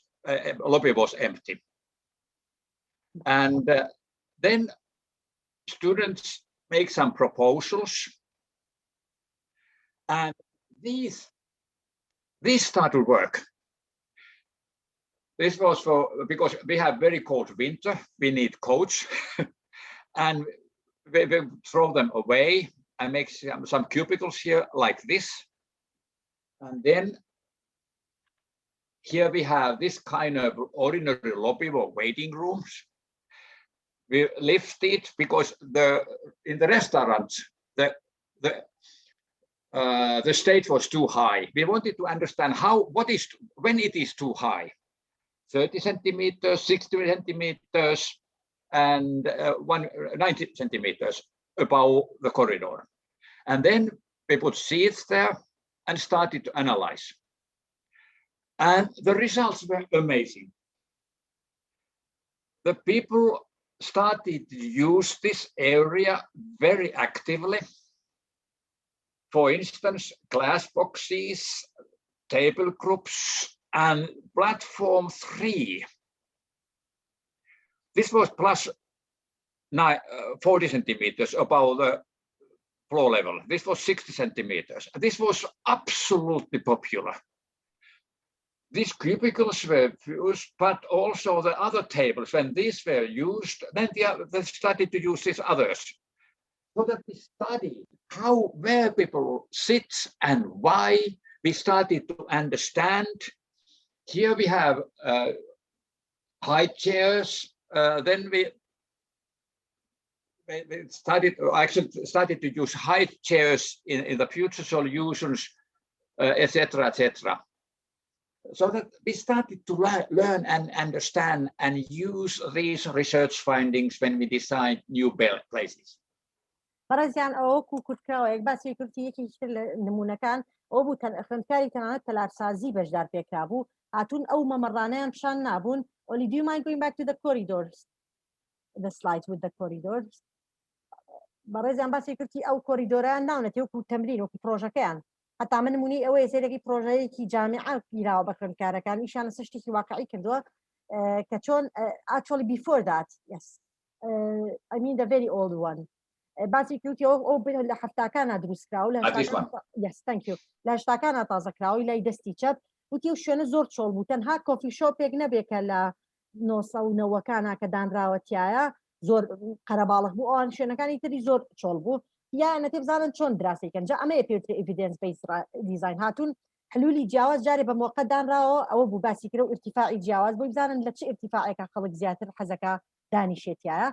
lobby was empty. And then students make some proposals, and these start to work. This was because we have very cold winter, we need coats, and we throw them away and make some cubicles here like this. And then here we have this kind of ordinary lobby or waiting rooms. We lift it because in the restaurant the stage was too high. We wanted to understand when it is too high. 30 centimeters, 60 centimeters, and 90 centimeters above the corridor. And then we put seats there and started to analyze. And the results were amazing. The people started to use this area very actively. For instance, glass boxes, table groups, and platform 3. This was plus 40 centimeters above the floor level. This was 60 centimeters. This was absolutely popular. These cubicles were used, but also the other tables, when these were used, then they started to use these others. So that we studied where people sit and why. We started to understand. Here we have high chairs. Then we started to use high chairs in the future solutions, etc., etc. So that we started to learn and understand and use these research findings when we design new places. بەڕێزیان ئەوە کوورتکراوە یەک باسی کردی یەکێکتر لە نمونونەکان ئەو بوو خوێندکاری تەنانەت تەلارسازی بەشدار پێکرا بوو هاتوون ئەو مەمەڕانەیان پیشان نابوون. Olli, do you mind going back to the corridors, the slides with the corridors? بەڕێزیان باسی کردی ئەو کۆریدۆرەیان ناونەتێ وەکو تەمرین وەکو پرۆژەکەیان هەتا من نمونەی ئەوەیە سێرەکی پرۆژەیەکی جامعە پیراوە بە خوێندکارەکان ئیشان لەسەر شتێکی واقعی کردووە کە چۆن actually before that, yes, I mean the very old one. باسی کردی ئەو لە هەفتاکانە دروستکراوە لە yes, thank you لە هەشتاکانە تازەکراوی لای دەستی چەپ وتی و شوێنە زۆر چۆڵ بوو تەنها کۆفی شۆپێک نەبێکە لە 1990کانە کە دانراوەتیایە زۆر قەرەباڵغ بوو ئەوان شوێنەکانی تری زۆر چۆڵ بوو یان نەتێ بزانن چۆن دراسەیکەن جا ئەمە evidence based design هاتوون حلولی جیاواز جارێ بە موقع دانراوە ئەوە بوو باسی کرد و ارتفاعی جیاواز بۆی بزانن لە چه ارتفاعێکە خەڵک زیاتر حەزەکە دانیشێتیایە.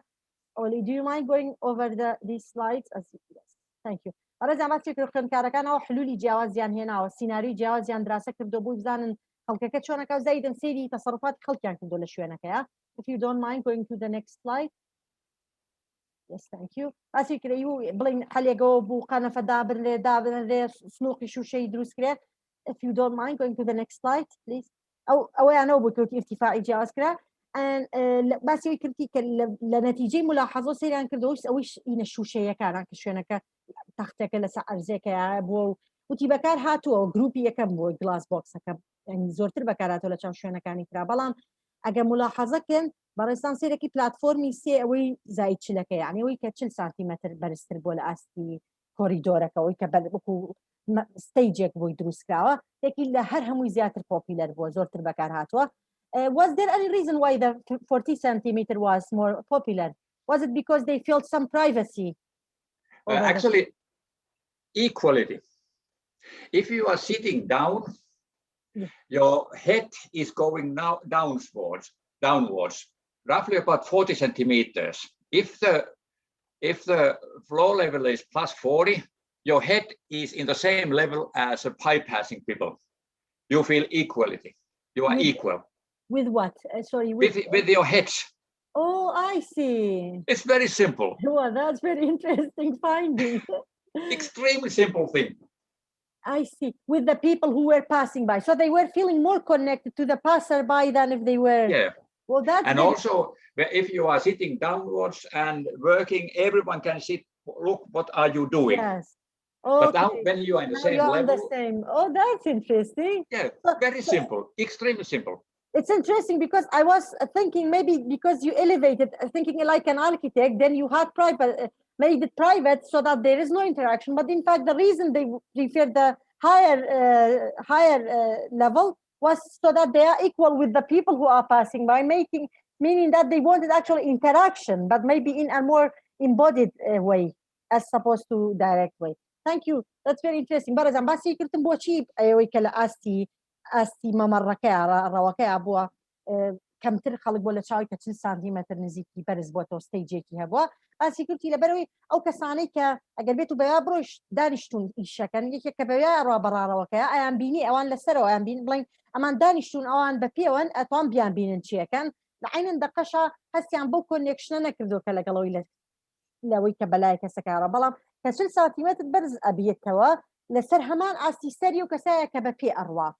Olli, do you mind going over these slides? Yes, thank you. بەڕێزیان باسی کرد خوێندکارەکانەوە حلولی جیاوازیان هێناوە سیناریوی جیاوازیان دراسە کردو بۆی بزانن خەڵکەکە چۆنەکە زەیدن سەیری تەسەڕوفات خەڵکیان کردو لە شوێنەکەیە. If you don't mind going to the next slide. Yes, thank you. باسی کردی و بڵین هەلێگەوە بوو قەنەفە دابنرێ سنووقی شوشەی دروست کرێ. If you don't mind going to the next slide, please. ئەوەیانەوە بوو کەوتی ارتفاعی جیاواز کرا. باسی کردی کە لە نەتیجەی ملاحەزە سەیریان کردەوە ئەوەی ئینە شوشەیەکانە کە شوێنەکە تەختێکە لەسەر عەرزێکە بووە و وتی بەکار هاتووە گروپی یەکەم بووە گلاس بۆکسەکە ینی زۆرتر بەکارهاتەوە لە چاو شوێنەکانی ترا بەڵام ئەگە ملاحەزەکەن بەڕێستان سێرەکی پلاتفۆرمی سێ ئەوەی زای چلەکە یعنی ئەوەی کە 40 سانتیمەتر بەرزتر بۆ لە ئاستی کۆریدۆرەکەەوەی کە وەکو ستەیجێک بۆی دروستکراوە یەکی لە هەر هەمووی زیاتر پۆپیلەر بووە زۆرتر بەکار هاتووە. Was there any reason why the 40 centimeter was more popular? Was it because they felt some privacy? Actually, equality. If you are sitting down, your head is going now downwards, roughly about 40 centimeters. If the floor level is plus 40, your head is in the same level as a bypassing people. You feel equality. You are equal. With what? Sorry. With your head. Oh, I see. It's very simple. Oh, that's very interesting finding. Extremely simple thing. I see. With the people who were passing by. So they were feeling more connected to the passerby than if they were. Yeah. Well, that's and also, if you are sitting downwards and working, everyone can see, look, what are you doing? Yes. Okay. But now when you are in the same level. The same. Oh, that's interesting. Yeah, very simple, extremely simple. It's interesting because I was thinking maybe because you elevated, thinking like an architect, then you had private, made it private so that there is no interaction. But in fact, the reason they prefer the higher level was so that they are equal with the people who are passing by, meaning that they wanted actual interaction, but maybe in a more embodied way as opposed to direct way. Thank you. That's very interesting. But as I'm basically bochi ayowikala asti mamarraka rawaka abwa كم ترخلق ولا شاي كتشل سنتيمتر نزيكي برز بوتو ستيجيكي هبوا سيكورتي لبروي او كساني كا اقربيتو بيابروش دانشتون ايشا كان يكي كبيا رو برارا وكا ايام بيني اوان لسرو ايام بين بلين امان دانشتون اوان ببيوان اتوان بيان بينن شي كان لعين دقشا هسي عم بو كونيكشن نكردو كلا قالوا لوي كبلاي كسكارا بلا كتشل سنتيمتر برز ابيتوا لسر همان اسي سريو كسايا كببي اروا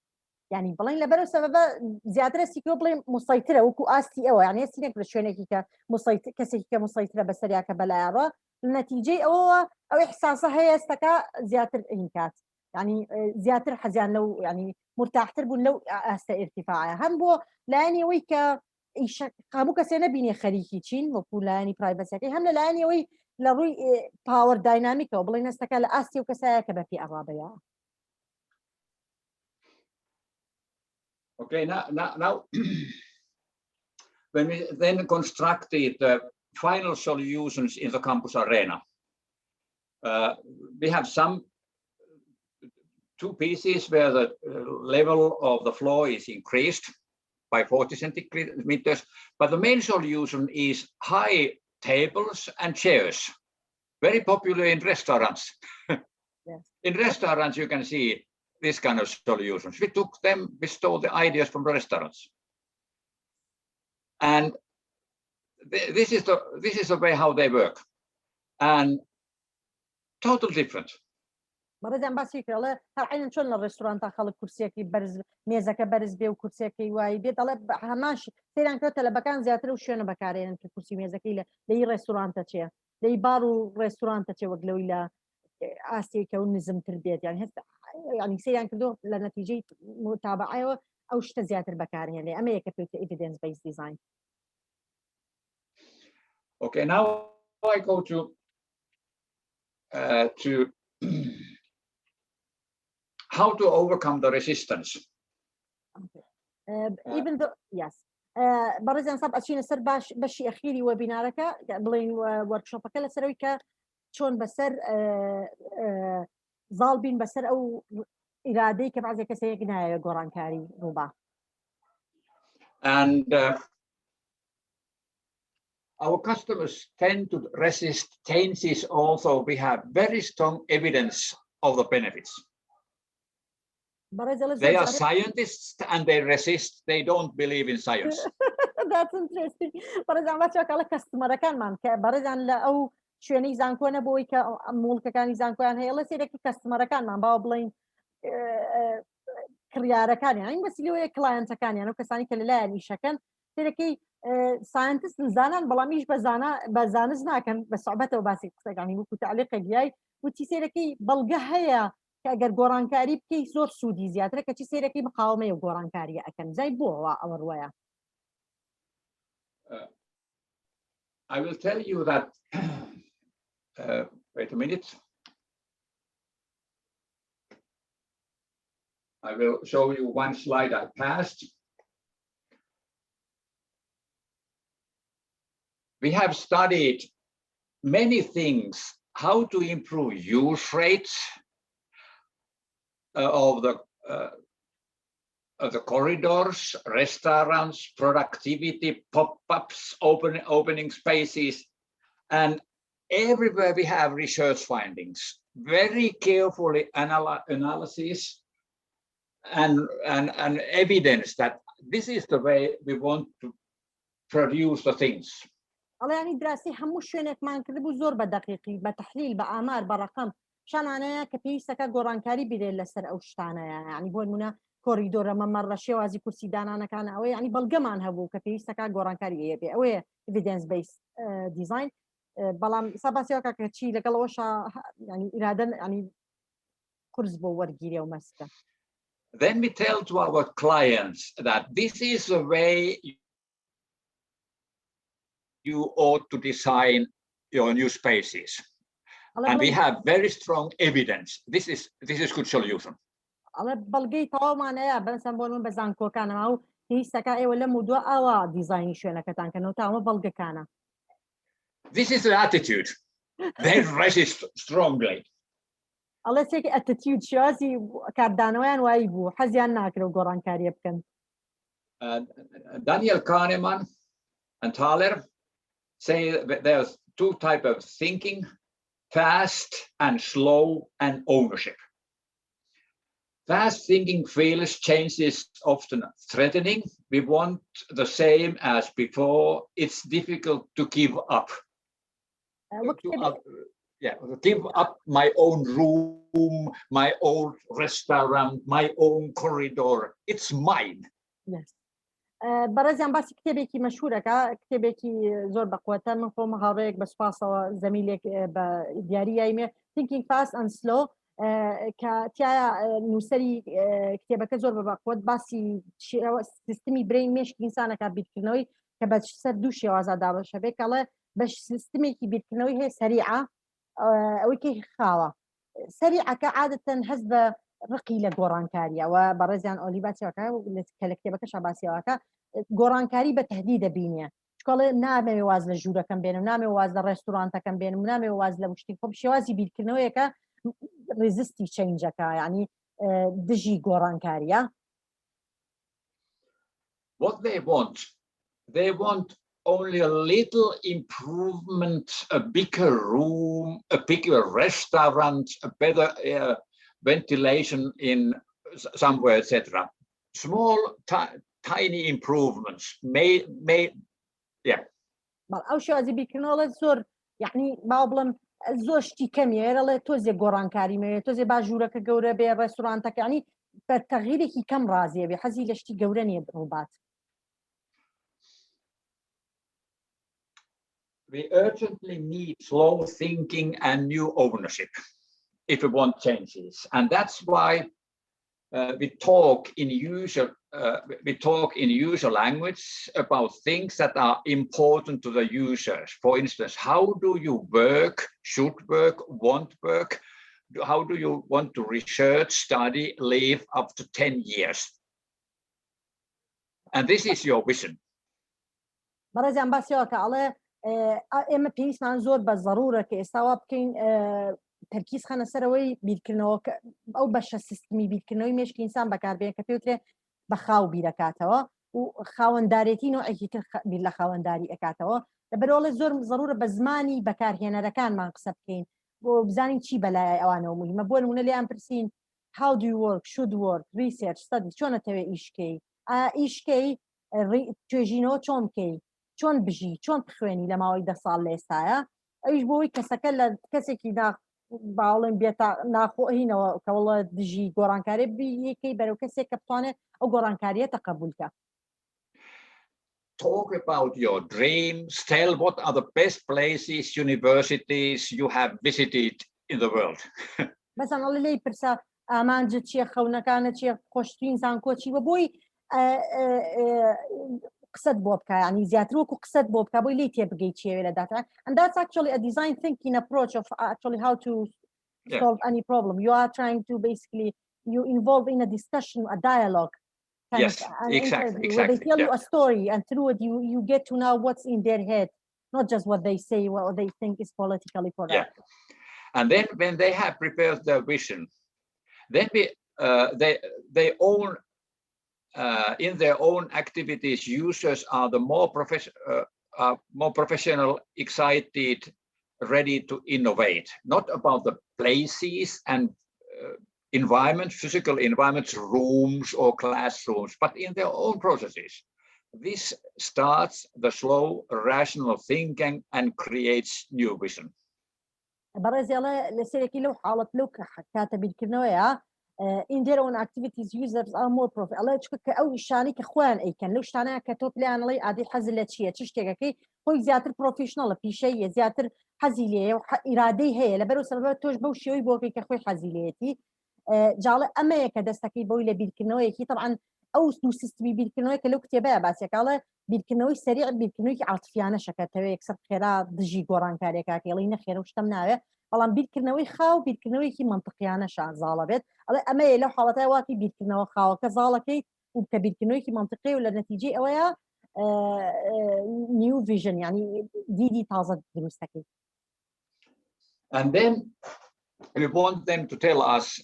يعني بلين لبرو سبب زيادة سيكو بلين مسيطرة وكو آستي أو يعني سينك بشوينك كمسيطرة كسي كمسيطرة بسريع كبلاعرة النتيجة أو إحساسها هي استكا زيادة إنكات يعني زيادة حزيان لو يعني مرتاح تربون لو أستا ارتفاعها هم بو لاني ويكا إيش قامو كسينا بيني خليكي تشين وكو لاني برايفسيكي هم لاني وي لروي باور دايناميك وبلين استكا لآستي وكسايا كبفي أرابيا. Okay, now when we then constructed the final solutions in the campus arena, we have two pieces where the level of the floor is increased by 40 centimeters, but the main solution is high tables and chairs, very popular in restaurants. Yes. In restaurants, you can see this kind of solutions. We stole the ideas from the restaurants. And this is the way how they work. And totally different. مرة بس فكرة لا هالحين شلون الريستوران تاخذ كرسيك برز ميزك برز بيو كرسيك واي بيت على هماش تيران كرت لبكان زياتر وشون بكارين في كرسي ميزك إلى لي ريستوران تشيا لي بارو ريستوران تشيا وقلوا إلى آسيا كون نظم تربيت يعني هسه يعني سيران كدو لنتيجة متابعة أو شت زياتر بكارين يعني أما يكفي evidence based design. Okay, now I go to how to overcome the resistance. Okay. Even though, yes. برزان صاب أشينا سر بشي أخيري وبنارك بلين ووركشوب كلا سرويك شون بسر ظالبين بسر أو إرادي كيف عزيك سيقنا قران كاري روبا. And our customers tend to resist changes. Also, we have very strong evidence of the benefits. They are scientists and they resist. They don't believe in science. That's interesting. برزان ما تشوك على كاستمر كان مان برزان لا أو شوني زانكو أنا بوي كمولك كان زانكو أنا هي الله سيرك كاستمر كان مان باوبلين كريارة كان يعني بس اللي هو كلاينت كان يعني وكساني كلا لا يعني شكل سيركي ساينتست زانان بلاميش بزانزنا كان بس صعبته وباسي يعني ممكن تعليق جاي وتي سيركي بلقى هي كأجر قران كاري بكي زور سودي زيادة كتي سيركي مقاومة وقران كاري أكن زي بوه أو رواية. I will tell you that. Wait a minute. I will show you one slide I passed. We have studied many things, how to improve use rates of the corridors, restaurants, productivity, pop-ups, opening spaces, and everywhere we have research findings. very carefully analysis and evidence that this is the way we want to produce the things. الله يعني دراسي همو شوێنێکمان کردبوو زۆر بە دقیقی بە تحلیل بە ئامار بە ڕقم شانانەیە کە پێویستەکە گۆڕانکاری بێت لەسەر ئەو شتانەیە یعنی بۆ نمونە کۆریدۆرە مەمەڕە شێوازی کورسی دانانەکان ئەوەیە یعنی بەڵگەمان هەبوو کە پێویستەکە گۆڕانکاری هەیە بێ ئەوەیە evidence based design بەڵام ساباسیەوە کە چی لەگەڵەوەش ینی ئیرادە ینی کورس بۆ وەرگیری و مەسکە. Then we tell to our clients that this is the way you ought to design your new spaces. And we have very strong evidence. This is good solution. ئەڵێ بەڵگەی تەواومانەیە بەسەم بۆ من بە زانکۆکانەوە و پێویستەکە ئێوە لە مودووە ئاوا دیزاینی شوێنەکەتانکەنەوە تا ئەمە بەڵگەکانە. This is the attitude. They resist strongly. ئەڵێ چێکی ئەتیتیود شێوازی کاردانەوەیان وایی بوو حەزیان ناکرێ و گۆڕانکاریە بکەن. Daniel Kahneman and Thaler say that there's two types of thinking, fast and slow and ownership. Fast thinking feels change is often threatening. We want the same as before. It's difficult to give up. Give up my own room, my own restaurant, my own corridor. It's mine. Yes. بەڕێزیان باسی کتێبێکی مەشهورەکە کتێبێکی زۆر بەقوەتە من خۆم هاوڕێک بە سوپاسەوە زەمیلێک بە دیاریایمێ Thinking Fast and Slow کە تایە نووسەری کتێبەکە زۆر بەقوەت باسی سیستمی برین مێشکی ئینسانەکە بیرکردنەوەی کە بە سەر دوو شێوازە دابەشە بێ کەڵێ بە سیستمێکی بیرکردنەوەی هەیە سەریعە ئەوەی کەی خاوە سەریعەکە عادەتەن هەست بە ڕقی لە گۆڕانکاریەوە بەڕێزیان ئۆلی باسیەوەکە کە لە کتێبەکەشە باسیەوەکە گۆڕانکاری بە تهدید دەبینێ چکڵێ نامەوێ واز لە ژوورەکەم بێنم نامێ واز لە ڕێستورانتەکەم بێنم نامێ واز لە شتی خۆ شێوازی بیرکردنەوەیەکە ریزستی چێنجەکە یعنی دژی گۆڕانکاریە. What they want only a little improvement, a bigger room, a bigger restaurant, a better ventilation in somewhere, etc. Small, tiny improvements may, yeah. ئەو شێوازی بیرکردنەوەڵێ زۆر یعنی باو بڵم زۆر شتی کەمیێرەڵێ تۆزێ گۆڕانکاری مەوێ تۆزێ باژوورەکە گەورە بێ ڕێستورانتەکە ینی بە تەغییرێکی کەم ڕازیە بێ حەزی لە شتی گەورە نیە ڕووبات. We urgently need slow thinking and new ownership if we want changes, and that's why we talk in user language about things that are important to the users. For instance, how do you work, should work, want work? How do you want to research, study, live up to 10 years? And this is your vision. بەڕێزیان باسیەوەکە ئەڵێ ئێمە پێویستمان زۆر بە ضرورە کە ئێستاوا بکەین تەرکیز خەنە سەرەوەی بیرکردنەوە ئەو بەشە سیستمی بیرکردنەوەی مێشکی ئینسان بەکاربێن کە پێوترێ بە خاو بیرەکاتەوە و خاوەنددارێتی نوعێکی تر بیر لە خاوەندداری ئەکاتەوە لەبەرەوەڵێ زۆر ضرورە بە زمانی بەکارهێنەرەکانمان قسە بکەین بۆ بزانین چی بەلای ئەوانەوە مهمە بۆ نمونە لێیان پرسین how do you work, should work, research, study چۆنەتەوێ ئیشکەی ئیشکەی توێژینەوە چۆن بکەی چۆن بژی چۆن بخوێنی لە ماوەی 10 ساڵ لە ئێستاە ئەویش بۆی کەسەکە لە کەسێکی باڵێن بێتە ناخۆهینەوە کەوڵە دژی گۆڕانکاری یەکەی بەرەو کەسێک کە بتوانێت ئەو گۆڕانکاریە تەقبولکە. Talk about your dreams, tell what are the best places, universities you have visited in the world. مثلا ئەڵێ لێی پرسە ئامانجە چیە خەونەکانە چیە خۆشترین زانکۆ چی بە بۆی قسەت بۆ بکە ینی زیاتر وەکو قسەت بۆ بکە بۆی لی تێبگەی چێوێ لە داتا and that's actually a design thinking approach of actually how to solve any problem. You are trying to basically you involve in a discussion, a dialogue. Yes, exactly. Where they tell you a story and through it you get to know what's in their head, not just what they say, what they think is politically correct. Yeah. And then when they have prepared their vision, then they own in their own activities, users are the more professional, excited, ready to innovate, not about the places and environment, physical environments, rooms or classrooms, but in their own processes. This starts the slow, rational thinking and creates new vision. برازي الله لسيركي لو حالة لو كاتب الكنوية in their own activities users are more profit الله تشكك أو شاني كخوان أي كان لو شتانا كتوب لي لي عادي حزلة شيء تشتكي كي هو زيادة بروفيشنال في شيء زيادة حزيلية وإرادي هي لبرو سبب توج بوشيوي بوكي كخوي حزيليتي جعل أما كدستكي بويل بالكنوية كي طبعا أو دو سيستمي بالكنوية كلو كتبها بس يقال بالكنوي سريع بالكنوي عاطفيانة شكتها يكسر خيرات دجي قران كاريكا كيلين خير وشتمناه والله بالكنوي خاو بالكنوي كي منطقيانة شان زالبت أما لو حالتها واقي بالكنوي خاو كزالكي وكبالكنوي كي منطقي ولا نتيجة أويا new vision يعني دي تازة دروستكي. And then we want them to tell us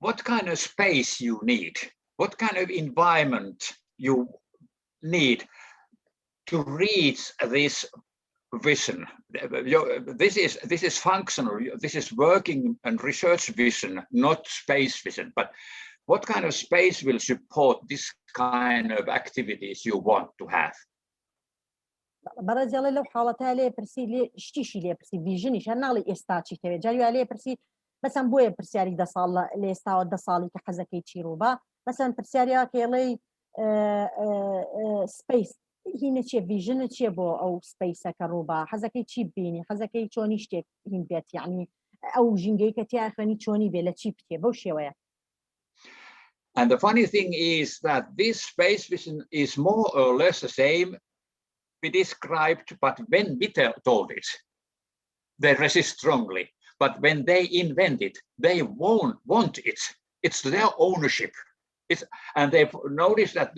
what kind of space you need, what kind of environment you need to reach this vision. This is functional, this is working and research vision, not space vision. But what kind of space will support this kind of activities you want to have? برز يلا لو حالتها لي برسي لي شتيشي لي برسي فيجنيش انا لي استاتشي تبي جاري عليه برسي مثلا بوي برسياري دا صال لي استاو دا صالي كحزكي تشيروبا مثلا برسياريا كيلي سبيس هنا شي فيجن شي بو او سبيس كروبا حزكي تشي بيني حزكي تشوني شتي هين بيت يعني او جينجي كتي اخني تشوني بلا تشي بتي بوشي ويا. And the funny thing is that this space vision is more or less the same we described, but when we told it, they resist strongly. But when they invent it, they won't want it. It's their ownership. And they've noticed that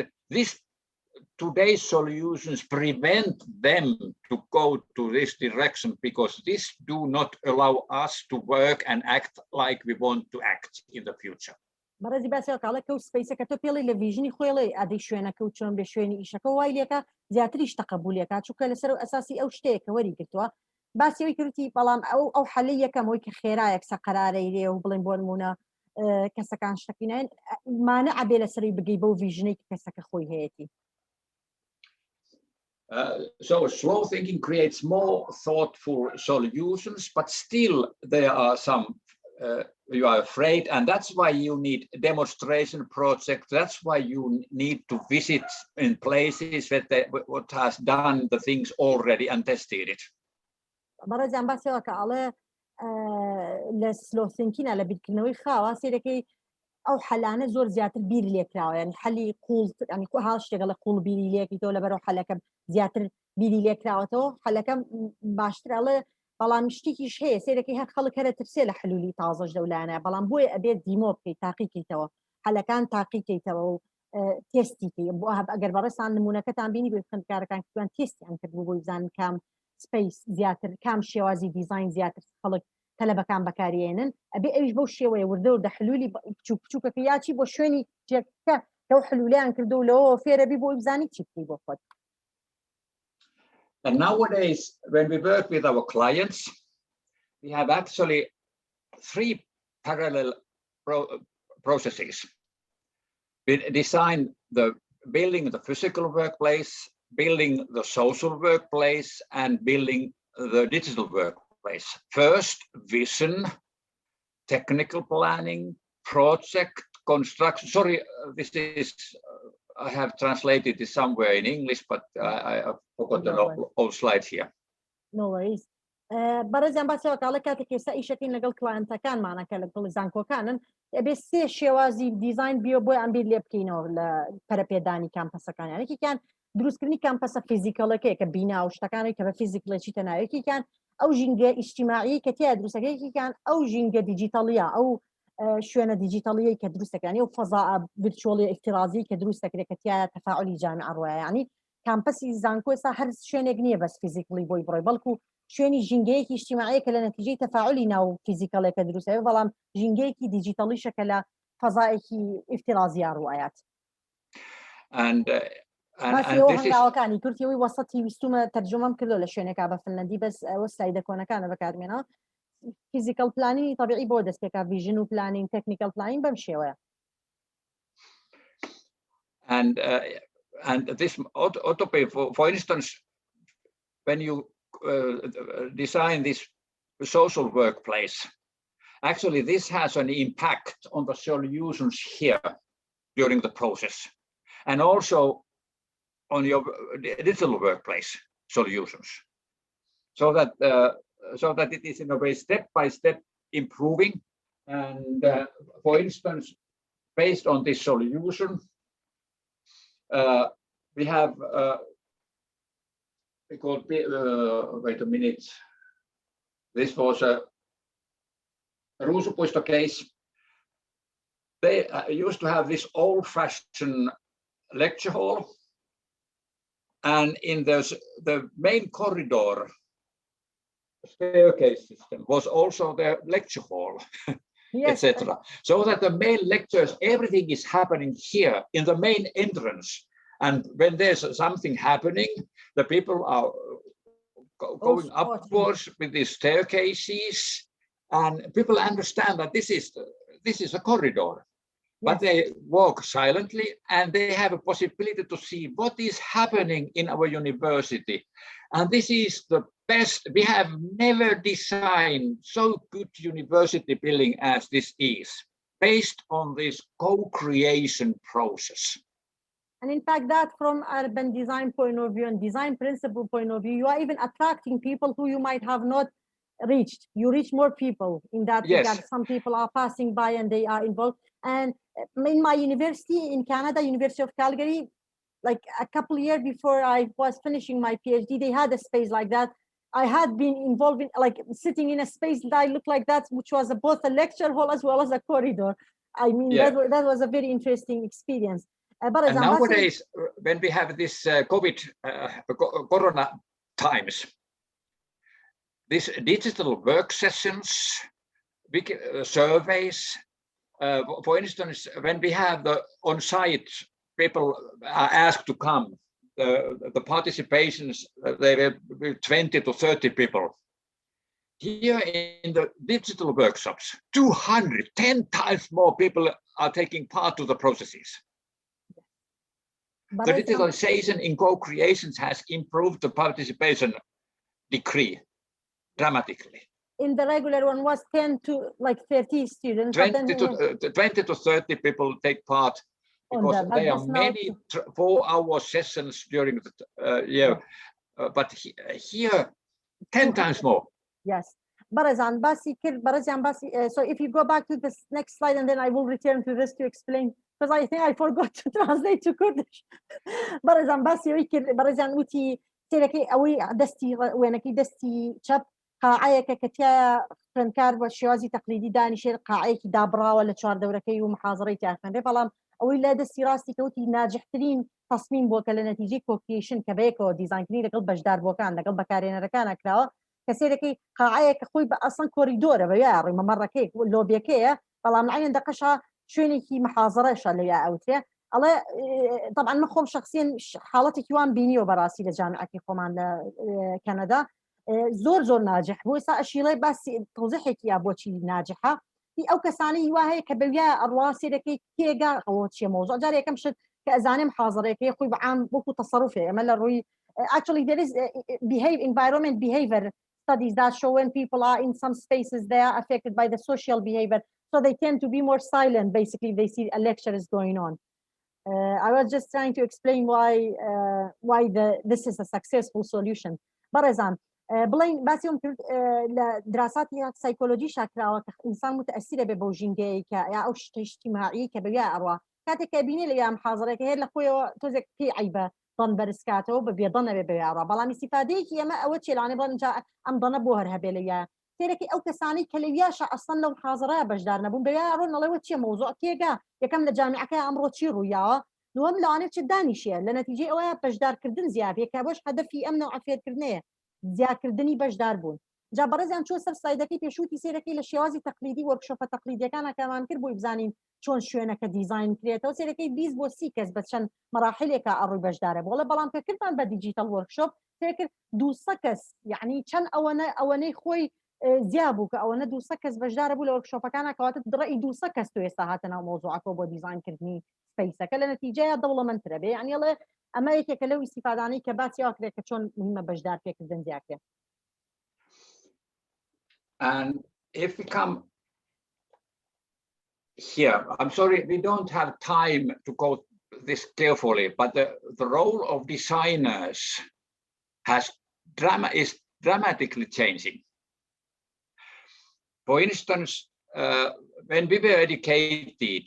today's solutions prevent them to go to this direction because this do not allow us to work and act like we want to act in the future. برازي بس قال لك سبيس كتوبيلي لفيجني خويلي ادي شوينا كوتشون بشويني ايشكو وايليكا زياتريش تقبليكا شو كان سر اساسي او شتيك وري قلتوا بس يكرتي بلام او حليه كم خيرايك سقراري لي وبلين بونمونا كسكان شتكينين ما نعبي لسري بجيبو فيجني كسك خوي هيتي. So slow thinking creates more thoughtful solutions, but still there are some you are afraid, and that's why you need demonstration projects. That's why you need to visit in places what has done the things already and tested it. برز عم بس على لسلو ثينكين على بالكنوي خاص يدكي او حلانه زور زياتر بير ليك راو يعني حلي قول يعني هاش شغله قول بير ليك تو لبرو حلكم زياتر بير ليك راو تو حلكم باشتر على بلان شتيكيش هي سيركي هاد خلق هذا ترسيل حلولي طازج دولانا بلان بوي ابي ديمو بي تحقيقي تو حلكان تحقيقي تو تيستي كي بوها اگر برس عن نمونكه عم بيني بيخن كان كان تيست يعني كتبوا بزان كام سبيس زياتر كام شوازي ديزاين زياتر خلق طلبه كان بكاريين ابي ايش بو شوي وردو د حلولي تشوف كياتي بو شوني جكا تو حلولي ان كردو لو فير بي بو بزاني تشي بو خد. And nowadays, when we work with our clients, we have actually 3 parallel processes. We design building the physical workplace, building the social workplace, and building the digital workplace. First, vision, technical planning, project construction. Sorry, this is I have translated this somewhere in English, but I forgot the old slide here. No worries. برز عم بس قال لك هذيك سايشتين لقل كلاينت كان معنا كل زانكو كانن بس شوازي ديزاين بيو بو ام بي لبكينو لبرابيداني كامبس كان يعني كي كان دروس كني كامبس فيزيكال كي كبينا او شتكاني كفيزيكال شي تناي كي كان او جينجا اجتماعي كتي دروس كي كان او جينجا ديجيتاليه او شوينه ديجيتاليه كدروس يعني وفضاء فيرتشوالي افتراضي كدروس كتي تفاعلي جامع رواه يعني كامبس زانكو صار شوينه جنيه بس فيزيكالي بوي بروي بالكو شويني جينجيكي اجتماعي كلا نتيجه تفاعلي ناو فيزيكال كدروسه بلام جينجيكي ديجيتالي شكل فضائي افتراضي روايات. And ماسی ئەوە هەنگاوەکانی کورتیەوەی وەسەتی ویستومە تەرجمەم کردو لە شوێنێکا بە فنلەندی بەس ئەوە سلایدە کۆنەکانە بەکارمێنەوە فیزیکال پلانینی طبیعی بۆ دەست پێکا ڤیژن و پلانینگ تەکنیکال پلانینگ بەم شێوەیە. And this utopia, for instance, when you design this social workplace, actually this has an impact on the solutions here during the process, and also on your digital workplace solutions, so that it is in a way step by step improving. And for instance, based on this solution, we have wait a minute. This was a Ruusupuisto case. They used to have this old-fashioned lecture hall, and in the main corridor staircase system was also the lecture hall. Yes. Etc. So that the main lectures, everything is happening here in the main entrance. And when there's something happening, the people are going upwards with these staircases, and people understand that this is a corridor. Yes. But they walk silently, and they have a possibility to see what is happening in our university. And this is the best. We have never designed so good university building as this is, based on this co-creation process. And in fact, that from urban design point of view and design principle point of view, you are even attracting people who you might have not reached. You reach more people in that regard. Some people are passing by and they are involved. And in my university in Canada, University of Calgary, like a couple of years before I was finishing my PhD, they had a space like that. I had been involved in, like, sitting in a space that looked like that, which was both a lecture hall as well as a corridor. I mean, that was a very interesting experience. But and nowadays, when we have this COVID, Corona times, these digital work sessions, surveys, for instance, when we have the on-site people are asked to come, the participations, they were 20 to 30 people. Here in the digital workshops, 10 times more people are taking part to the processes. But the digitalization in co-creations has improved the participation degree dramatically. In the regular one was 10 to like 30 students. 20 to 30 people take part, because there are many 4-hour sessions during the year, but here 10 times more. Yes. So if you go back to this next slide, and then I will return to this to explain, because I think I forgot to translate to Kurdish. Barazan basi wikir barazan uti teleki awi dasti wenaki dasti chap قاعية كتيا فنكار والشوازي تقليدي داني شيء قاعية دابرا ولا شوار دوركي ومحاضري تعرفين بلام أو إلا دستي راستي كوتي ناجحترين تصميم بوكا لنتيجة كوكيشن كبيكو ديزاين كني لقلب بجدار بوكان لقلب بكارين ركانا كلاو كسيركي قاعية كخوي بأصلا كوريدور بياري ممرة كيك لوبيا كيه بلام العين دقشها شويني كي محاضرة شالي يا أوتيا الله طبعا مخوم شخصيا حالتي كيوان بيني وبراسي لجامعة كيخومان كندا زور ناجح بو سا اشيله بس توضيحك يا بوشي ناجحه في او كساني وهي كبويا الرواسي لكي كيغا او شي موضوع جاري كم شد كازاني محاضره كي خوي بعام بوكو تصرفي عمل الروي actually there is environment behavior studies that show when people are in some spaces they are affected by the social behavior, so they tend to be more silent basically if they see a lecture is going on. I was just trying to explain why this is a successful solution. برزان بڵین باسیۆم کرد لە دراساتی سایکۆلۆژی شاکراوە کە ئینسان متەئەسیرە بێ بەو ژینگەیە کە یا ئەو شتە اجتیماعی کە بەوێ ئەڕوا کاتێک کە بینێ لە یام حاضرێکە هەیە لە خۆیەوە تۆزێک پێی عیبە دڵ بەرزکاتەوە بە بێدڵ نەبێ بەوێ ئەڕوا بەڵام استیفادەیەکی ئێمە ئەوە چێلانێ بڵێن ئەم دڵە بۆ هەر هەبێ لەویە تێرەکی ئەو کەسانی کە لەویاشە ئەسڵەن لەو حاضرەیە بەشدار نەبوون بەوێ ئەڕۆن نەڵێوە چیە مەوزوع تێگا یەکەم لە جامعەکە ئەمڕۆ چی ڕوویاوە دووەم لەوانێت چ دانیشیە لە نەتیجەی ئەوەیە بەشدارکردن زیابێت کە بەش هەدەفی ئەم نەوع فێرکردنەیە زیادکردنی بەشدار بوون جا بەڕێزیان چۆن سەر سلایدەکەی پێشووتی سێرەکەی لە شێوازی تەقلیدی وەرکشۆپە تەقلیدیەکانەکەمان کرد بۆی بزانین چۆن شوێنەکە دیزاین کرێتەوە سێرەکەی 20 بۆ 30 کەس بە چەند مەراحلێکە ئەڕووی بەشدارە بۆڵە بەڵام کە کردمان بە دیجیتال وەرکشۆپ فکر 200 کەس یعنی چەند ئەوەنەی خۆی زیاد بوو کە ئەوەنە 200 کەس بەشدارە بوو لە وەرکشۆپەکانە کەواتە دڕی 200 کەس تو ئێستا هاتە ناو مۆزوعەکە بۆ دیزاینکردنی سپەیسەکە لە نەتیجەیە دەوڵەمەندترە بێ یعنی ئەمە یەکێکە لەو ئیستیفادانەی کە باسی ئەوکرێت کە چۆن مهمە بەشدار پێکردن زیاترێت. And if we come here, I'm sorry, we don't have time to go this carefully, but the role of designers is dramatically changing. For instance, when we were educated,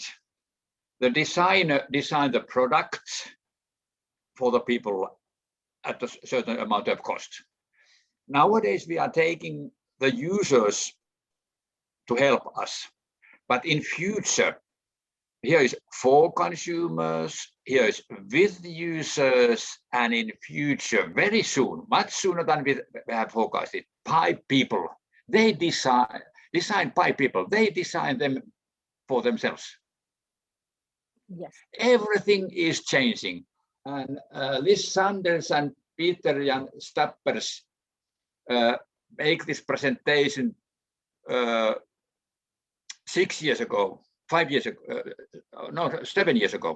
the designer designed the products for the people at a certain amount of cost. Nowadays, we are taking the users to help us. But in future, here is for consumers, here is with users, and in future, very soon, much sooner than we have forecasted, by people. They design by people. They design them for themselves. Yes. Everything is changing. And Liz Sanders and Peter Jan Stappers make this presentation 6 years ago, 5 years ago, no, 7 years ago.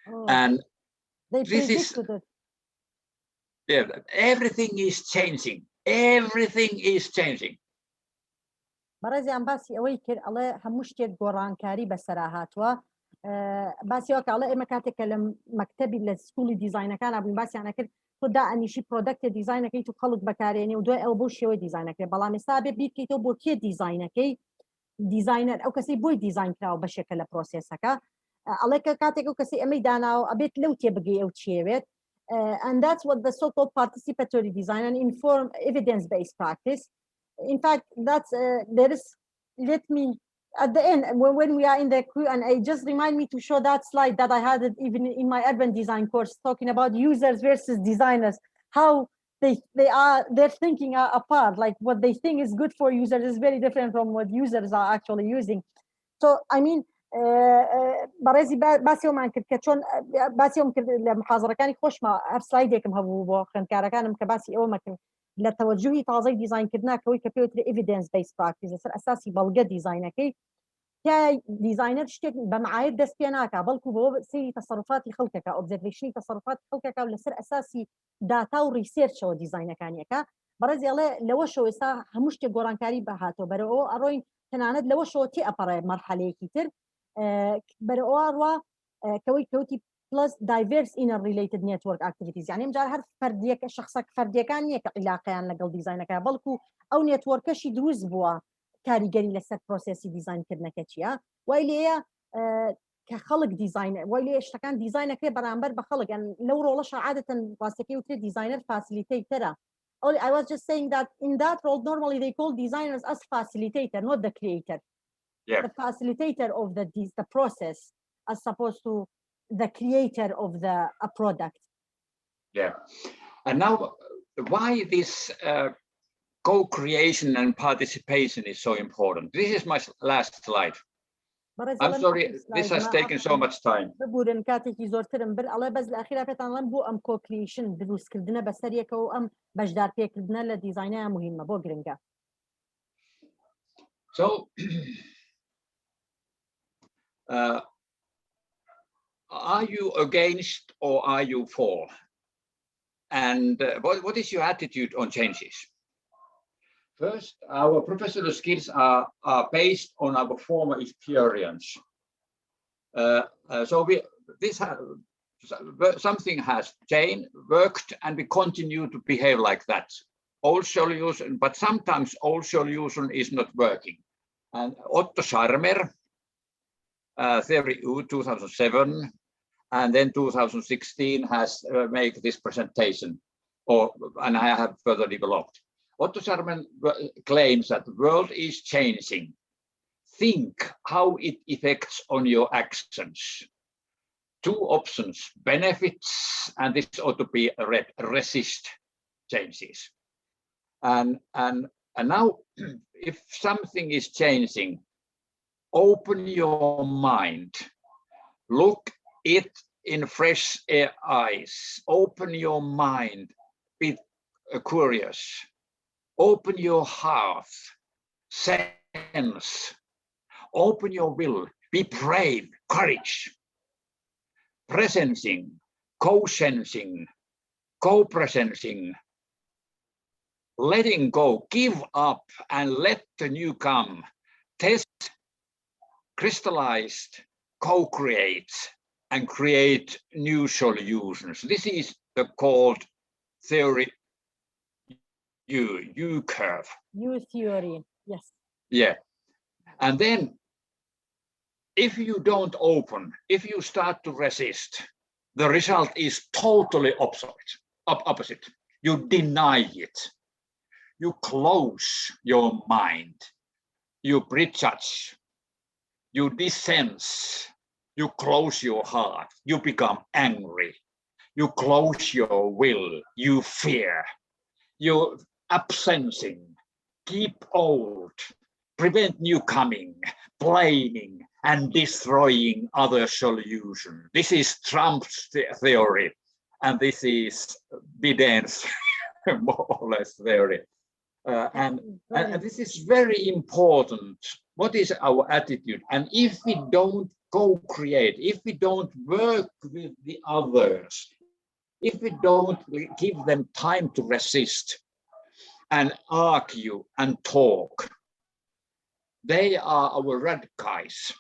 Oh, and they this is, predicted it. Yeah, everything is changing. Everything is changing. بەڕێزیان باسی ئەوەی کرد ئەڵێ هەموو شتێک گۆڕانکاری بەسەرا هاتووە باسی ئەوە کە ئەڵێ ئێمە کاتێککە لە مەکتەبی لە سکوڵی دیزاینەکان بووین باسییانە کرد تۆ دائنیشی پرۆدەکتە دیزاینەکەی تو خەڵک بەکارێنێ و دوای ئەو بۆ شێوەی دیزاینەکەی بەڵام ئێستا بێ بیرکەیتەوە بۆ کێ دیزاینەکەی دیزاینەر ئەو کەسی بۆی دیزاین کراوە بەشێکە لە پرۆسێسەکە ئەڵێ کە کاتێک ئەو کەسی ئەمەی داناوە ئەبێت لەو تێبگەی ئەو چێوێت and that's what the so-called participatory design and informed evidence-based practice. In fact, that's there is. Let me at the end when we are in the Q&A, just remind me to show that slide that I had it even in my urban design course, talking about users versus designers, how their thinking are apart. Like what they think is good for users is very different from what users are actually using. So I mean. بەڕێزی باسیەوەمان کرد کە چۆن باسیەوەم کرد لە محازڕەکانی خۆشمە هەر سلایدێکم هەبوو بۆ خوێندکارەکانم کە باسی ئەوە مەکرد لە تەوەجوهی تازەی دیزاینکردنەوەی کە پێوترێ evidence based practice لەسەر ئەساسی بەڵگە دیزاینەکەی دیزاینەر شتێک بە معایب دەست پێ ناکا بەڵکو بۆ سەیری تەسەڕوفاتی خەڵکەکە ئۆبزەرویشنی تەسەڕوفاتی خەڵکەکە و لەسەر ئەساسی داتا و ریسێرچەوە دیزاینەکانیەکە بەڕێزی ئەڵێ لەوە شەوە ئێستا هەموو شتێک گۆڕانکاری بەهاتەوە بەرەوە ئەڕۆین تەنانەت لەوە شەوە تێ ئەپەڕێ مەرحەلەیەکی تر بەرەوەڕوا کەوەی کەوتی plus diverse interrelated network activities يعني مجال هەر فەردیەکە شخصك فەردیەکان نییە کە عیلاقیان لەگەڵ دیزاینەکە بەڵکو ئەو نێتوەرکەشی دروست بووە کاریگەری لەسەر پرۆسێسی دیزاینکردنەکە چییە وای لێیە کە خەڵک دیزاین وای لێ شتەکان دیزاینەکەی بەرامبەر بە خەڵک لەو ڕۆڵەشە عادەتەن ڕاستەکەی وترێ دیزاینەر فاسیلیتەیتەرە. I was just saying that in that role normally they call designers as facilitator, not the creator. Yeah. The facilitator of the process as opposed to the creator of a product. Yeah. And now why this co-creation and participation is so important. This is my last slide. I'm sorry, this has taken so much time. ببورن کاتێکی زۆرترم بر ئەڵێ بەس لە ئەخیرا پێتانڵم بۆ ئەم co-creation دروستکردنە بەسەریەکە و ئەم بەشدار پێکردنە لە دیزاینەیە مهمە بۆ گرنگە. So are you against or are you for? And what is your attitude on changes? First, our professional skills are based on our former experience. So something has changed, worked, and we continue to behave like that. Old solution, but sometimes old solution is not working. And Otto Scharmer, Theory U 2007, and then 2016 has made this presentation, and I have further developed. Otto Scharmer claims that the world is changing. Think how it affects on your actions. Two options, benefits, and this ought to be resist changes. And now, if something is changing, open your mind, look it in fresh eyes, open your mind, be curious, open your heart, sense, open your will, be brave, courage, presencing, co-sensing, co-presencing, letting go, give up and let the new come, test, crystallized, co-create and create new solutions. This is the called theory U curve. U theory, yes. Yeah. And then if you don't open, if you start to resist, the result is totally opposite. You deny it. You close your mind. You prejudge. You dissense. You close your heart. You become angry. You close your will. You fear. You absencing. Keep old. Prevent new coming. Blaming and destroying other solutions. This is Trump's theory, and this is Biden's more or less theory. And this is very important. What is our attitude? And if we don't co-create, if we don't work with the others, if we don't give them time to resist and argue and talk, they are our red guys.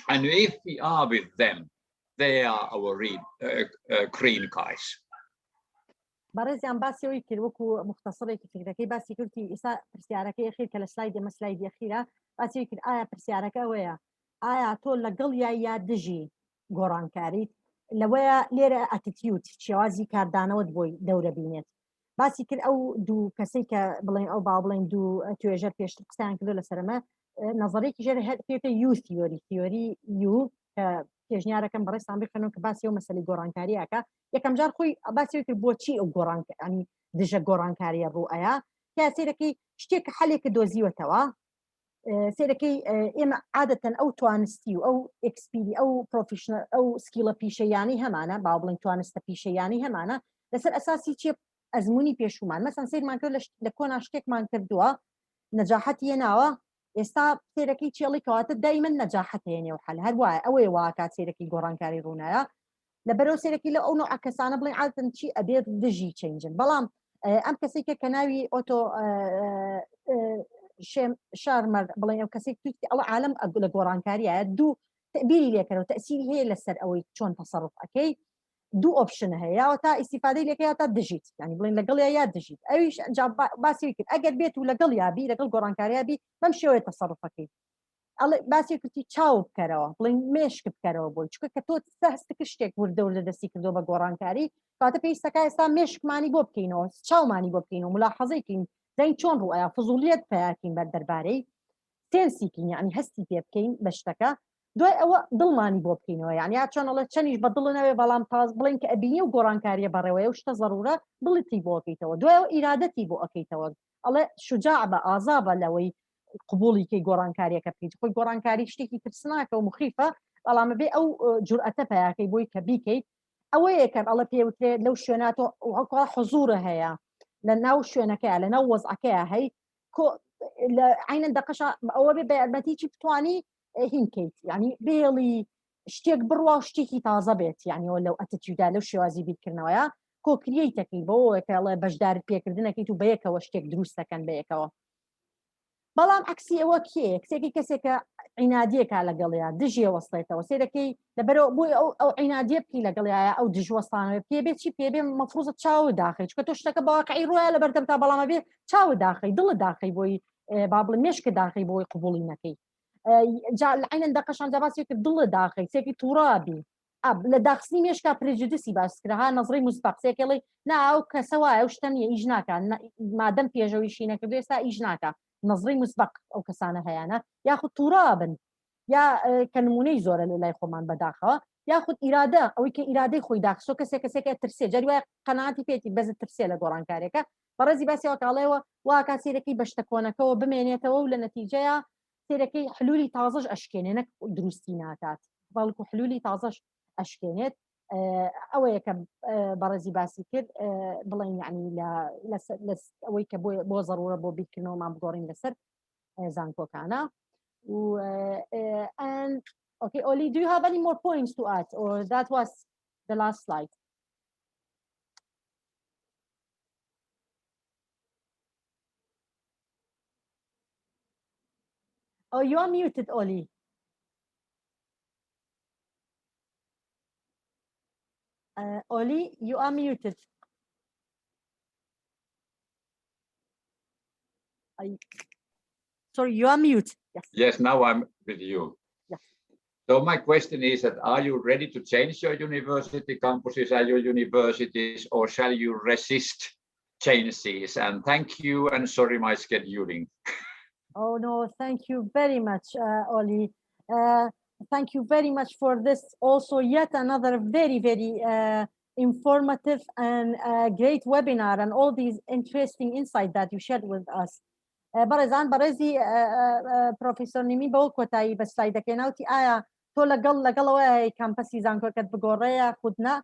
And if we are with them, they are our green guys. بەڕێزیان باسیەوەی کرد وەکو مختصڕێکی فکرەکەی باسی کردی ئێستا پرسیارەکەی ئەخیر کە لە سلایدی ئەمە سلایدی ئەخیرە باسیەوەی کرد ئایا پرسیارەکە ئەوەیە ئایا تۆ لەگەڵ یا دژی گۆڕانکاریت لەوەیە لێرە ئەتیتیوت شێوازی کاردانەوەت بۆی دەورە بینێت باسی کرد ئەو دوو کەسەی کە بڵێن ئەو با بڵێن دوو توێژەر پێشتر قسەیان کردو لەسەرمە نظرێکی ژێر پێکە یو تیۆری یو کە پێشنیارەکەم بەڕێستان بخێنەوە کە باسی ئەو مەسەلەی گۆڕانکاریەکە یەکەم جار خۆی باسی کرد بۆچی ئەو گۆڕانکاری دژە گۆڕانکاریە ڕوئەیە کە سێرەکەی شتێک حەلێکە دۆزیوەتەوە سێرەکەی ئێمە عادەتەن ئەو توانستی و ئەو ئەکسپیری ئەو پرۆفیشنەل ئەو سکیلە پیشەیانی هەمانە با بڵێن توانستە پیشەیانی هەمانە لەسەر ئەساسی چێ ئەزمموی پێشومان مەسەن سیرمان کرد لە کۆنا شتێکمان کردووە نەجاحەتی هێناوە ئێستا سێرەکەی چێڵی کەواتە دایمەن نەجاحەت هێنێ و حەل هەروایە ئەوەیە واکات سێرەکەی گۆڕانکاری ڕوونایە لەبەرەوە سێرەکەی لە ئەو نوع کەسانە بڵێن عادەتەن چی ئەبێت دژی چێنجن بەڵام ئەم کەسێکە کە ناوی ئۆتۆ شارمەر بڵێن ئەو کەسێک توی ئەڵە عالم لە گۆڕانکاریایە دوو تەبیری لێکەرەوە تەسیری هەیە لەسەر ئەوەی چۆن تەسەڕف ئەەکەی دوو ئۆپشن هەیە تا ئیسیفادەی لەکەی تا دژیت ینی بڵێن لەگەڵ یا دژیت ئەویش باسی کرد ئەگەر بێت و لەگەڵ یابی لەگەڵ گۆڕانکاریابی بەم شێوەیە تەسەڕفەکەی ئەڵێ باسی کردی چاو بکەرەوە بڵێن مێشک بکەرەوە بۆی چکە کە تۆ هەستەکە شتێک وردەور لە دەستی کردو بە گۆڕانکاری کاتە پێویستەکە ئێستا مێشکمانی بۆ بکەینەوە چاومانی بۆ بکەینەوە ملاحەزەیکەین دەین چۆن ڕوئەیە فزولیت پیاکەین بەر دەربارەی سێنسیکەین یعنی هەستی پێ بکەین بە شتەکە دوای ئەوە دڵمانی بۆ بکەینەوە یعنی یا چۆن ئەڵێ چەنیش بە دڵنەوێ بەڵام تاز بڵێن کە ئەبینی و گۆڕانکاریە بەڕێوەیە و شتە ضرورە دڵتی بۆ ئەەکەیتەوە دوای ئەو ئیرادەتی بۆ ئەەکەیتەوە ئەڵێ شجاع بە ئازا بە لەوەی قبولی کەی گۆڕانکاریەکە بکەیت خۆی گۆڕانکاری شتێکی ترسناکە و مخیفە بەڵامە بێ ئەو جورئەتە پیاکەی بۆی کە بیکەیت ئەوە یەکەم ئەڵە پێوترێت لەو شوێناتۆ هەڵکۆ حزورە هەیە لە ناو شوێنەکەیە لە ناو وەزعەکەیە هەی لە عینەن دەقەش ئەوە بێ بە یارمەتیی بتوانی هینکەیت یعنی بێڵی شتێک بڕوا شتێکی تازە بێت یعنیەوە لەو ئەتیتیودا لەو شێوازی بیرکردنەوەیە کۆکریەیتەکەی بەوەکە ئەڵێ پێکردنەکەیت و بەیەکەوە شتێک دروستەکەن بەیەکەوە بەڵام عکسی ئەوە کێ کسێکی کەسێکە عینادیەکە لەگەڵەیە دژیە وەستێتەوە سێرەکەی لەبەرەوە بۆی ئەو عینادیە بکەی لەگەڵایە ئەو دژوەستانەوە پێبێت چی پێبێ مەفروزە چاوە داخی چکە تۆ شتەکە باواقعی ڕۆیە لە بەردەم تا بەڵامە بێ چاوە داخی دڵە داخی بۆی با بڵێ مێشکە داخی بۆی قبوڵی نەکەی عینەن دەقەشان جاواسی کرد دڵە داخی سێکی تووڕابی لە داخستنی مێشکا پرێجودسی باسکراها نەزڕی موسبەق سێکەڵی نا ئەو کەسە وایە ئەو شتە نیە ئیژ ناکە مادەم پێشەویشی نەکردو ئێستا ئیژ ناکە نظری مسبق ئەو کەسانە هەیەە یاخود تووڕابن یا کە نمونەی زۆرە لە لای خۆمان بەداخەوە یاخود ئیرادە ئەوەی کە ئیرادەی خۆی داخسۆ کەسێک ترسێ جاری وایە قەناعەتی پێێتی بەزت ترسێ لە گۆڕانکارێکە بەڕێزی باسی ئەوکاڵەوە واکە سیرەکەی بەشتە کۆنەکەەوە بمێنێتەوە و لە نەتیجەیە سیرەکەی حلولی تازەش ئەشکێنێ نەک دروستی ناکات بەڵکو حلولی تازەش ئەشکێنێت ئەوەیە کە بەڕێزی باسی کرد بڵێن یعنی ئەوەی کە بۆ ضرورە بۆ بیرکردنەوەمان بگۆڕین لەسەر زانکۆکانە و and okay Olli, do you have any more points to add or that was the last slide? Oh, you are muted, Olli. Olli, you are muted. Sorry, you are mute. Yes. Yes, now I'm with you. Yes. So my question is that are you ready to change your university campuses and your universities, or shall you resist changes? And thank you, and sorry my scheduling. Oh no, thank you very much, Olli. Thank you very much for this. Also, yet another very, very informative and great webinar, and all these interesting insights that you shared with us. بەڕێزان بەڕێزی پرۆفیسۆر نیمی بەوە کۆتایی بە سلایدەکەی ناوتی ئایا تۆ لەگەڵەوە کامپەسی زانکۆکەت بگۆڕەیە خودنا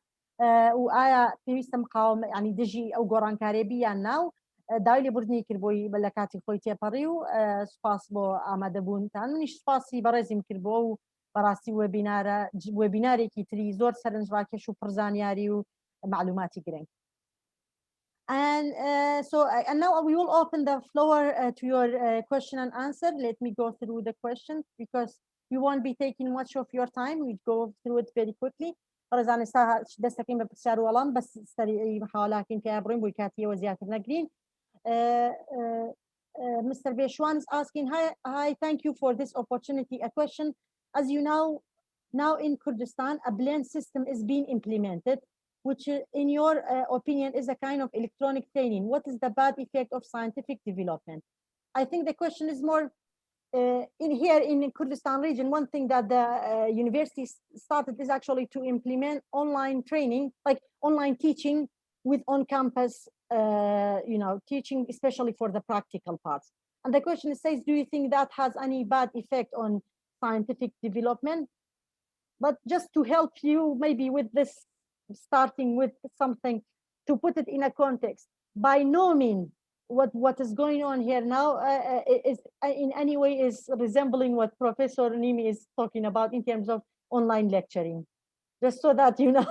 و ئایا پێویستە مقاومە ینی دژی ئەو گۆڕانکارێبی یان ناو داوای لێبوردنی کرد بۆی لە کاتی خۆی تێپەڕی و سوپاس بۆ ئامادەبوونتان منیش سوپاسی بەڕێزیم کرد بۆ و بەڕاستی وێبینارێکی تری زۆر سەرنجڕاکێش و پڕزانیاری و معلوماتی گرنگ. And and now we will open the floor to your question and answer. Let me go through the questions because we won't be taking much of your time. We go through it very quickly. رزان ساعة دستكين ببسار ولام بس استري محاولات كين كابرين بويكاتية وزيادة نقرين. Mr. Beshwan is asking, hi, thank you for this opportunity. A question, as you know, now in Kurdistan, a blend system is being implemented, which in your opinion is a kind of electronic training. What is the bad effect of scientific development? I think the question is more in Kurdistan region, one thing that the university started is actually to implement online training, like online teaching with on-campus, teaching, especially for the practical parts. And the question says, do you think that has any bad effect on scientific development? But just to help you maybe with this, starting with something to put it in a context, by no means what is going on here now is in any way is resembling what Professor Niemi is talking about in terms of online lecturing, just so that you know.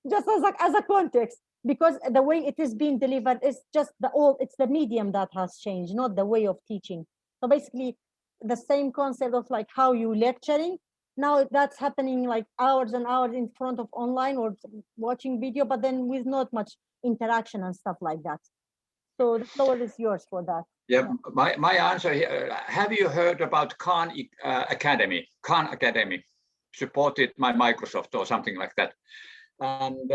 Just as a context, because the way it is being delivered is just it's the medium that has changed, not the way of teaching. So basically the same concept of like how you lecturing, now that's happening like hours and hours in front of online or watching video, but then with not much interaction and stuff like that. So the floor is yours for that. Yeah, my answer here, have you heard about Khan Academy? Khan Academy supported by Microsoft or something like that. And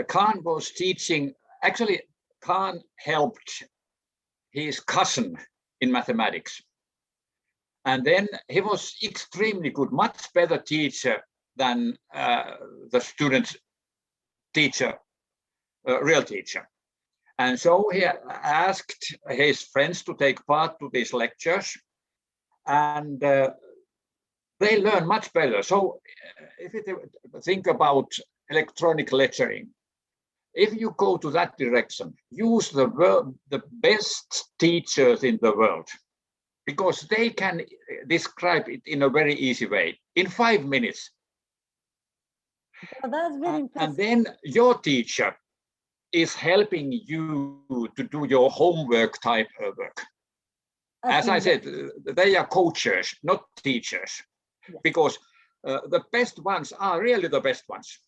Khan was teaching, actually Khan helped his cousin in mathematics. And then he was extremely good, much better teacher than the student's teacher, real teacher. And so he asked his friends to take part to these lectures, and they learn much better. So if you think about electronic lecturing, if you go to that direction, use the best teachers in the world, because they can describe it in a very easy way, in 5 minutes. Oh, that's very impressive. And then your teacher is helping you to do your homework type of work. As I said, they are coaches, not teachers, yes. Because the best ones are really the best ones.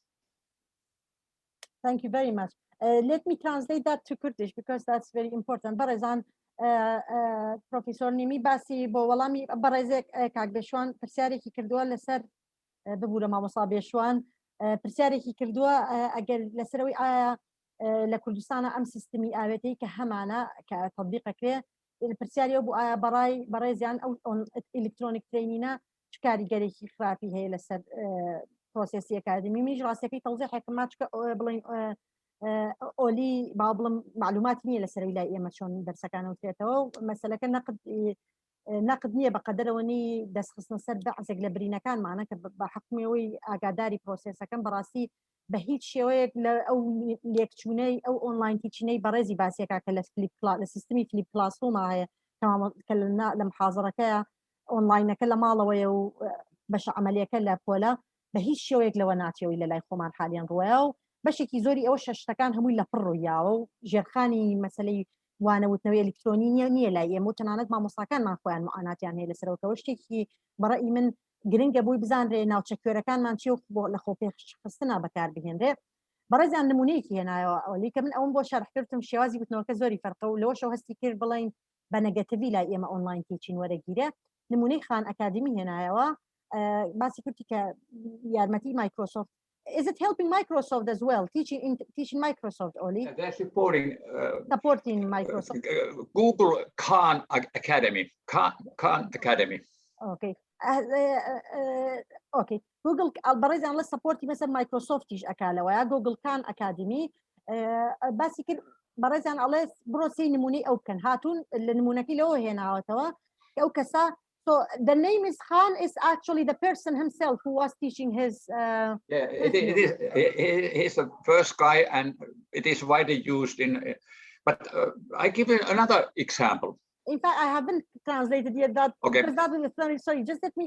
Thank you very much. Let me translate that to Kurdish because that's very important. Barazan, Professor Niemi basi bo walami barazek kak beshwan persiari ki kردوا لسر ببوره ما مصابيشوان persiari ki kردوا اگر لسروي لكردستان ام سيستمي اوتي كهمانا كتطبيق كره البرسياري ابو براي زيان او الكترونيك ترينينا شكاري غريكي خرافي هي لسر بروسيس اكاديمي ميج راسكي توضيح حكمات بلين ئۆلی با بڵم معلوماتی نییە لەسەر لای ئێمە چۆن دەرسەکانەوتێتەوە مەسەلەکە نەقد نییە بەقەدەرەوە نی دەستخستنە سەر بەعزێک لە برینەکانمانە کە بە حکومیەوەی ئاگاداری پرۆسێسەکەم بەڕاستی بە هیچ شێوەیەک لە ئەو لێکچوونەی ئەو ئۆنلاین تیچینەی بەڕێزی باسیەکە کە لە سیستمی فلیپ کلاسۆما هەیە کە لە محازەڕەکەیە ئۆنلاینەکە لە ماڵەوەیە و بەشە عملیەکە لە پۆلە بە هیچ شێوەیەک لەوە ناچێەوەی لە لای خۆمان حالیان ڕوایە و بەشێکی زۆری ئەوە شەشتەکان هەمووی لە پڕ ڕوویاوە و ژێرخانی مەسلەی وانەوتنەوەی ئەلکترۆنی نییە لای ئێمە و تەنانەت مامۆستاکانمان خۆیان معاناتیان هەیە لەسەرەوەکەوە شتێکی بەڕێی من گرنگە بووی بزانرێ ناوچەکوێرەکانمان چی بۆ لە خۆپێخستنا بەکار بهێنرێ بەڕێزیان نمونەیەکی هێنایەوە ئەولی کە من ئەوم بۆ شەرحکردم شێوازی وتنەوەکە زۆری فەرقە و لەوەشەوە هەستی کرد بڵین بە نەگەتیڤی لای ئێمە ئۆنلاین تیچین وەرەگیرێ نمونەی خان ئەکادمی هێنایەوە باسی کردی کە یارمەتی مایکرۆسۆفت Is it helping Microsoft as well? Teaching Microsoft, Olli? They're supporting Microsoft. Google Khan Academy. Khan Academy. Okay. Okay. Google برز عن سبورتي مثلا مايكروسوفتيش أكاله ويا Google Khan Academy بس كده برز عن الله بروسي نموني أو كان هاتون النمونة كله هنا وتوا أو كسا. So the name is Khan is actually the person himself who was teaching his. He's the first guy, and it is widely used in. But I give you another example. In fact, I haven't translated yet that. Okay. Sorry, just let me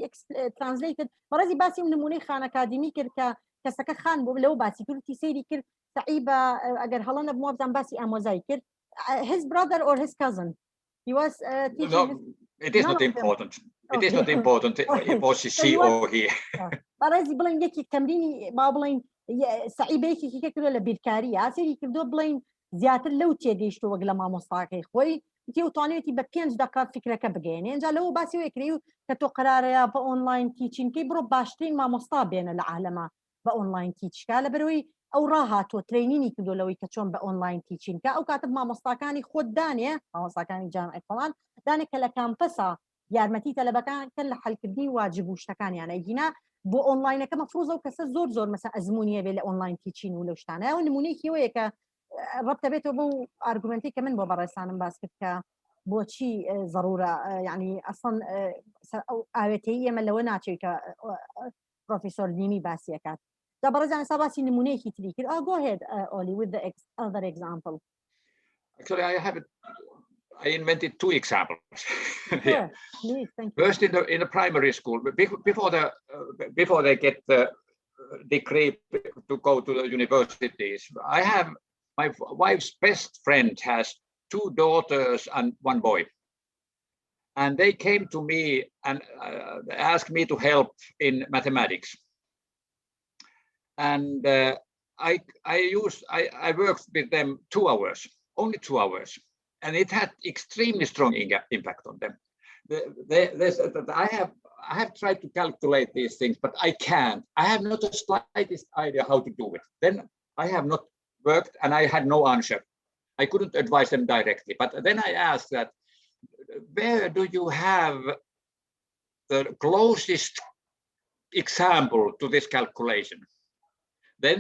translate it. فرضي باسي من نموني خان أكاديمي كسكة خان لو باسي كل تيسيري كر تعيبة أجر هلانا بموابزان باسي أموزاي كر his brother or his cousin. He was teaching. It is not important. It is not important. It was she or he. برازي بلين يكي تمريني ما بلين سعيبيكي كي كده لبيركاري عسيري كده بلين زيادة لو تيجيش تو وقلا ما مستعقي خوي تيو تانيتي بكينج دقات فكرة بجاني إنجا لو باسيو يكريو كتو قرارة بأونلاين تيتشين كي برو باشتين ما مستابين العالم بأونلاين تيتش كالا بروي أو راهات وترينيني كده لو يكتشون بأونلاين تيتشين كا أو كاتب ما مستعقاني خود دانية ما مستعقاني جامعة فلان داني كلا كامبسا یارمەتی تەلەبەکان کە لە حەلکردنی واجب و شتەکانیان ئەیگینا بۆ ئۆنلاینەکە مەفروضە و کەسە زۆر مەسە ئەزممویە بێ لە ئۆنلاین تیچین و لەو شتانە و نمونەیەکیەوەیە کە ڕەبتە بێتەوە بۆ ئارگومنتی کە من بۆ بەڕێسانم باس کرد کە بۆچی ضرورە یعنی ئەسڵەن ئاوێتەیی ئێمە لەوە ناچێت کە پرۆفیسۆڕ نیمی باسیەکات دا بەڕێزان سا باسی نمونەیەکی تری کرد go ahead Olli with the other example. Actually, I invented two examples. Sure. Please, thank you. First, in the primary school, before they get the degree to go to the universities, I have my wife's best friend has two daughters and one boy, and they came to me and asked me to help in mathematics, and I worked with them 2 hours, only 2 hours. And it had extremely strong impact on them. I have tried to calculate these things, but I can't. I have not the slightest idea how to do it. Then I have not worked and I had no answer. I couldn't advise them directly. But then I asked that, where do you have the closest example to this calculation? Then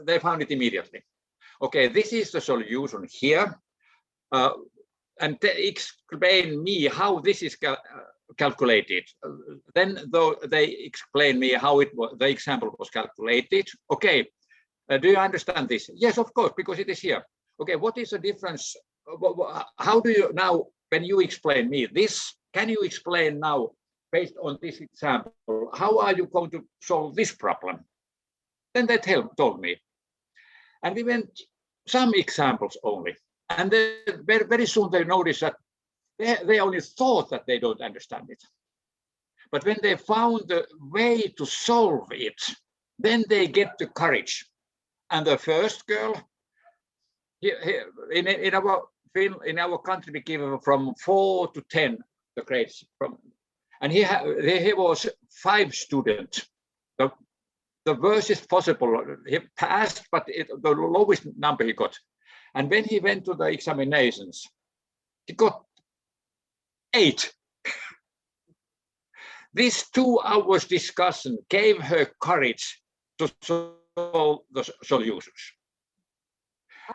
they found it immediately. Okay, this is the solution here. And explain me how this is calculated. Then though they explain me how the example was calculated. Okay, do you understand this? Yes, of course, because it is here. Okay, what is the difference? How do you now, when you explain me this, can you explain now, based on this example, how are you going to solve this problem? Then they told me. And we went some examples only. And then very soon they noticed that they only thought that they don't understand it. But when they found the way to solve it, then they get the courage. And the first girl, in our country, we give from 4 to 10 the grades. And he was 5 students. The worst possible. He passed, but the lowest number he got. And when he went to the examinations, he got 8. This 2 hours discussion gave her courage to solve the solutions.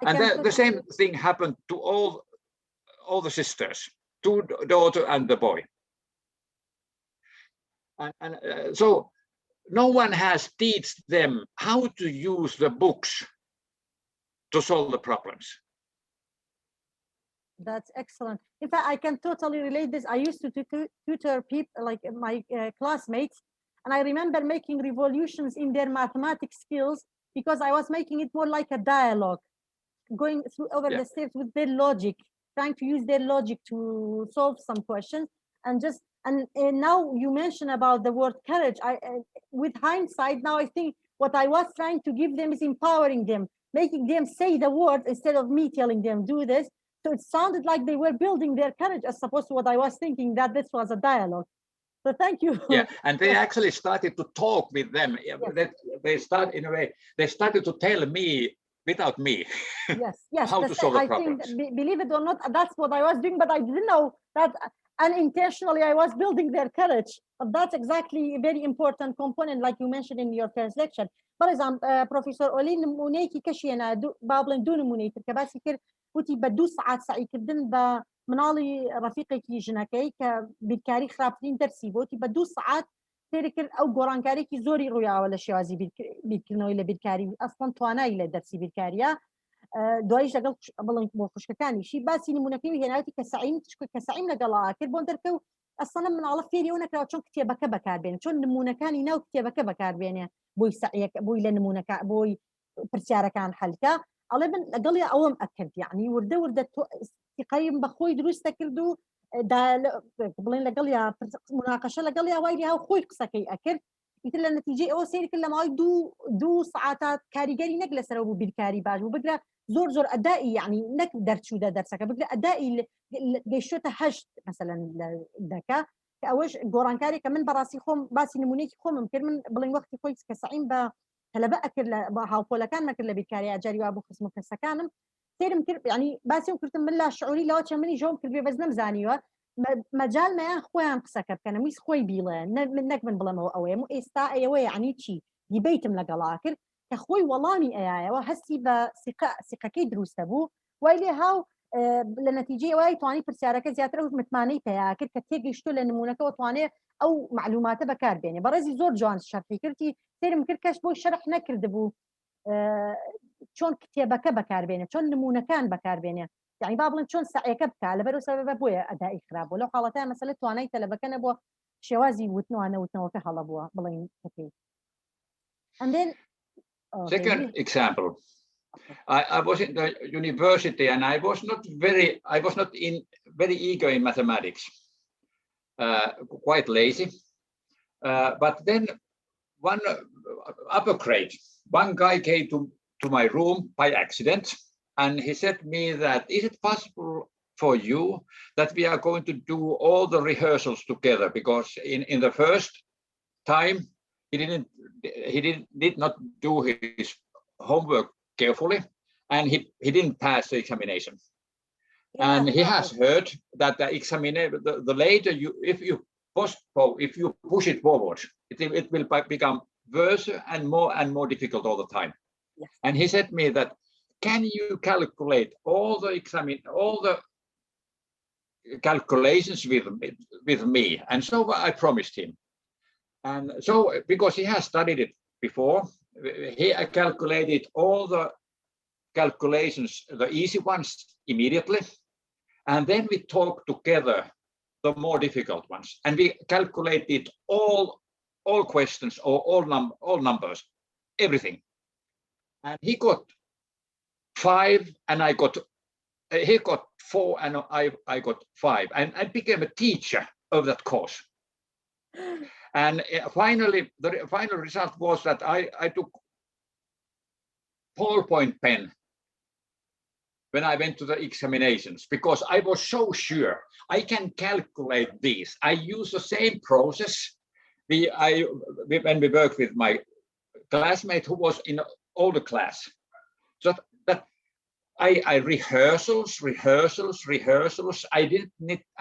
And the same thing happened to all the sisters, to the daughter and the boy. And so no one has taught them how to use the books to solve the problems. That's excellent. In fact, I can totally relate this. I used to tutor people, like my classmates, and I remember making revolutions in their mathematics skills because I was making it more like a dialogue, going through over the steps with their logic, trying to use their logic to solve some questions. And now you mentioned about the word courage. With hindsight, now I think what I was trying to give them is empowering them, making them say the word instead of me telling them do this. So it sounded like they were building their courage as opposed to what I was thinking, that this was a dialogue. So thank you. Yeah, and they actually started to talk with them. They start in a way, they started to tell me without me how to solve the problems. I think, believe it or not, that's what I was doing, but I didn't know that unintentionally I was building their courage. But that's exactly a very important component, like you mentioned in your first lecture. For example, Professor Olli Niemi كشينا بابلن دون نموني كباسكر وتي بدو ساعات سعي كردن بمنالي رفيقك جنكي كبيكاري خرابتين درسي بوتي بدو ساعات تركر او غورانكاري كي زوري رويا ولا شوازي بيكرنو الى بيكاري اصلا توانا الى درسي بيكاريا دوایش لەگەڵ بڵێن بۆ خوشکەکانیشی باسی نمونونەکەی هێناوی کەسعیم لەگەڵا کرد بۆن دەرکە و ئەسڵە مناڵە فێری ئەو نەکراوە چۆن کتێبەکە بەکاربێنێ چۆن نمونونەکانی ناو کتێبەکە بەکاربێنێ بۆی سعیەکە بۆی لە نمونونەکە بۆی پرسیارەکان حەلکە ئەڵێ بن لەگەڵی ئەوەم ئەکرد یعنی وردە سیقەیم بەخۆی دروستە کرد و بڵێن لەگەڵیا مناقەشە لەگەڵیا وای هاو خۆی قسەکەی ئەکرد ئیتر لە نەتیجەی ئەوە سێری کرد لە ماوەی دوو ساعاتات کاریگەری نەک لەسەرەوە بوو بیرکاری باش بوو بگرە زۆر ئەدایی یعنی نەک دەرچوودە دەرسەکە بگرە ئەدایی گەیشتۆتە 8 مثلا دەکا کە ئەوەش گۆڕانکارێکە من بەڕاستی خۆم باسی نمونەیەکی خۆمم کرد من بڵێن وەختی خۆی کە سەعیم بە تەلەبە ئەکرد بە هاوپۆلەکان مەکرد لە بیرکاری ئاجاری وا بوو خزم کەسەکانم سێرم کرد یعنی باسیم کردم من لا شعوری لەوە چە منی ژۆم کرد بێ بەس نەمزانیوە مەجال مەیان خۆیان قسەکە بکەن ویس خۆی بیڵێن نەک من بڵێمەوە ئەوەیە ئێستا ئەوە یعنی چی دیبیتم لەگەڵا کرد کە خۆی وەڵامی ئەیایەوە هەستی بە سیقەکەی دروستە بوو وای لێ هاو لە نەتیجەی ئەوەی توانی پرسیارەکە زیاتر و متمانەی پێیا کرد کە تێگەیشتۆ لە نمونونەکەەوە توانێت ئەو معلوماتە بەکاربێنێ بەڕێزی زۆر جوان شەرحی کردی سێرم کرد کەش بۆی شەرح نەکرد بوو چۆن کتێبەکە بەکاربێنێ چۆن نمونونەکان بەکاربێنێ يعني بابلن چۆن سعیەکە بکە لەبەرەوە سەبەبە بۆیە ئەدای خراپبوو لەو حاڵەتە مەسەلە توانای تەلەبەکە نەبووە شێوازی وتنەوەکە هەڵە بووە بڵێن پێی. And then second example, I was in the university and I was not very eager in mathematics, quite lazy, but then one upper grade, one guy came to my room by accident. And he said to me that, is it possible for you that we are going to do all the rehearsals together? Because in the first time, he did not do his homework carefully, and he didn't pass the examination. And he has heard that the examination, the later if you push it forward, it will become worse and more difficult all the time. Yes. And he said to me that, can you calculate all the calculations with me? And so I promised him. And so, because he has studied it before, he calculated all the calculations, the easy ones, immediately. And then we talked together the more difficult ones. And we calculated all questions or all numbers, everything. And he got 5 and he got 4 and I got 5 and I became a teacher of that course. And finally, the final result was that I took ballpoint pen when I went to the examinations because I was so sure I can calculate these. I use the same process when we worked with my classmate who was in older class. So that I rehearsals.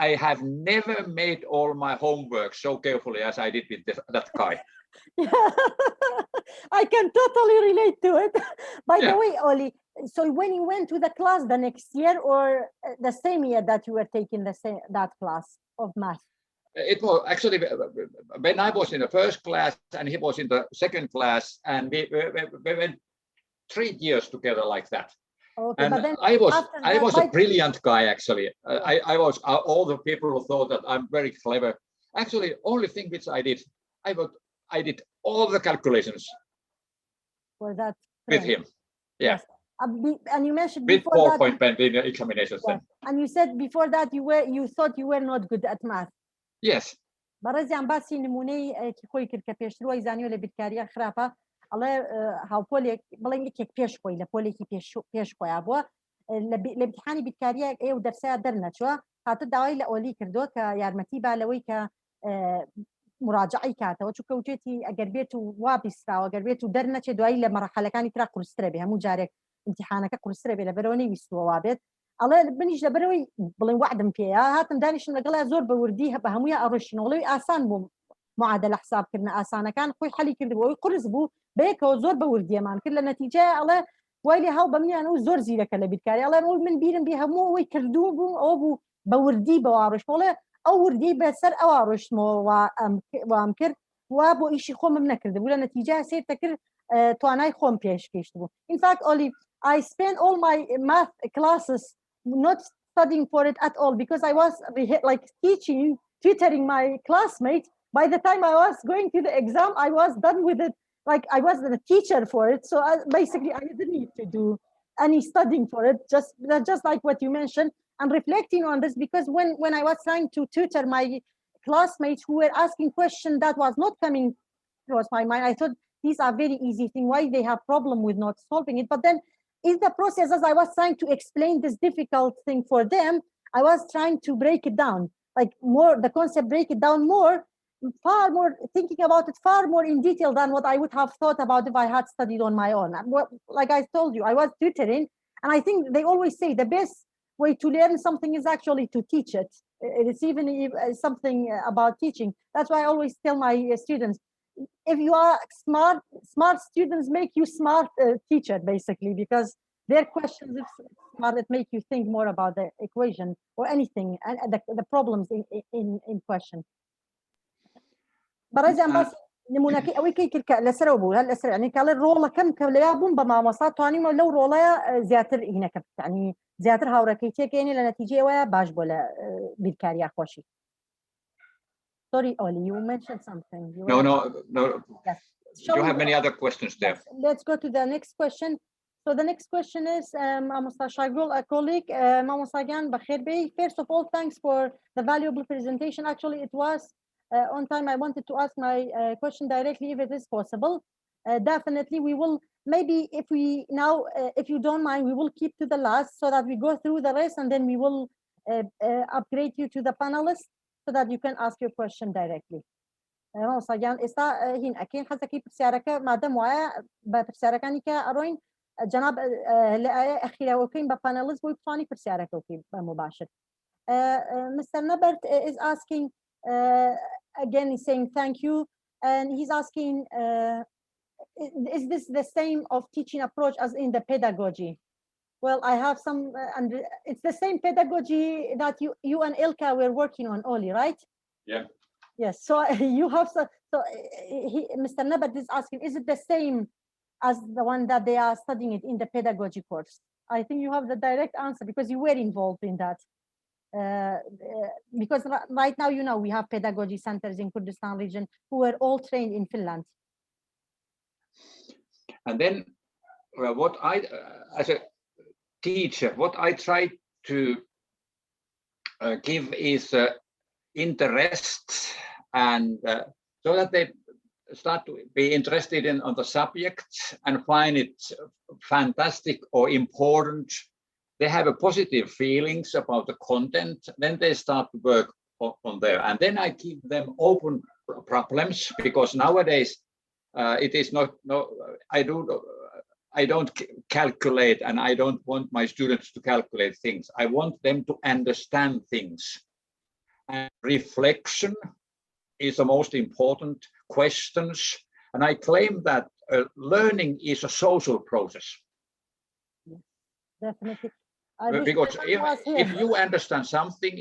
I have never made all my homework so carefully as I did with that guy. Yeah. I can totally relate to it. By the way, Olli, so when you went to the class the next year or the same year that you were taking that class of math? It was actually when I was in the first class and he was in the second class, and we went 3 years together like that. Okay, and but then I was a brilliant guy, actually. I was, all the people thought that I'm very clever. Actually, only thing which I did all the calculations for that with him. Yeah. Yes. And you mentioned with before that, 4-point examinations. Yes. And you said before that you thought you were not good at math. Yes. بەڕێزیان باسی نمونەی خۆی کرد کە پێشترۆی زانیۆ لە بیرکاریە خراپە ئەڵێ هاوپۆلێک بڵێن یەکێک پێش خۆی لە پۆلێکی پێش خۆیان بووە لە امتحانی بیرکاریە ئێوە دەرسەیە دەرنەچووە هاتە داوای لە ئۆلی کردووە کە یارمەتی با لەوەی کە مراجعی کاتەوە چونکە وجێتی ئەگەر بێت و وا بیستراوە ئەگەر بێت و دەرنەچێت دوایی لە مەرحەلەکانی ترا قورسترە بێ هەموو جارێک امتحانەکە قورسترە بێ لەبەرەوە نەیویستوە بێت ئەڵێ بنیش لەبەرەوەی بڵێن وعدم پێەیە هاتم دانیشتم لەگەڵا زۆر بەوردی بە هەموویە ئەڕۆشینەوەی ئاسان بوو معادلە حسابکردن ئاسانەکان خۆی حەلی کردبووەوەی قرس بوو بەیەکەوە زۆر بەوردیەمان کرد لە نەتیجەیە ئەڵێ وای لێ هەڵ بەمنیان و زۆر زیرەکە لە بیرکاری ئەڵێ من بیرم بێ هەموو ئەوەی کردوو بووم ئەوە بوو بەوردی بەواڕۆژ بڵێ ئەو وردی بەسەر ئەوە ڕۆشتمەوە وام کرد وا بۆ ئیشی خۆمم نەکردبوو لە نەتیجە سێرتە کرد توانای خۆم پێشکەشت بوو. In fact, Olli, I spent all my math classes not studying for it at all because I was like tutoring my classmates. By the time I was going to the exam, I was done with it. Like I was the teacher for it. So basically I didn't need to do any studying for it. Just like what you mentioned. I'm reflecting on this because when I was trying to tutor my classmates who were asking questions that was not coming across my mind, I thought these are very easy things. Why they have problem with not solving it? But then in the process, as I was trying to explain this difficult thing for them, I was trying to break it down, like more the concept, break it down far more, thinking about it far more in detail than what I would have thought about if I had studied on my own. Like I told you, I was tutoring, and I think they always say the best way to learn something is actually to teach it. It's even something about teaching. That's why I always tell my students, if you are smart students make you smart teacher, basically, because their questions, if smart, it make you think more about the equation or anything and the problems in question. بەڕێزیان باس نمونەکەی ئەوەی کەی کرد لەسەرەوە بوو لەسەر ینی کاڵێ ڕۆڵەکەم کە لەیا بووم بە مامۆستا توانیمەوە لەو ڕۆڵەیە زیاتر هینەکە ینی زیاتر هاوڕەکەی تێکێنی لە نەتیجەوەیە باش بۆ لە بیرکاریە خۆشی. Sorry, Olli, you mentioned something. No. Yes. You have many other questions there. Yes. Let's go to the next question. So the next question is, Mamosta Shagrul, a colleague, Mamosta Gyan Bakhir Bey. First of all, thanks for the valuable presentation. Actually, it was on time. I wanted to ask my question directly, if it is possible. Definitely, we will, maybe if you don't mind, we will keep to the last so that we go through the rest and then we will upgrade you to the panelists so that you can ask your question directly. Mamosta ئێستا هین ئەکەین حەزەکەی پرسیارەکە مادەم وایە بە پرسیارەکانی کە ئەڕۆین جەناب لە ئەخیراوەکەین بە پانەلیست بۆی بتوانی پرسیارەکەوتی بە مباشر. Mr. Nabert is asking again, he's saying thank you, and he's asking is this the same of teaching approach as in the pedagogy? Well, I have some and it's the same pedagogy that you and Ilka were working on, Olli, right? Yeah. Yes, so you have Mr. Nabert is asking, is it the same as the one that they are studying it in the pedagogy course? I think you have the direct answer because you were involved in that. Because right now, you know, we have pedagogy centers in Kurdistan region who were all trained in Finland. And then what I, as a teacher, what I try to give is interest, and so that they start to be interested on the subject and find it fantastic or important. They have a positive feelings about the content, then they start to work on there. And then I give them open problems, because nowadays it is not, I don't calculate, and I don't want my students to calculate things. I want them to understand things. And reflection is the most important. questions. And I claim that learning is a social process. Definitely. Because if you understand something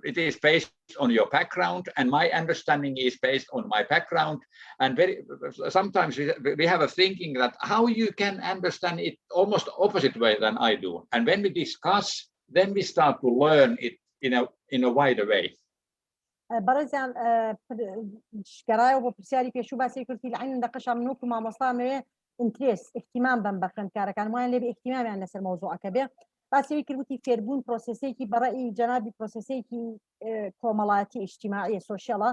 it is based on your background, and my understanding is based on my background. And sometimes we have a thinking that how you can understand it almost opposite way than I do. And when we discuss, then we start to learn it in a wider way. بەڕێزیان شکرایەوە بۆ پرسیاری پێشوو باسی کردی لە عین دەقەشە من وەکو مامۆستامەوێ ئینترێس احتیمام بم بە خوێندکارەکان وایان لێ بە احتیمامیان لەسەر مەوزوعەکە بێ باسیەوەی کردوتی فێربوون پرۆسسێکی بەڕێی جەنابی پرۆسسێکی کۆمەڵایەتی ئیجتیماعی سۆشیاڵە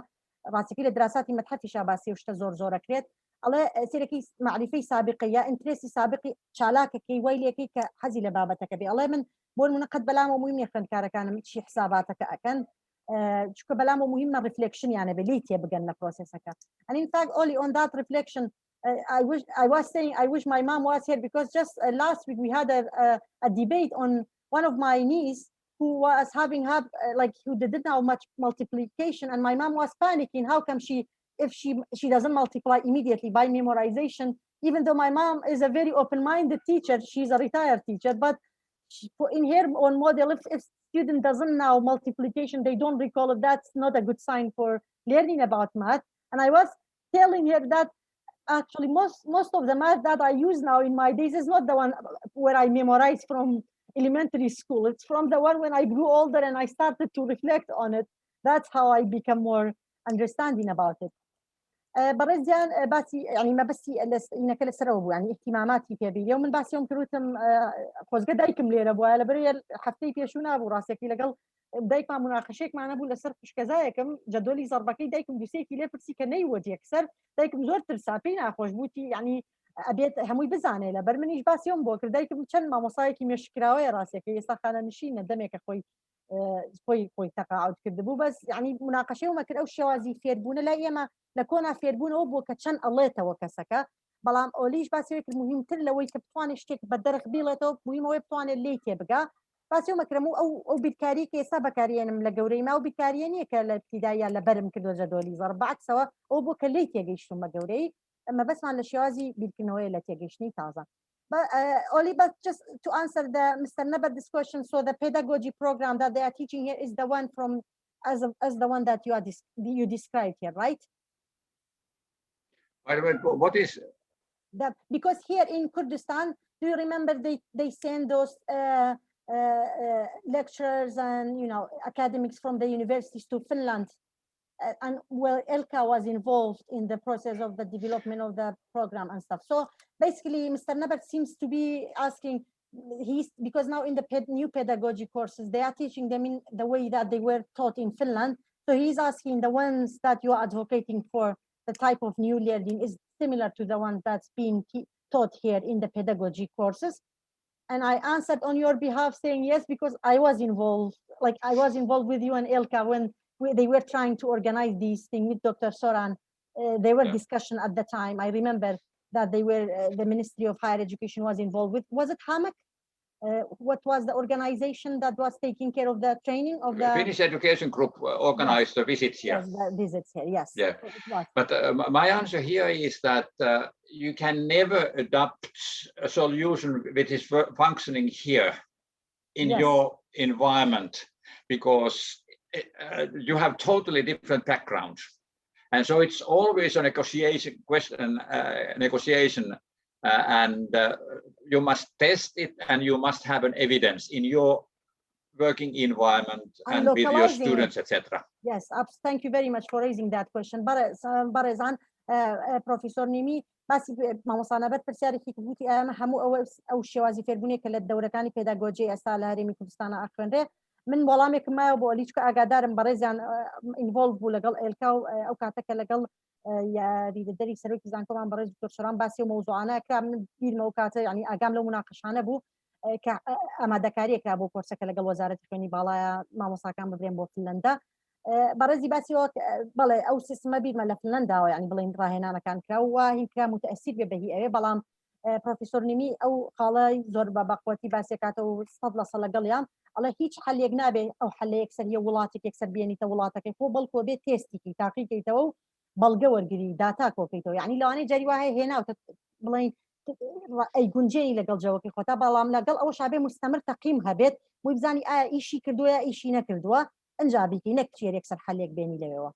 ڕاستیەکەی لە دراساتی مەتحەفیشا باسی و شتە زۆر ئەکرێت ئەڵێ سێرەکەی معریفەی سابقی یا ئینترێسی سابقی چالاکەکەی وای لێکەی کە حەزی لە بابەتەکە بێ ئەڵێ من بۆ نمونە قەت بەلامە موهیمە خوێندکارەکانم چی حساباتەکە ئەکەن چونکە بەلامە موهیمە ریفلێکشنیانە بێ لی تێبگەن لە پرۆسسەکە. And in fact, Olli, on that reflection, I was saying I wish my mom was here, because just last week we had a debate on one of my niece who was who didn't know much multiplication, and my mom was panicking. How come if she doesn't multiply immediately by memorization, even though my mom is a very open-minded teacher, she's a retired teacher, but in her own model, if student doesn't know multiplication, they don't recall it, that's not a good sign for learning about math. And I was telling her that actually most of the math that I use now in my days is not the one where I memorize from elementary school. It's from the one when I grew older and I started to reflect on it. That's how I become more understanding about it. بەڕێزیان باسی ینی مەبەستی ئینەکە لەسەرەوە بوو ینی احتیماماتی پێبیری و من باسیەوەم کردوتم خۆزگە دایکم لێرە بووە لەبەر هەفتەی پێشوو نابوو ڕاستیەکەی لەگەڵ دایکمان مناقەشەیەکمانە بوو لەسەر خوشکەزایەکم جەدۆلی زەربەکەی دایکم دووسێکی لێ پرسی کە نەیوەت یەکسەر دایکم زۆر ترسا پێی ناخۆش بووتی ینی ئەبێت هەمووی بزانێ لەبەر منیش باسیەوەم بۆ کرد دایکم چەند مامۆسایەکی مێشکراوەیە ڕاستیەکەی ئێستا خانەنشینە دەمێکە خۆی تەقاعود کردبوو بەس ینی مناقەشەیەومە کرد ئەو شێوازی فێربوونە لای ئێمە لە کۆنا فێربوونەوە بۆ کە چەند ئەڵێتەوە کەسەکە بەڵام ئۆلیش باسیەوەی کرد مهمتر لەوەی کە بتوانێت شتێک بە دەرەخ بێڵێتەوە مهمەوەی بتوانێت لێی تێبگا باسیەوەمە کردم و ئەو بیرکاری کە ئێستا بەکارێنم لە گەورەی ما و بیرکاریە نییە کە لە ابتیداییە لەبەرم کردوە جەدۆلی زەرب بەعکسەوە ئەو بۆ کە لێی تێگەیشتم بە گەورەی ئەمە بەسمان لە شێوازی بیرکردنەوەی لە تێگەیشتنی تازە. Olli, but just to answer Mr. Nabar's question, so the pedagogy program that they are teaching here is the one as the one that you described here, right? By the way, what is that? Because here in Kurdistan, do you remember they send those lecturers and academics from the universities to Finland, and well, Elka was involved in the process of the development of the program and stuff. So basically, Mr. Nabar seems to be asking, because now in the new pedagogy courses, they are teaching them in the way that they were taught in Finland. So he's asking the ones that you are advocating for, the type of new learning is similar to the one that's being taught here in the pedagogy courses. And I answered on your behalf saying yes, because I was involved with you and Elka when they were trying to organize these things with Dr. Soran. There were discussion at the time. I remember that the Ministry of Higher Education was involved with. Was it Hamak? What was the organization that was taking care of the training of the Finnish Education Group organized the visits here? Yes, the visits here, yes. Yeah. But my answer here is that you can never adopt a solution which is functioning here in your environment, because you have totally different backgrounds, and so it's always a negotiation question, and you must test it, and you must have an evidence in your working environment and with your students, etc. Yes, thank you very much for raising that question. Barazan, Professor Niemi, باسی مامۆسانە بەر پرسیارێکی بووتی ئەمە هەموو ئەو شێوازی فێربوونێک کە لە دەورەکانی پێداگۆجی ئێستا لە هەرێمی کوردستانە ئەخوێنرێ من وەڵامێکم مایەوە بۆ ئۆلی چکە ئاگادارم بەڕێزیان ئینڤۆڵڤ بوو لەگەڵ ئێلکا و ئەو کاتەکە لەگەڵ یاریدەدەری سەرۆکی زانکۆمان بەڕێز دکتۆر شەران باسی و مەوزوعانە کرا من بیرمە ئەو کاتە ینی ئاگام لەو مناقەشانە بوو کە ئامادەکاریەکە بۆ کۆرسەکە لەگەڵ وەزارەتی خوێنی باڵایە مامۆساکان ببرێن بۆ فنلەندە بەڕێزی باسیەوە بەڵێ ئەو سیستمە بیرمە لە فنلەنداوە ینی بڵێن ڕاهێنانەکان کراوە هین کرا متەئەسیر بێ بەهی ئەوێ بەڵام پرۆفیسۆر نیمی ئەو خاڵای زۆر بەقوەتی باسیەکاتەوە 100% لەگەڵیان ئەڵێ هیچ حەلێک نابێ ئەو حەلە یەکسەر یە وڵاتێک یەکسەر بێنیتە وڵاتەکەی خۆ بەڵکۆ بێت تێستێکی تاقیکەیتەوە و بەڵگە وەرگری داتا کۆکەیتەوە یعنی لەوانەیە جاری وایە هێناوتە بڵین ئەی گونجێنی لەگەڵ جەوەکەی خۆتا بەڵام لەگەڵ ئەوە شابێ مستەمر تەقیم هەبێت مووی بزانی ئایا ئیشی کردووە ئیشی نەکردووە ئەنجا بیکەی نەک یەکسەر حەلێک بێنی لەوێەوە.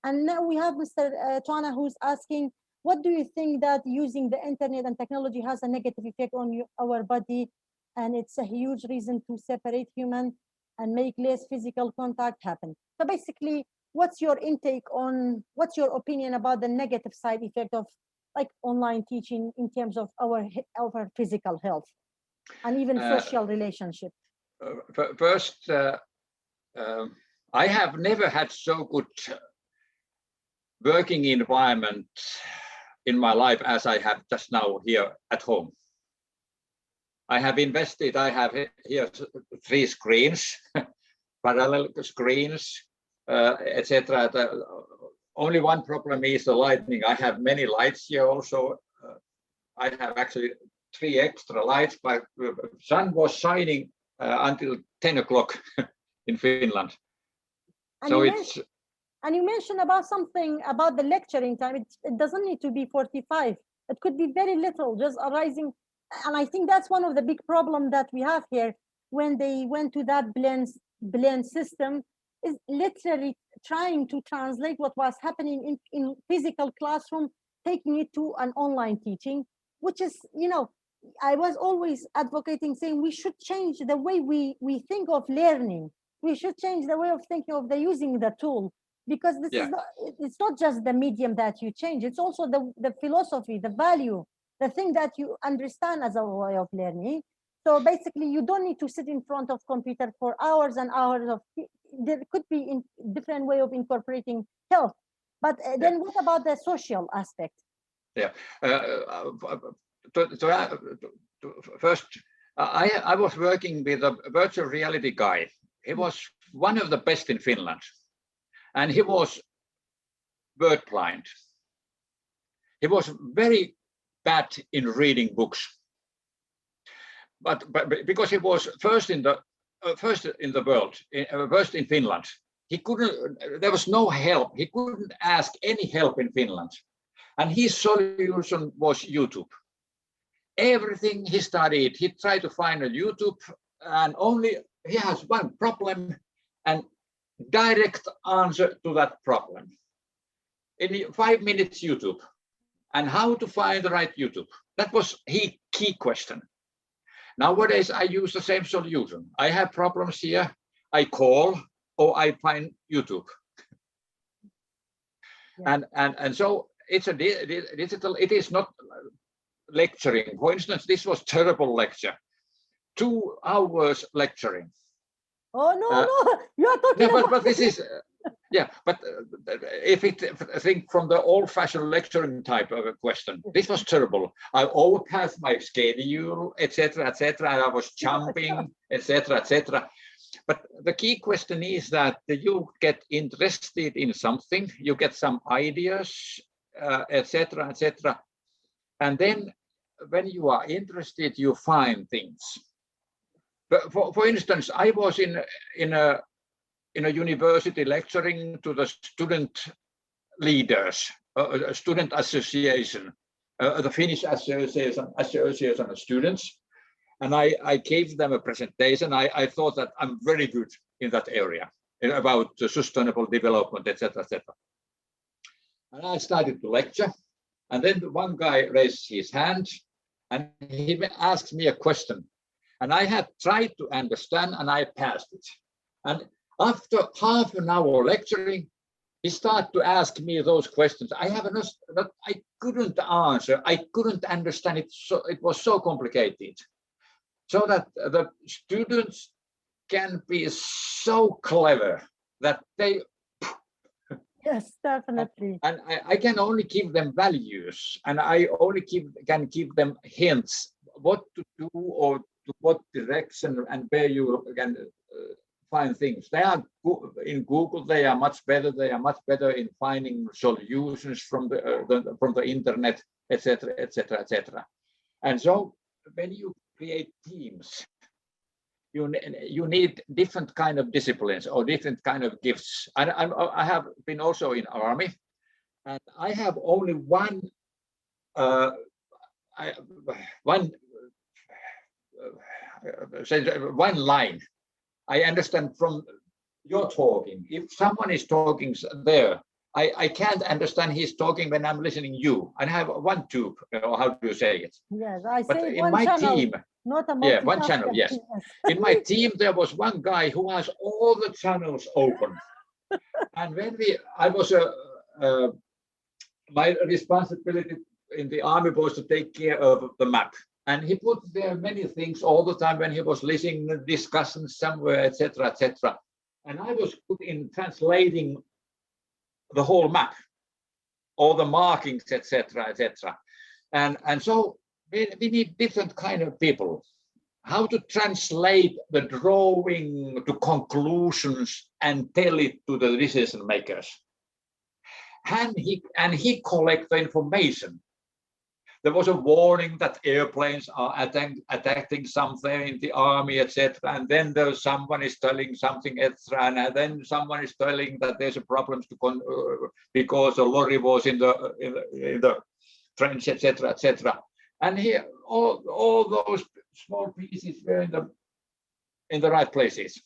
And now we have Mr. Twana who's asking, what do you think that using the internet and technology has a negative effect on our body, and it's a huge reason to separate human and make less physical contact happen? So basically, what's your your opinion about the negative side effect of like online teaching in terms of our physical health and even social relationship? First, I have never had so good working environment in my life as I have just now here at home. I have invested, I have here 3 screens, parallel screens, etc. Only one problem is the lighting. I have many lights here also. I have actually 3 extra lights, but the sun was shining until 10 o'clock in Finland. And so and you mentioned about something about the lecturing time. It doesn't need to be 45. It could be very little, just arising. And I think that's one of the big problems that we have here when they went to that blend system, is literally trying to translate what was happening in physical classroom, taking it to an online teaching, which is, you know, I was always advocating saying we should change the way we think of learning. We should change the way of thinking of using the tool, because this is it's not just the medium that you change, it's also the philosophy, the value, the thing that you understand as a way of learning. So basically you don't need to sit in front of computer for hours and hours of, there could be a different way of incorporating health. But then what about the social aspect? Yeah, first, I was working with a virtual reality guy. He was one of the best in Finland, and he was word blind. He was very bad in reading books, but because he was first in the world, first in Finland, he couldn't. There was no help. He couldn't ask any help in Finland, and his solution was YouTube. Everything he studied, he tried to find a YouTube, and only he has one problem and direct answer to that problem. In 5 minutes YouTube, and how to find the right YouTube. That was his key question. Nowadays, I use the same solution. I have problems here, I call, or I find YouTube. Yeah. And so it's a digital, it is not lecturing. For instance, this was terrible lecture. 2 hours lecturing. Oh no, you are talking about. But this is, but if it think from the old-fashioned lecturing type of a question, this was terrible. I overpassed my schedule, etc., and I was jumping, etc., etc. But the key question is that you get interested in something, you get some ideas, etc., etc. And then when you are interested, you find things. But for instance, I was in a university lecturing to the student leaders, a student association, the Finnish association of students, and I gave them a presentation. I thought that I'm very good in that area about sustainable development, etc., etc. And I started to lecture, and then one guy raised his hand, and he asked me a question. And I had tried to understand, and I passed it. And after half an hour lecturing, he started to ask me those questions. I couldn't answer. I couldn't understand it. So it was so complicated. So that the students can be so clever that they. Yes, definitely. And I can only give them values, and I only can give them hints what to do or to what direction and where you can find things. They are in Google. They are much better. They are much better in finding solutions from the internet, etc., etc., etc. And so, when you create teams, you need different kind of disciplines or different kind of gifts. And I have been also in army, And I have only one line. I understand from your talking. If someone is talking there, I can't understand he's talking when I'm listening you. And I have one tube, how do you say it? Yes, I but say in one my channel, team, not a yeah, one multitasker. channel, yes. In my team, there was one guy who has all the channels open. And when I was my responsibility in the army was to take care of the map. And he put there many things all the time when he was listening, discussing somewhere, etc., etc. And I was good in translating the whole map, all the markings, etc., etc. And so we need different kind of people. How to translate the drawing to conclusions and tell it to the decision makers. And he collect the information. There was a warning that airplanes are attacking something in the army, etc. And then there's someone is telling something extra, and then someone is telling that there's a problem because a lorry was in the trench, etc., etc. And here, all those small pieces were in the right places.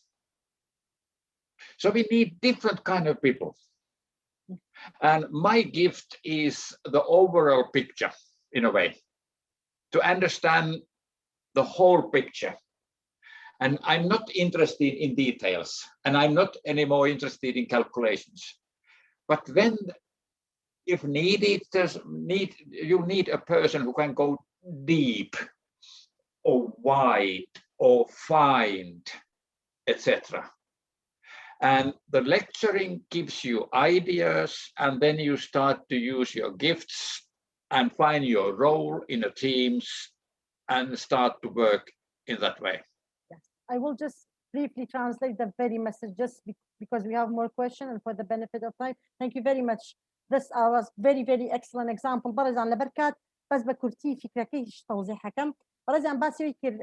So we need different kind of people. And my gift is the overall picture, in a way, to understand the whole picture. And I'm not interested in details, and I'm not anymore interested in calculations. But then, if needed, you need a person who can go deep or wide or find, etc. And the lecturing gives you ideas, and then you start to use your gifts and find your role in the teams and start to work in that way. Yes. I will just briefly translate the very message just because we have more questions and for the benefit of time. Thank you very much. This was very, very excellent example. برزان لبركات بس بكورتي فكركيش توضيح حكم. برزان باسي يكر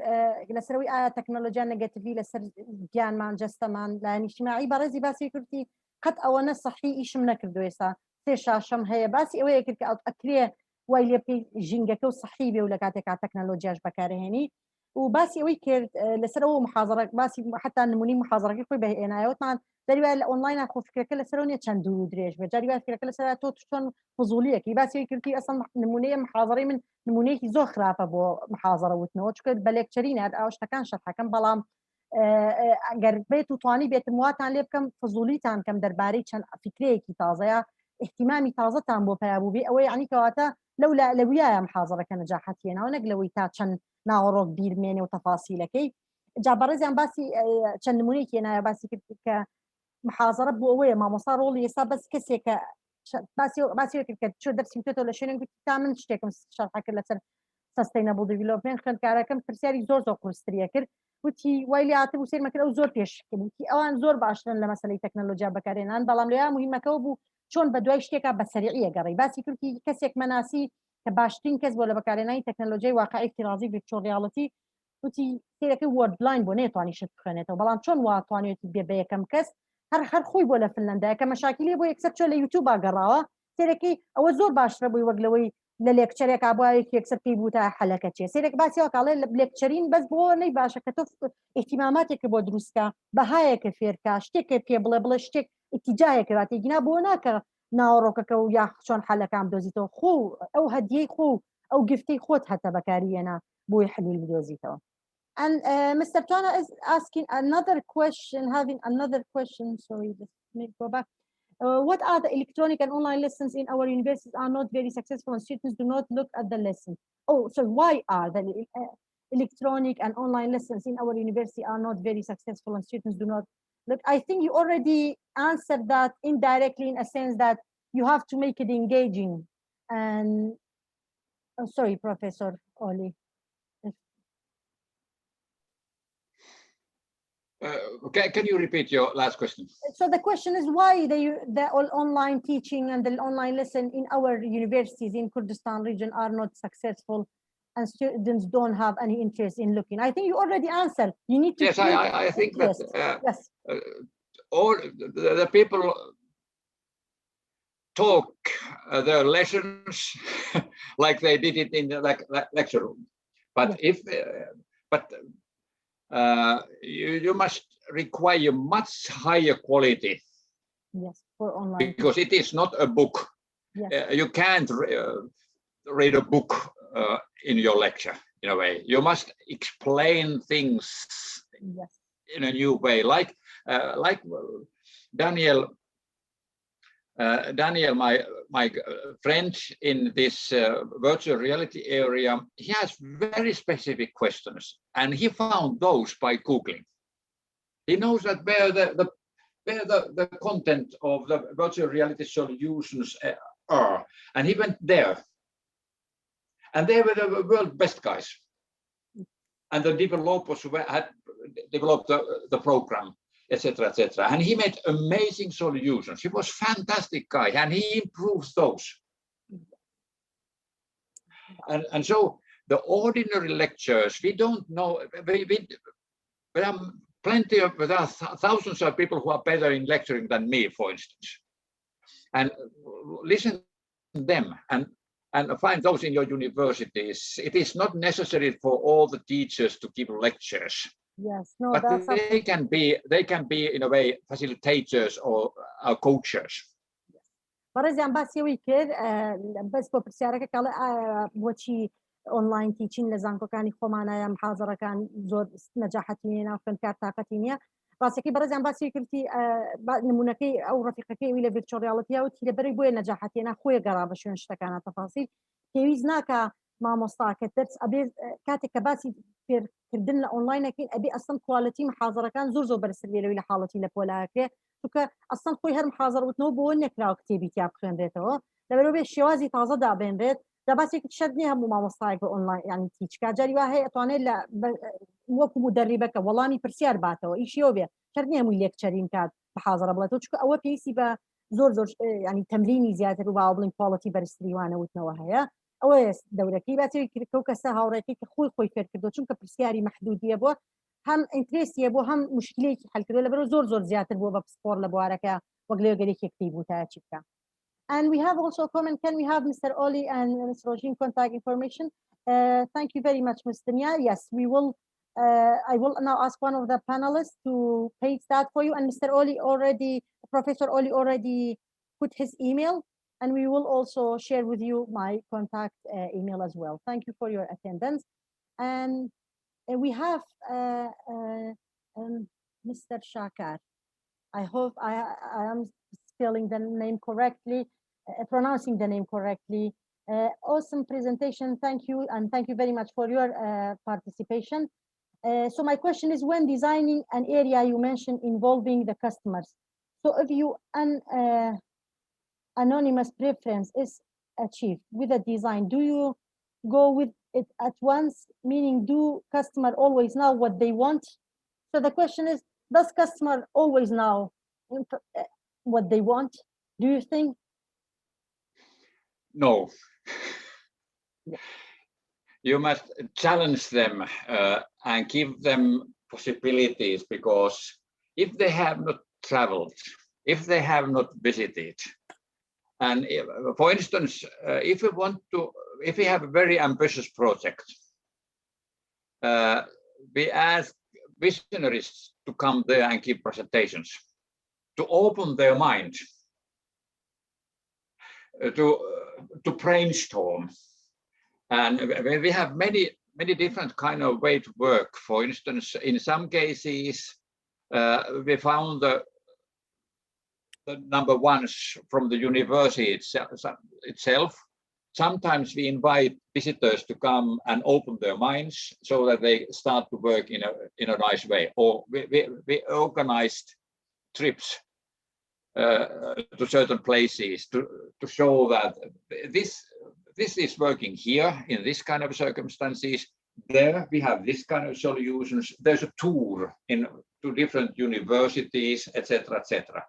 لسروي تكنولوجيا نيجاتيفي لسر جان مان جستمان لان اجتماعي برزي باسي كورتي قد أونا صحي إيش منكر دويسا تشاشم هي باسي أوي يكر كأكريه ويلي بي جينجك وصحي بي ولا كاتك تكنولوجيا بكارهني وباسي أوي كر لسرو محاضرة باسي حتى نموني محاضرة كي به أنا يوتمان جريبه الأونلاين أخو فكرة كلا سرونية كان دريج جريبه فكرة كلا سر توت شون فضولية كي باسي كرتي أصلا نمونية محاضرة من نمونية زو خرافة بو محاضرة وتنو شكل بلكتشرين هذا أوش تكان شرح كم بلام قربت وطاني بيت مواتان ليه بكم فضوليتان كم درباري كان فكرة كي تازة اهتمامي تازة تام بو بيابو بي أو يعني كواتا لولا لويا محاضرة كنجاحتي أنا ونقلوي تا كان ناورو كبير مني وتفاصيلكي جابرزي عم باسي كان نمونية كي أنا باسي كنت محاضرة بووية ما مصار ولي يصاب بس كسيك باسي كنت شو درس متوتو لشينين قلت تعمل شتيكم شرحك كله سر sustainable development كنت كاركم ترسالي زور قرستريا كر وتي ويلي عاتب وسير مكان أو زور بيش كنتي أوان زور بعشرين لمسألة تكنولوجيا بكارين أنا بلام ليا مهمة كوبو شون بدوي شتيكا بسريعية قري باسي كنتي كسيك مناسي كباشتين كز ولا بكاريناي تكنولوجيا واقعي افتراضي virtual reality وتي سيرك word line بونيتواني شت خنته وبلام شون واتواني تبي كم كس هر خوي بولا فنلندا كمشاكل بو يكسب شو ليوتيوب قراوه سيركي او زور باش ربي وقلوي لليكتشريك ابوي يكسب كي بوتا حلقه سيرك باسي وقال ليكتشرين بس بو ني باش كتف اهتماماتك بو دروسكا بهايك فيركا شتك في بلا شتك اتجاهك راتي جنا بوناك ناوروك ويا شلون حلقه عم دوزيتو خو او هديه خو او جفتي خوت حتى بكارينا بو يحلو الدوزيتو. And Mr. Twana is asking another question, having another question. Sorry, just let me go back. What are the electronic and online lessons in our universities are not very successful and students do not look at the lesson? Oh, so why are the electronic and online lessons in our university are not very successful and students do not look? I think you already answered that indirectly in a sense that you have to make it engaging. And oh, sorry, Professor Olli. Can you repeat your last question? So the question is why the online teaching and the online lesson in our universities in Kurdistan region are not successful and students don't have any interest in looking. I think you already answered. You need to. Yes, I think interest. that yes. All the people talk their lessons like they did it in the lecture room. But you must require much higher quality. Yes, for online. Because it is not a book. Yes. You can't read a book in your lecture, in a way. You must explain things in a new way. Like Daniel, my friend in this virtual reality area, he has very specific questions, and he found those by Googling. He knows that where the content of the virtual reality solutions are, and he went there. And they were the world best guys. And the developers had developed the program, etc., etc. And he made amazing solutions. He was a fantastic guy, and he improves those. And so the ordinary lectures, we don't know. There are there are thousands of people who are better in lecturing than me, for instance. And listen to them and find those in your universities. It is not necessary for all the teachers to give lectures. Yes, no, but that's they can be in a way facilitators or coaches. بەڕێزیان باسیەوەی کرد بەس بۆ پرسیارەکە کاڵێ بۆچی ئۆنلاین تیچین لە زانکۆکانی خۆمانایە محازەڕەکان زۆر نەجاحەتی نیە ناو خوێندکار تااقەتی نییە ڕاستەکەی بەڕێزیان باسی کردی نمونونەکەی ئەو ڕەفیقەکەی لە ڤیرچۆڵ ریاڵەتیە وتی لەبەرەی بۆیە نەجاحەتیە خۆی گەڕا بە شوێن شتەکانە تەفاسیل پێویست ناکە مامۆستاکە دەرس ئەبێ کاتێک کە باسی فێرکردن لە ئۆنلاینەکەین ئەبێ ئەسڵ کواڵەتی محازەڕەکان زۆر بەرزتر لێرەوەی لە حاڵەتی لە پۆلاکرێ چونکە ئەسڵ خۆی هەر محازەڕوتنەوە بۆ نەکراوە کتێبی تیا بخوێنرێتەوە لەبەرەوە بێ شێوازی تازە دابێنرێت دەباسێکی شەرت نییە هەموو مامۆستایەک بە ئۆنلاین یانی تیچکا جاری وا هەیە ئەتوانێت لە وەکو مدەریبەکە وەڵامی پرسیار باتەوە ئیشیەوە بێ شەرت نییە هەمووی لێکچەرین کات بە حازەڕە بڵێتەوە چونکە ئەوە پێویستی بە زۆر ینی تەمرینی زیاتر و باوە بڵین کواڵەتی بەرزتریوانەوتنەوە هەیە ئەوە دەورەکەی باتی کردکە کەسە هاوڕێکی کە خۆی فێر کردو چونکە پرسیاری محدودیە بۆ هەم ئینترێسیە بۆ هەم مشکلێکی حلکردو لەبەرەوە زۆر زیاتر بووە بە پسپۆر لە بوارەکە وەک لێگەرێکێکتی بوو تا چی بکە. And we have also a comment. Can we have Mr. Olli and Ms. Rojin contact information? Thank you very much, Mr. Nia. Yes, we will. I will now ask one of the panelists to paste that for you. And Mr. Olli Professor Olli already put his email, and we will also share with you my contact email as well. Thank you for your attendance. And we have Mr. Shakar. I hope I am spelling the name correctly, pronouncing the name correctly. Awesome presentation. Thank you. And thank you very much for your participation. So my question is, when designing an area you mentioned involving the customers, so if you anonymous preference is achieved with a design, do you go with it at once, meaning do customer always know what they want? So the question is, does customer always know what they want, do you think? No. You must challenge them and give them possibilities, because if they have not traveled, if they have not visited, and for instance, if we have a very ambitious project, we ask visionaries to come there and give presentations, to open their mind, to brainstorm. And we have many different kind of way to work. For instance, in some cases, we found the number ones from the university itself. Sometimes we invite visitors to come and open their minds so that they start to work in a nice way. Or we organized trips to certain places to show that this is working here in this kind of circumstances. There we have this kind of solutions. There's a tour to different universities, etc., etc.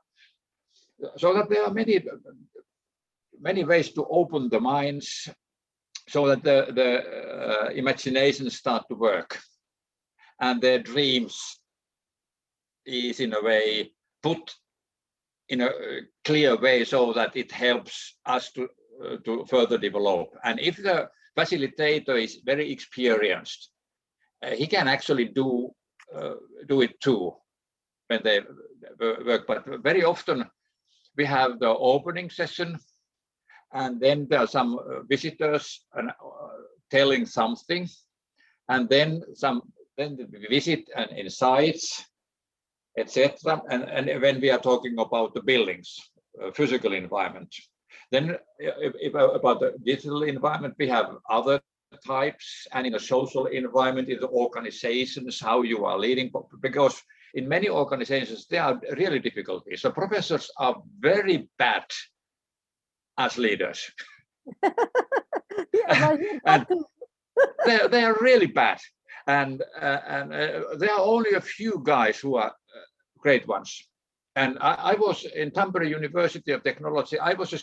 So that there are many ways to open the minds, so that the imagination start to work, and their dreams is in a way put in a clear way, so that it helps us to to further develop. And if the facilitator is very experienced, he can actually do it too when they work. But very often we have the opening session, and then there are some visitors telling something, and then we visit and insights, etc. And when we are talking about the buildings, physical environment, then about the digital environment, we have other types, and in a social environment, in the organizations, how you are leading, because in many organizations there are really difficulties. So professors are very bad as leaders. And they are really bad, and there are only a few guys who are great ones. And I was in Tampere University of Technology. I was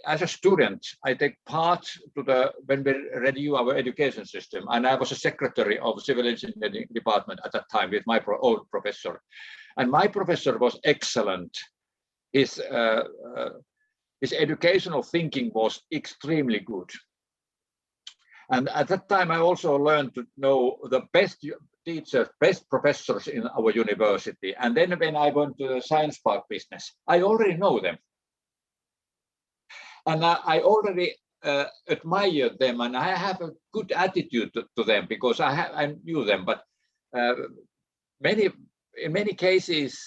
as a student, I take part to when we review our education system, and I was a secretary of the civil engineering department at that time with my old professor. And my professor was excellent. His educational thinking was extremely good. And at that time, I also learned to know the best teachers, best professors in our university. And then when I went to the science park business, I already know them. And I already admired them, and I have a good attitude to them because I knew them. But in many cases,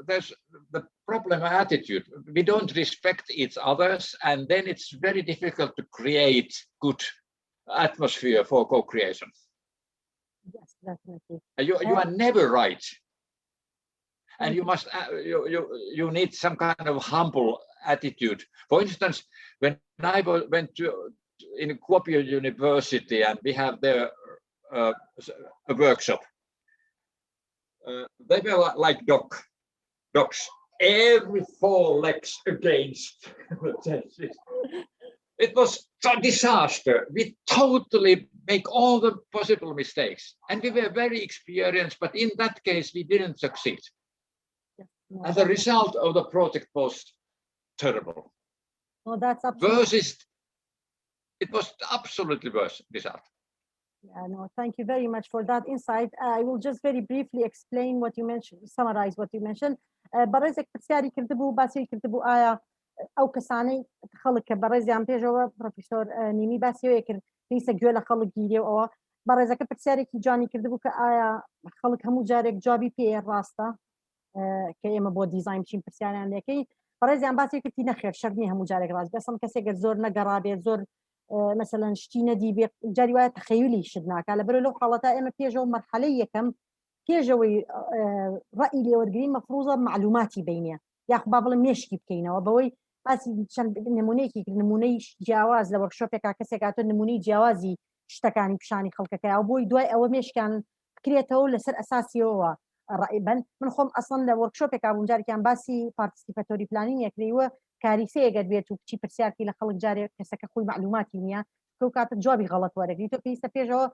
there's the problem of attitude. We don't respect each others, and then it's very difficult to create good atmosphere for co-creation. Yes, definitely. You are never right, and you must you need some kind of humble attitude. For instance, when I went to in Kuopio University, and we have there a workshop, they were like dogs, every 4 legs against. It was a disaster. We totally make all the possible mistakes, and we were very experienced, but in that case we didn't succeed. And the result of the project was terrible. Oh, that's absolutely. It was absolutely worse result. Yeah, no, thank you very much for that insight. I will just very briefly explain what you mentioned, summarize what you mentioned. برزك بسياري كردبو باسي كردبو آيا أو كساني خلق برزيان بيجوا بروفيسور نيمي باسي ويكر ليس جولا خلق جيدي أو برزك بسياري كي جاني كردبو كآيا خلق همو جارك جابي بي راستا كيما بو ديزاين بشين بسياري عندكي برزيان باسي كتي نخير شرني همو جارك راس بس هم كسي زور نقرابي زور مثلا شتي ندي جاري وقت تخيلي شدناك على برو لو حالتا إما بيجوا مرحلة يكم كيجوي رأي لي ورقين مفروضة معلوماتي بيني ياخو بابل ميشكي بكينا وبوي بس نمونيكي نموني جواز لو وركشوبي كاسي كاتو نموني جوازي اشتكاني بشاني خلقك او بوي دوي او ميش كان فكريته لسر اساسي هو الرأي بن من خم اصلا لو وركشوبي كابون جاري كان باسي بارتيسيباتوري بلانين يكريوه كارثه قد بيتو شي برسياركي لخلق جاري كسك خوي معلوماتي نيا كو كانت جوابي غلط ورقي تو بيسا بيجو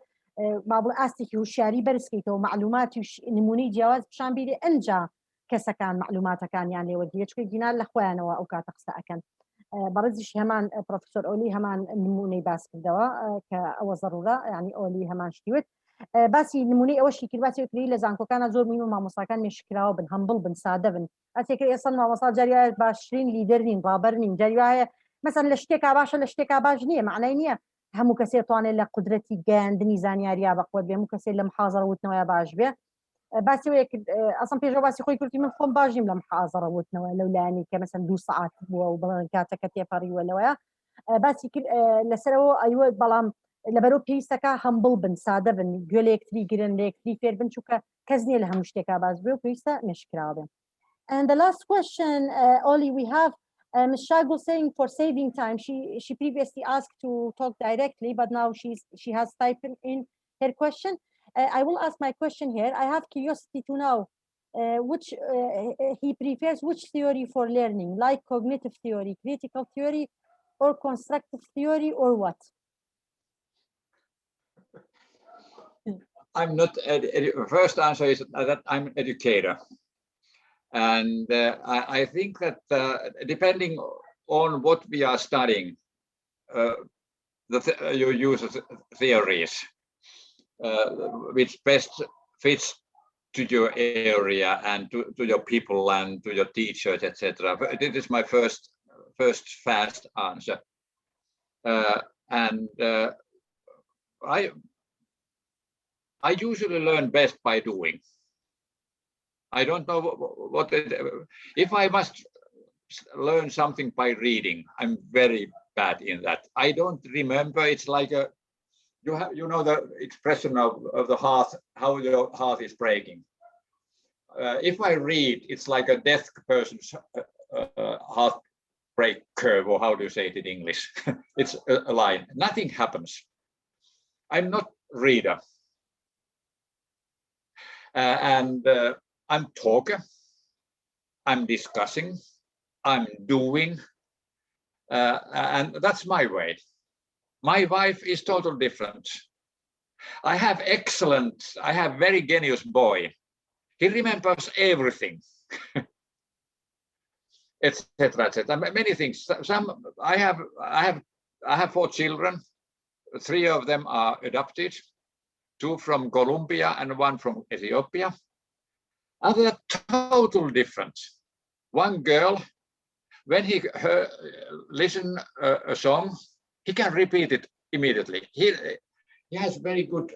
بابل ئاستێکی هوشیاری بەرزکەیتەوە معلوماتی نمونەی جیاواز پیشان بیرێ ئەنجا کەسەکان معلوماتەکانیان لێوەرگێ چکە گینار لە خۆیانەوە ئەو کاتە قسە ئەکەن بەڕێزیش هەمان پرۆفیسۆر ئۆلی هەمان نمونەی باس کردەوە کە ئەوە ضرورە یعنی ئۆلی هەمان شتیوت باسی نمونەی ئەوەشی کرد باسی کردی لە زانکۆکانە زۆر مهم مامۆستاکان مێشکراوە بن هەمبڵ بن سادە بن ئەسێکرد ئێستا مامۆستا جاری وایە باشترین لیدەر نین ڕابەر نین جاری وایە مەسەن لە شتێکا باشە لە شتێکا باش نییە معنای نییە هەموو کەسێ توانێت لە قودرەتی گەیاندنی زانیاریە بەقوت بێ هەموو کەسێ لە محازەرە وتنەوەی باش بێ باسی ئەسڵ پێشەوە باسی خۆی کردی من خۆم باش نیم لە محازەرە وتنەوە لەو لایەنی کە مەسەن 2 سەعات بووە و بەڵام کاتەکە تێپەڕیوە لەوەیە باسی کرد لەسەرەوە ئەیوە بەڵام لەبەرەوە پێویستەکە هەمبڵ بن سادە بن گوێ لە یەکتری گرن لە یەکتری فێر بن چونکە کەس نییە لە هەموو شتێکا باس بێ و پێویستە مێشکراوە بێن. And the last question, Olli, we have Ms. Shagul saying for saving time, she previously asked to talk directly, but now she has typed in her question. I will ask my question here. I have curiosity to know which he prefers which theory for learning, like cognitive theory, critical theory, or constructive theory, or what? I'm not. First answer is that I'm an educator. And I think that depending on what we are studying, you use theories which best fits to your area and to your people and to your teachers, etc. This is my first fast answer. I usually learn best by doing. I don't know what if I must learn something by reading. I'm very bad in that. I don't remember. It's like you know the expression of the heart, how your heart is breaking. If I read, it's like a deaf person's heart break curve, or how do you say it in English? It's a line. Nothing happens. I'm not reader. I'm talker. I'm discussing. I'm doing. And that's my way. My wife is totally different. I have very genius boy. He remembers everything, etc., etc. Many things. I have 4 children. 3 of them are adopted, 2 from Colombia and 1 from Ethiopia. And they are totally different. One girl, when he listen a song, he can repeat it immediately. He has very good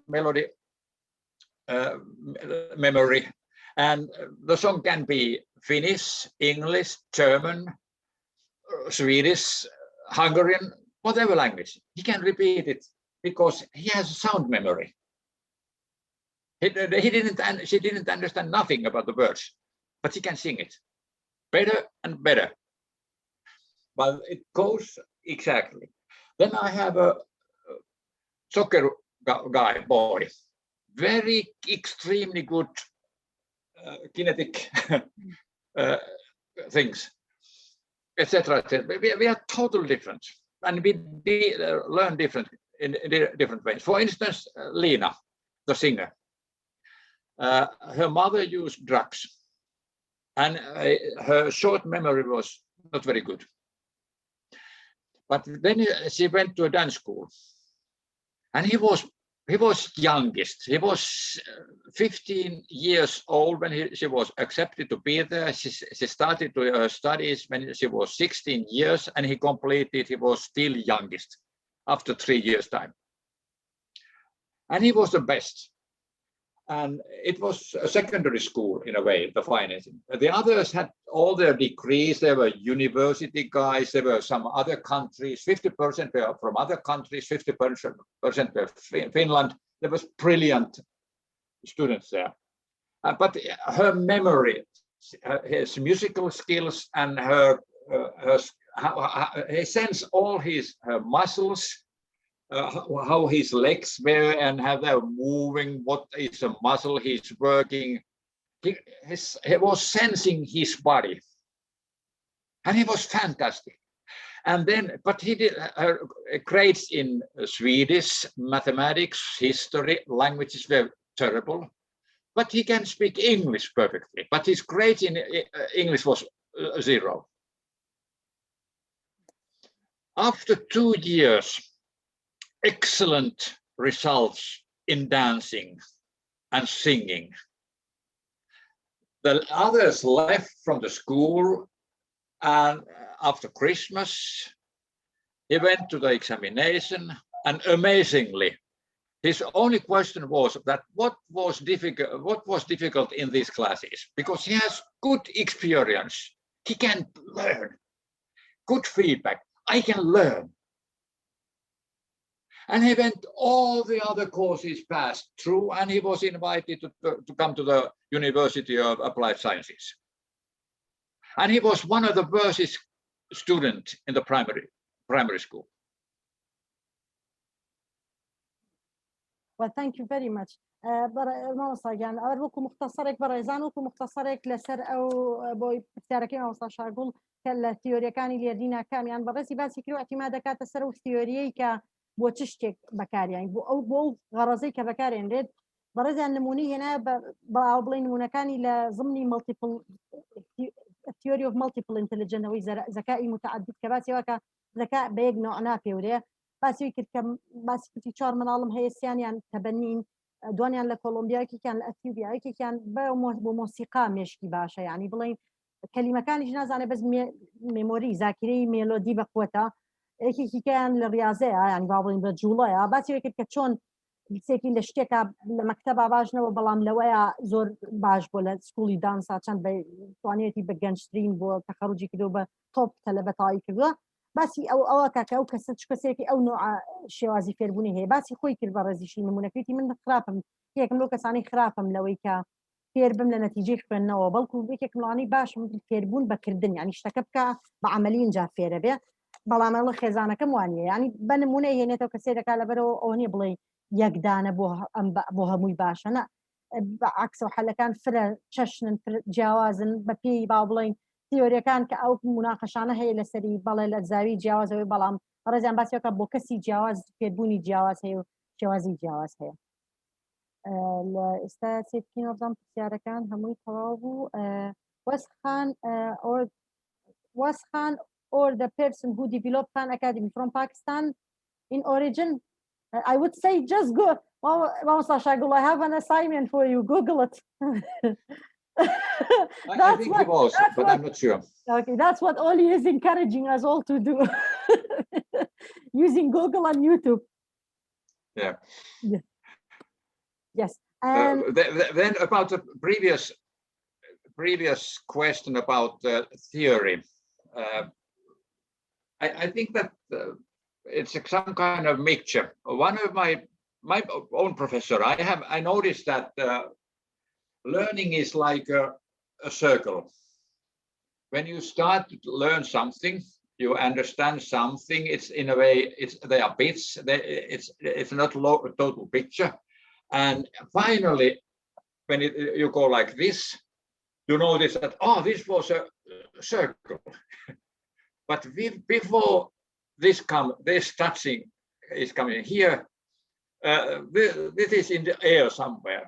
melody memory, and the song can be Finnish, English, German, Swedish, Hungarian, whatever language. He can repeat it because he has sound memory. She didn't understand nothing about the words, but he can sing it better and better. But it goes exactly. Then I have a soccer boy, very extremely good kinetic things, etc. We are totally different, and we learn different in different ways. For instance, Lena, the singer, her mother used drugs, and her short memory was not very good. But then she went to a dance school, and he was youngest. He was 15 years old when she was accepted to be there. She started her studies when she was 16 years, and he completed. He was still youngest after 3 years' time, and he was the best. And it was a secondary school in a way, the financing. The others had all their degrees. There were university guys. There were some other countries. 50% were from other countries. 50% were Finland. There was brilliant students there. But her memory, his musical skills, and he sends all her muscles. How his legs were and how they're moving, what is a muscle he's working. He was sensing his body, and he was fantastic. And then, but he did grades in Swedish, mathematics, history, languages were terrible, but he can speak English perfectly. But his grades in English was 0. After 2 years, excellent results in dancing and singing. The others left from the school, and after Christmas, he went to the examination, and amazingly, his only question was that what was difficult in these classes, because he has good experience, he can learn, good feedback, I can learn. And he went all the other courses passed through, and he was invited to come to the University of Applied Sciences. And he was one of the worst students in the primary school. Well, thank you very much. يعني أول وكم مختصرك بريزان وكم مختصرك لسر أو بوي بتاركين أو صاشاقول كالثيوريا كان اللي يدينا كام يعني برسي بس يكرو اعتماد كات السر والثيورية ك بوتشتك بكار يعني بو غرضي كبكار يعني ريد برز النموني هنا بعض نمونة كان إلى ضمن multiple theory of multiple intelligence ئەوەی زەکای متعدد کە باسی واکە زەکا بە یەک نوع ناپێورێ باسی کرد کە باسی کردی 4 منداڵم هەیە سیانیان تەبەنین دوانیان لە کۆلۆمبیایەکێکیان لە ئەتیوبیایەکێکیان بۆ مۆسیقا مێشکی باشە یعنی بڵێن کەلیمەکانیش نازانێ بەس مێمۆری زاکرەی مێلۆدی بەخوتە یەکێکیان لە ڕاضەیە ینی با بڵین بە جوڵەیە باسی کرد کە چۆن سێکی لە شتێکە لە مەکتەبا باشنەوە بەڵام لەوەیە زۆر باش بۆ لە سکوڵی دانسا چەند بەتوانێتی بە گەنجترین بۆ تەخەڕوجی کردو بە تۆپ تەلەبەتایی کردووە باسی ئەوە کاکە ئەو کەسە کەسێکی ئەو نوع شێوازی فێربوونی هەیە باسی خۆی کرد بە ڕێزیشی نمونەکەیتی من خراپم یەکم لەو کەسانی خراپم لەوەی کە فێر بم لە نەتیجەی خوێندنەوە بەڵکو یەکێکمڵانی باشم فێربوون بەکردن ینی شتەکە بکە بە عەمەلی اینجا فێرە بێ بەڵام ئەڵە خێزانەکەم وانە ینی بە نمونە هێنێتەوە کەسێ دەکا لەبەرەوە ئەوە نیە بڵێ یەکدانە بۆ هەمووی باشە نە عکسە و حەلەکان فرە چەشنن جیاوازن بە پێی با بڵێن تیۆریەکان کە ئەو مناقەشانە هەیە لەسەری بەڵێ لە زاوی جیاوازەوەی بەڵام ڕێزیان باسیەکە بۆ کەسی جیاواز فێربوونی جیاواز هەیە و شێوازی جیاواز هەیە لە ئێستا چێتکین وەبزان پرسیارەکان هەمووی تەواو بوو was Khan or the person who developed Khan Academy from Pakistan in origin I would say just go I have an assignment for you Google it I think he was but I'm not sure okay that's what Olli is encouraging us all to do using Google and YouTube yeah yes and then about the previous question about theory I think that it's some kind of mixture. One of my own professor, I noticed that learning is like a circle. When you start to learn something, you understand something. It's in a way, they are bits. It's not a total picture. And finally, when you go like this, you notice that this was a circle. But before this touching is coming here, this is in the air somewhere,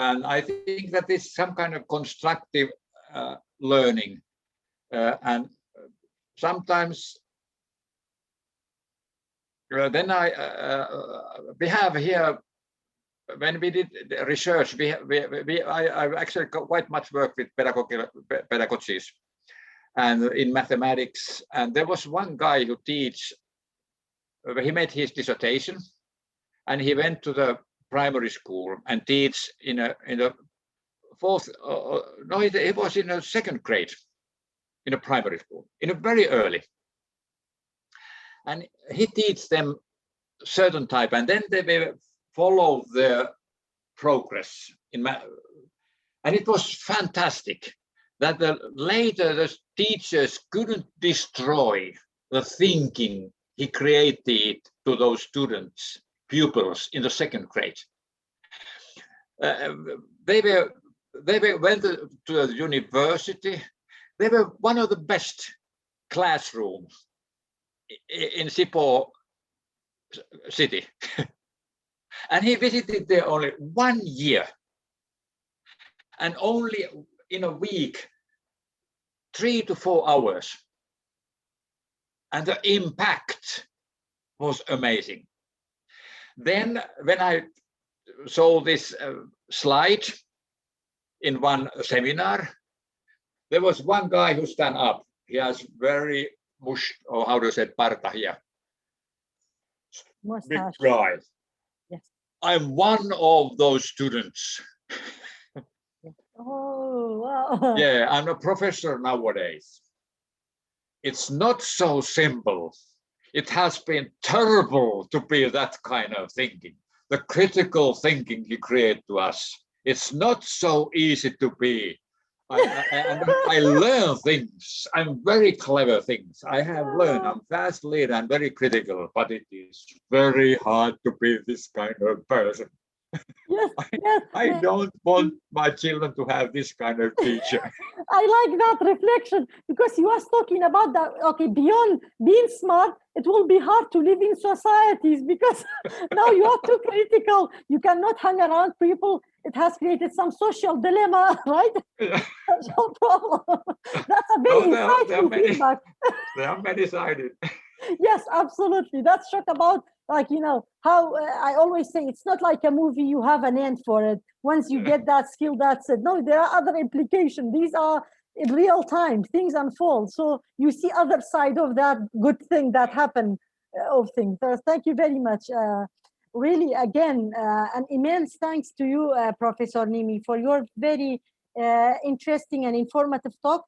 and I think that is some kind of constructive learning, and sometimes then we have here when we did the research, I actually got quite much work with pedagogies. And in mathematics, and there was one guy who he made his dissertation, and he went to the primary school and teach in a fourth. No, he was in a second grade, in a primary school, in a very early, and he teach them certain type, and then they will follow their progress in math, and it was fantastic. That later the teachers couldn't destroy the thinking he created to those students, pupils in the second grade. They went to the university. They were one of the best classrooms in Sipo city. And he visited there only 1 year. And only in a week, 3 to 4 hours, and the impact was amazing. Then when I saw this slide in one seminar, there was one guy who stand up. He has very or how do you say parta here? Mustache. Big guy. Yes. I'm one of those students. Oh, wow. Yeah, I'm a professor nowadays. It's not so simple. It has been terrible to be that kind of thinking. The critical thinking you create to us. It's not so easy to be. I learn things. I'm very clever things. I have learned. I'm fast learner and very critical, but it is very hard to be this kind of person. Yes, yes. I don't want my children to have this kind of teacher. I like that reflection because he was talking about that. Okay, beyond being smart, it will be hard to live in societies because now you are too critical. You cannot hang around people. It has created some social dilemma, right? No problem. That's a very insightful feedback. They are many-sided. Yes, absolutely. That's short about, like, you know, how I always say it's not like a movie, you have an end for it. Once you get that skill, that's it. No, there are other implications. These are in real time, things unfold. So you see other side of that good thing that happened of things. So thank you very much. Really, again, an immense thanks to you, Professor Niemi, for your very interesting and informative talk.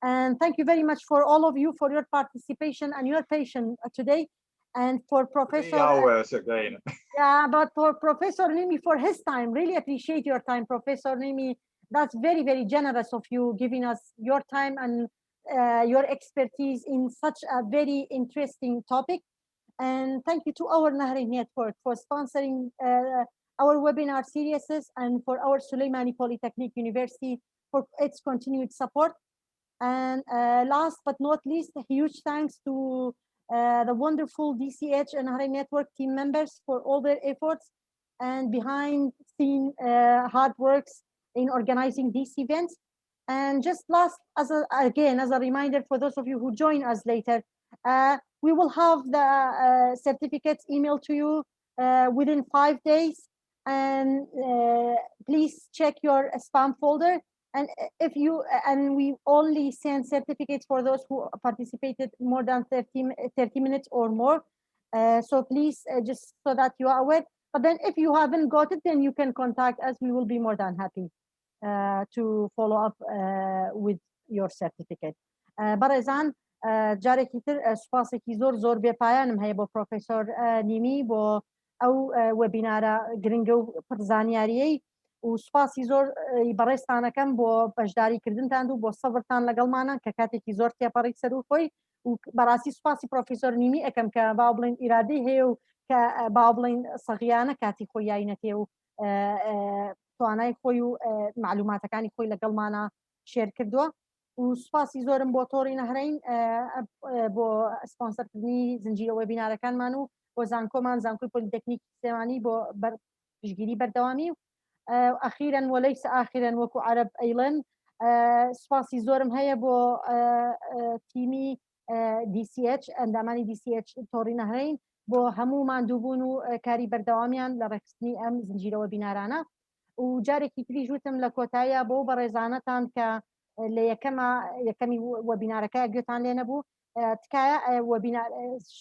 And thank you very much for all of you for your participation and your patience today. And for Professor... 3 hours again. Yeah, but for Professor Niemi for his time, really appreciate your time, Professor Niemi. That's very, very generous of you giving us your time and your expertise in such a very interesting topic. And thank you to our Nahrein Network for sponsoring our webinar series and for our Suleimani Polytechnic University for its continued support. And last but not least, a huge thanks to the wonderful DCH and Nahrein Network team members for all their efforts and behind scene hard works in organizing these events. And just last, as a reminder for those of you who join us later, we will have the certificates emailed to you within 5 days. And please check your spam folder. And if you, and we only send certificates for those who participated more than 30 minutes or more. So please, just so that you are aware. But then if you haven't got it, then you can contact us. We will be more than happy to follow up with your certificate. Barazan, جارێکی تر سوپاسێکی زۆر بێپایانم هەیە بۆ پرۆفیسۆر نیمی بۆ ئەو وەبینارە گرنگە و پڕزانیاریەی و سوپاسی زۆر بەڕێستانەکەم بۆ بەشداریکردنتان و بۆ سەبرتان لەگەڵمانە کە کاتێکی زۆر تێپەڕی سەر و خۆی و بەڕاستی سوپاسی پرۆفیسۆر نیمی ئەەکەم کە باو بڵێن ئیرادەی هەیە و کە باو بڵێن سەغیانە کاتی خۆی یاینەتێ و توانای خۆی و معلوماتەکانی خۆی لەگەڵمانە شێر کردووە و سوپاسی زۆرم بۆ تۆڕی نەهرین بۆ سپۆنسەرکردنی زنجیرە وەبینارەکانمان و بۆ زانکۆمان زانکۆی پۆلیتەکنیکی سلێمانی بۆ پشتگیری بەردەوامی و ئەخیرەن وەلەیس ئاخیرەن وەکو عەرەب ئەیڵێن سوپاسی زۆرم هەیە بۆ تیمی DCH ئەندامانی DCH تۆڕی نەهرین بۆ هەموو ماندووبوون و کاری بەردەوامیان لە ڕێکخستنی ئەم زنجیرە وەبینارانە و جارێکی تریش وتم لە کۆتاییە بۆ بەڕێزانەتان کە لە یەکەمی وەبینارەکە گوێتان لێ نەبوو تکایە وەبینار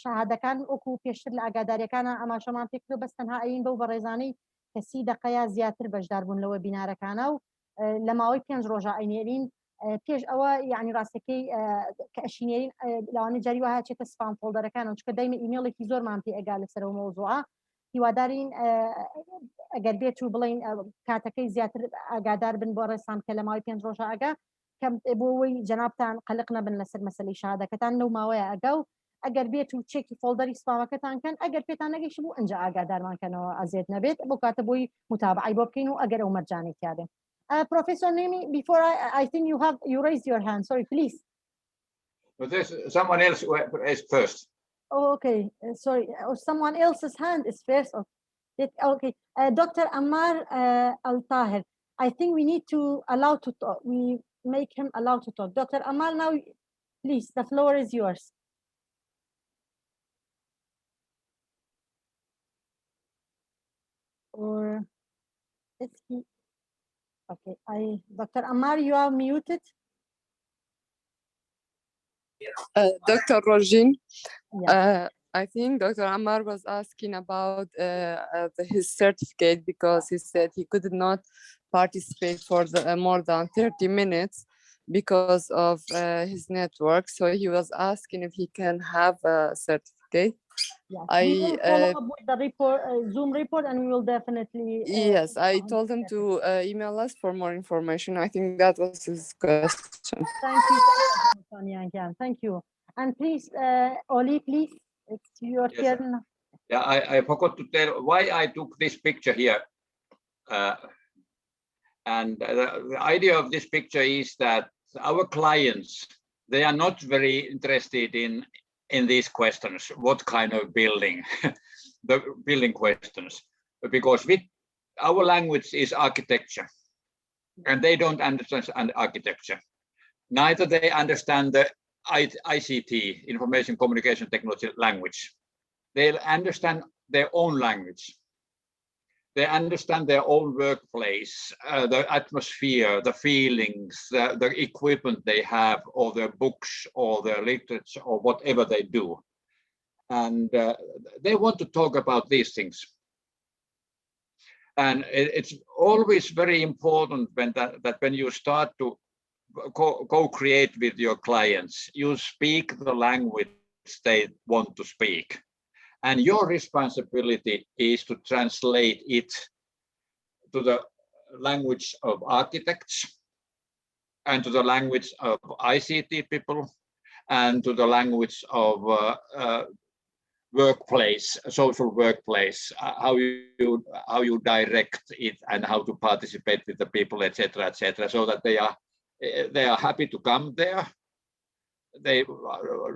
شاهادەکان وەکو پێشتر لە ئاگاداریەکانە ئەماشەمان پێکردو بەس تەنها ئەین بەو بەڕێزانەی کە 30 دقەیە زیاتر بەشدار بوون لە وەبینارەکانە و لە ماوەی 5 ڕۆژە ئەینێرین پێش ئەوە یعنی ڕاستەکەی کە ئەشینێرین لەوانەیە جاری وایە چێتە سپام فۆڵدەرەکانەوە چکە دایمە ئیمێڵێکی زۆرمان پێ ئەگا لەسەرەوە مەوزوعە هیوادارین ئەگەر بێت و بڵین کاتەکەی زیاتر ئاگادار بن بۆ ڕێسان کە لە ماوەی 5 ڕۆژە ئەگا کەم بۆەوەی جەنابتان قەلق نەبن لەسەر مەسەلەی شادەکەتان لەو ماوەیە ئەگا و ئەگەر بێت و چێکی فۆڵدەری سپامەکەتان کەن ئەگەر پێتان نەگەیشت بوو ئەنجا ئاگادارمانکەنەوە ئەزێت نەبێت بۆ کاتە بۆی متابعی بۆ بکەین و ئەگەر ئەو مەرجانێک یادێن Professor Niemi, before I think you raised your hand. Sorry, please. But there's someone else is first. Oh, okay, sorry. Someone else's hand is first. Okay, Dr. Ammar Al-Tahir. I think we need to allow to talk. We make him allow to talk. Dr. Ammar, now, please, the floor is yours. Or is he? Okay, Dr. Ammar, you are muted. Dr. Rojin, Yeah. I think Dr. Ammar was asking about his certificate because he said he could not participate for more than 30 minutes because of his network. So he was asking if he can have a certificate. Yes, we will follow up with the report, Zoom report, and we will definitely... yes, I told him to email us for more information. I think that was his question. Thank you, Sonia. Thank you. And please, Olli, please, it's your turn. Yeah, I forgot to tell why I took this picture here. And the idea of this picture is that our clients, they are not very interested in these questions, what kind of building, the building questions, because our language is architecture, and they don't understand architecture. neither they understand the ICT, information communication technology language. They'll understand their own language. They understand their own workplace, the atmosphere, the feelings, the equipment they have, or their books, or their literature, or whatever they do. And they want to talk about these things. And it's always very important that when you start to co-create with your clients, you speak the language they want to speak. And your responsibility is to translate it to the language of architects, and to the language of ICT people, and to the language of workplace, social workplace, how you direct it, and how to participate with the people, etc., so that they are happy to come there. They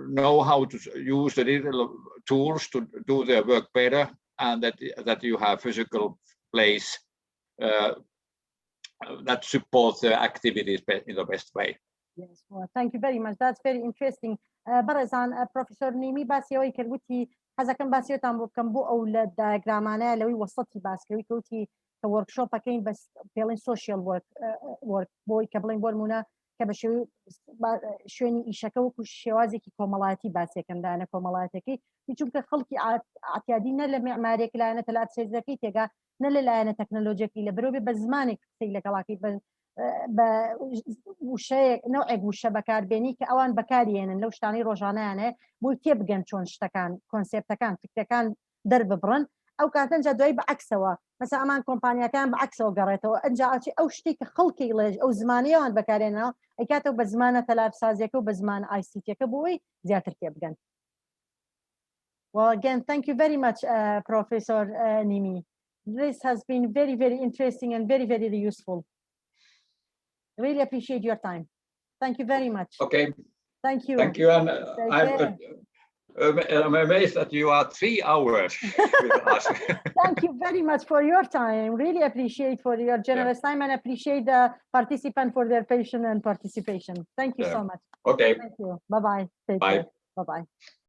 know how to use the digital tools to do their work better, and that you have physical place that supports their activities in the best way. Yes, well, thank you very much. That's very interesting. بەڕێزان پرۆفیسۆر نیمی باسیەوەی کردوتی حەزەکەم باسیەوەتان بۆ بکەم بۆ ئەو لە دایاگرامانەیە لەوەی وەسەتی باسکەوی کەوتی کە وەرکشۆپەکەین بەس پێڵین سۆشیال وەرک بۆی کە بڵین بۆ نمونە کە بە شوێنی ئیشەکە وەکو شێوازێکی کۆمەڵایەتی باسیەکەندانە کۆمەڵایەتەکەی چونکە خەڵکی ئاعتیادی نە لە معمارێک لایەنە تەلات سێزەکەی تێگا نە لە لایەنە تەکنۆلۆژیەکەی لە بەرەوبێ بە زمانێک قسەی لەگەڵاکەی بە وشەیەک نەوعێک وشە بەکاربێنی کە ئەوان بەکارێنن لەو شتانەی ڕۆژانەیانێ بۆی تێبگەن چۆن شتەکان کۆنسێپتەکان فکرەکان دەرببڕن ئەو کاتەنجا دوای بەعکسەوە مەسا ئەمان کۆمپانیەکان بەعکسەوە گەڕێتەوە ئەنجا ئەچی ئەو شتێک کە خەڵکی لێژ ئەو زمانەیەوان بەکارێنەوە ئەیکاتەوە بە زمانە تەلارسازیەکە و بە زمان ICT-ەکە بۆی زیاتر تێبگەن. Well, again, thank you very much, Professor Niemi. This has been very, very interesting and very, very useful. Really appreciate your time. Thank you very much. Okay. Thank you. Thank you. And I'm amazed that you are 3 hours with us. Thank you very much for your time. Really appreciate for your generous time, and appreciate the participant for their patience and participation. Thank you so much. Okay. Thank you. Bye-bye. Take Bye. care. Bye-bye.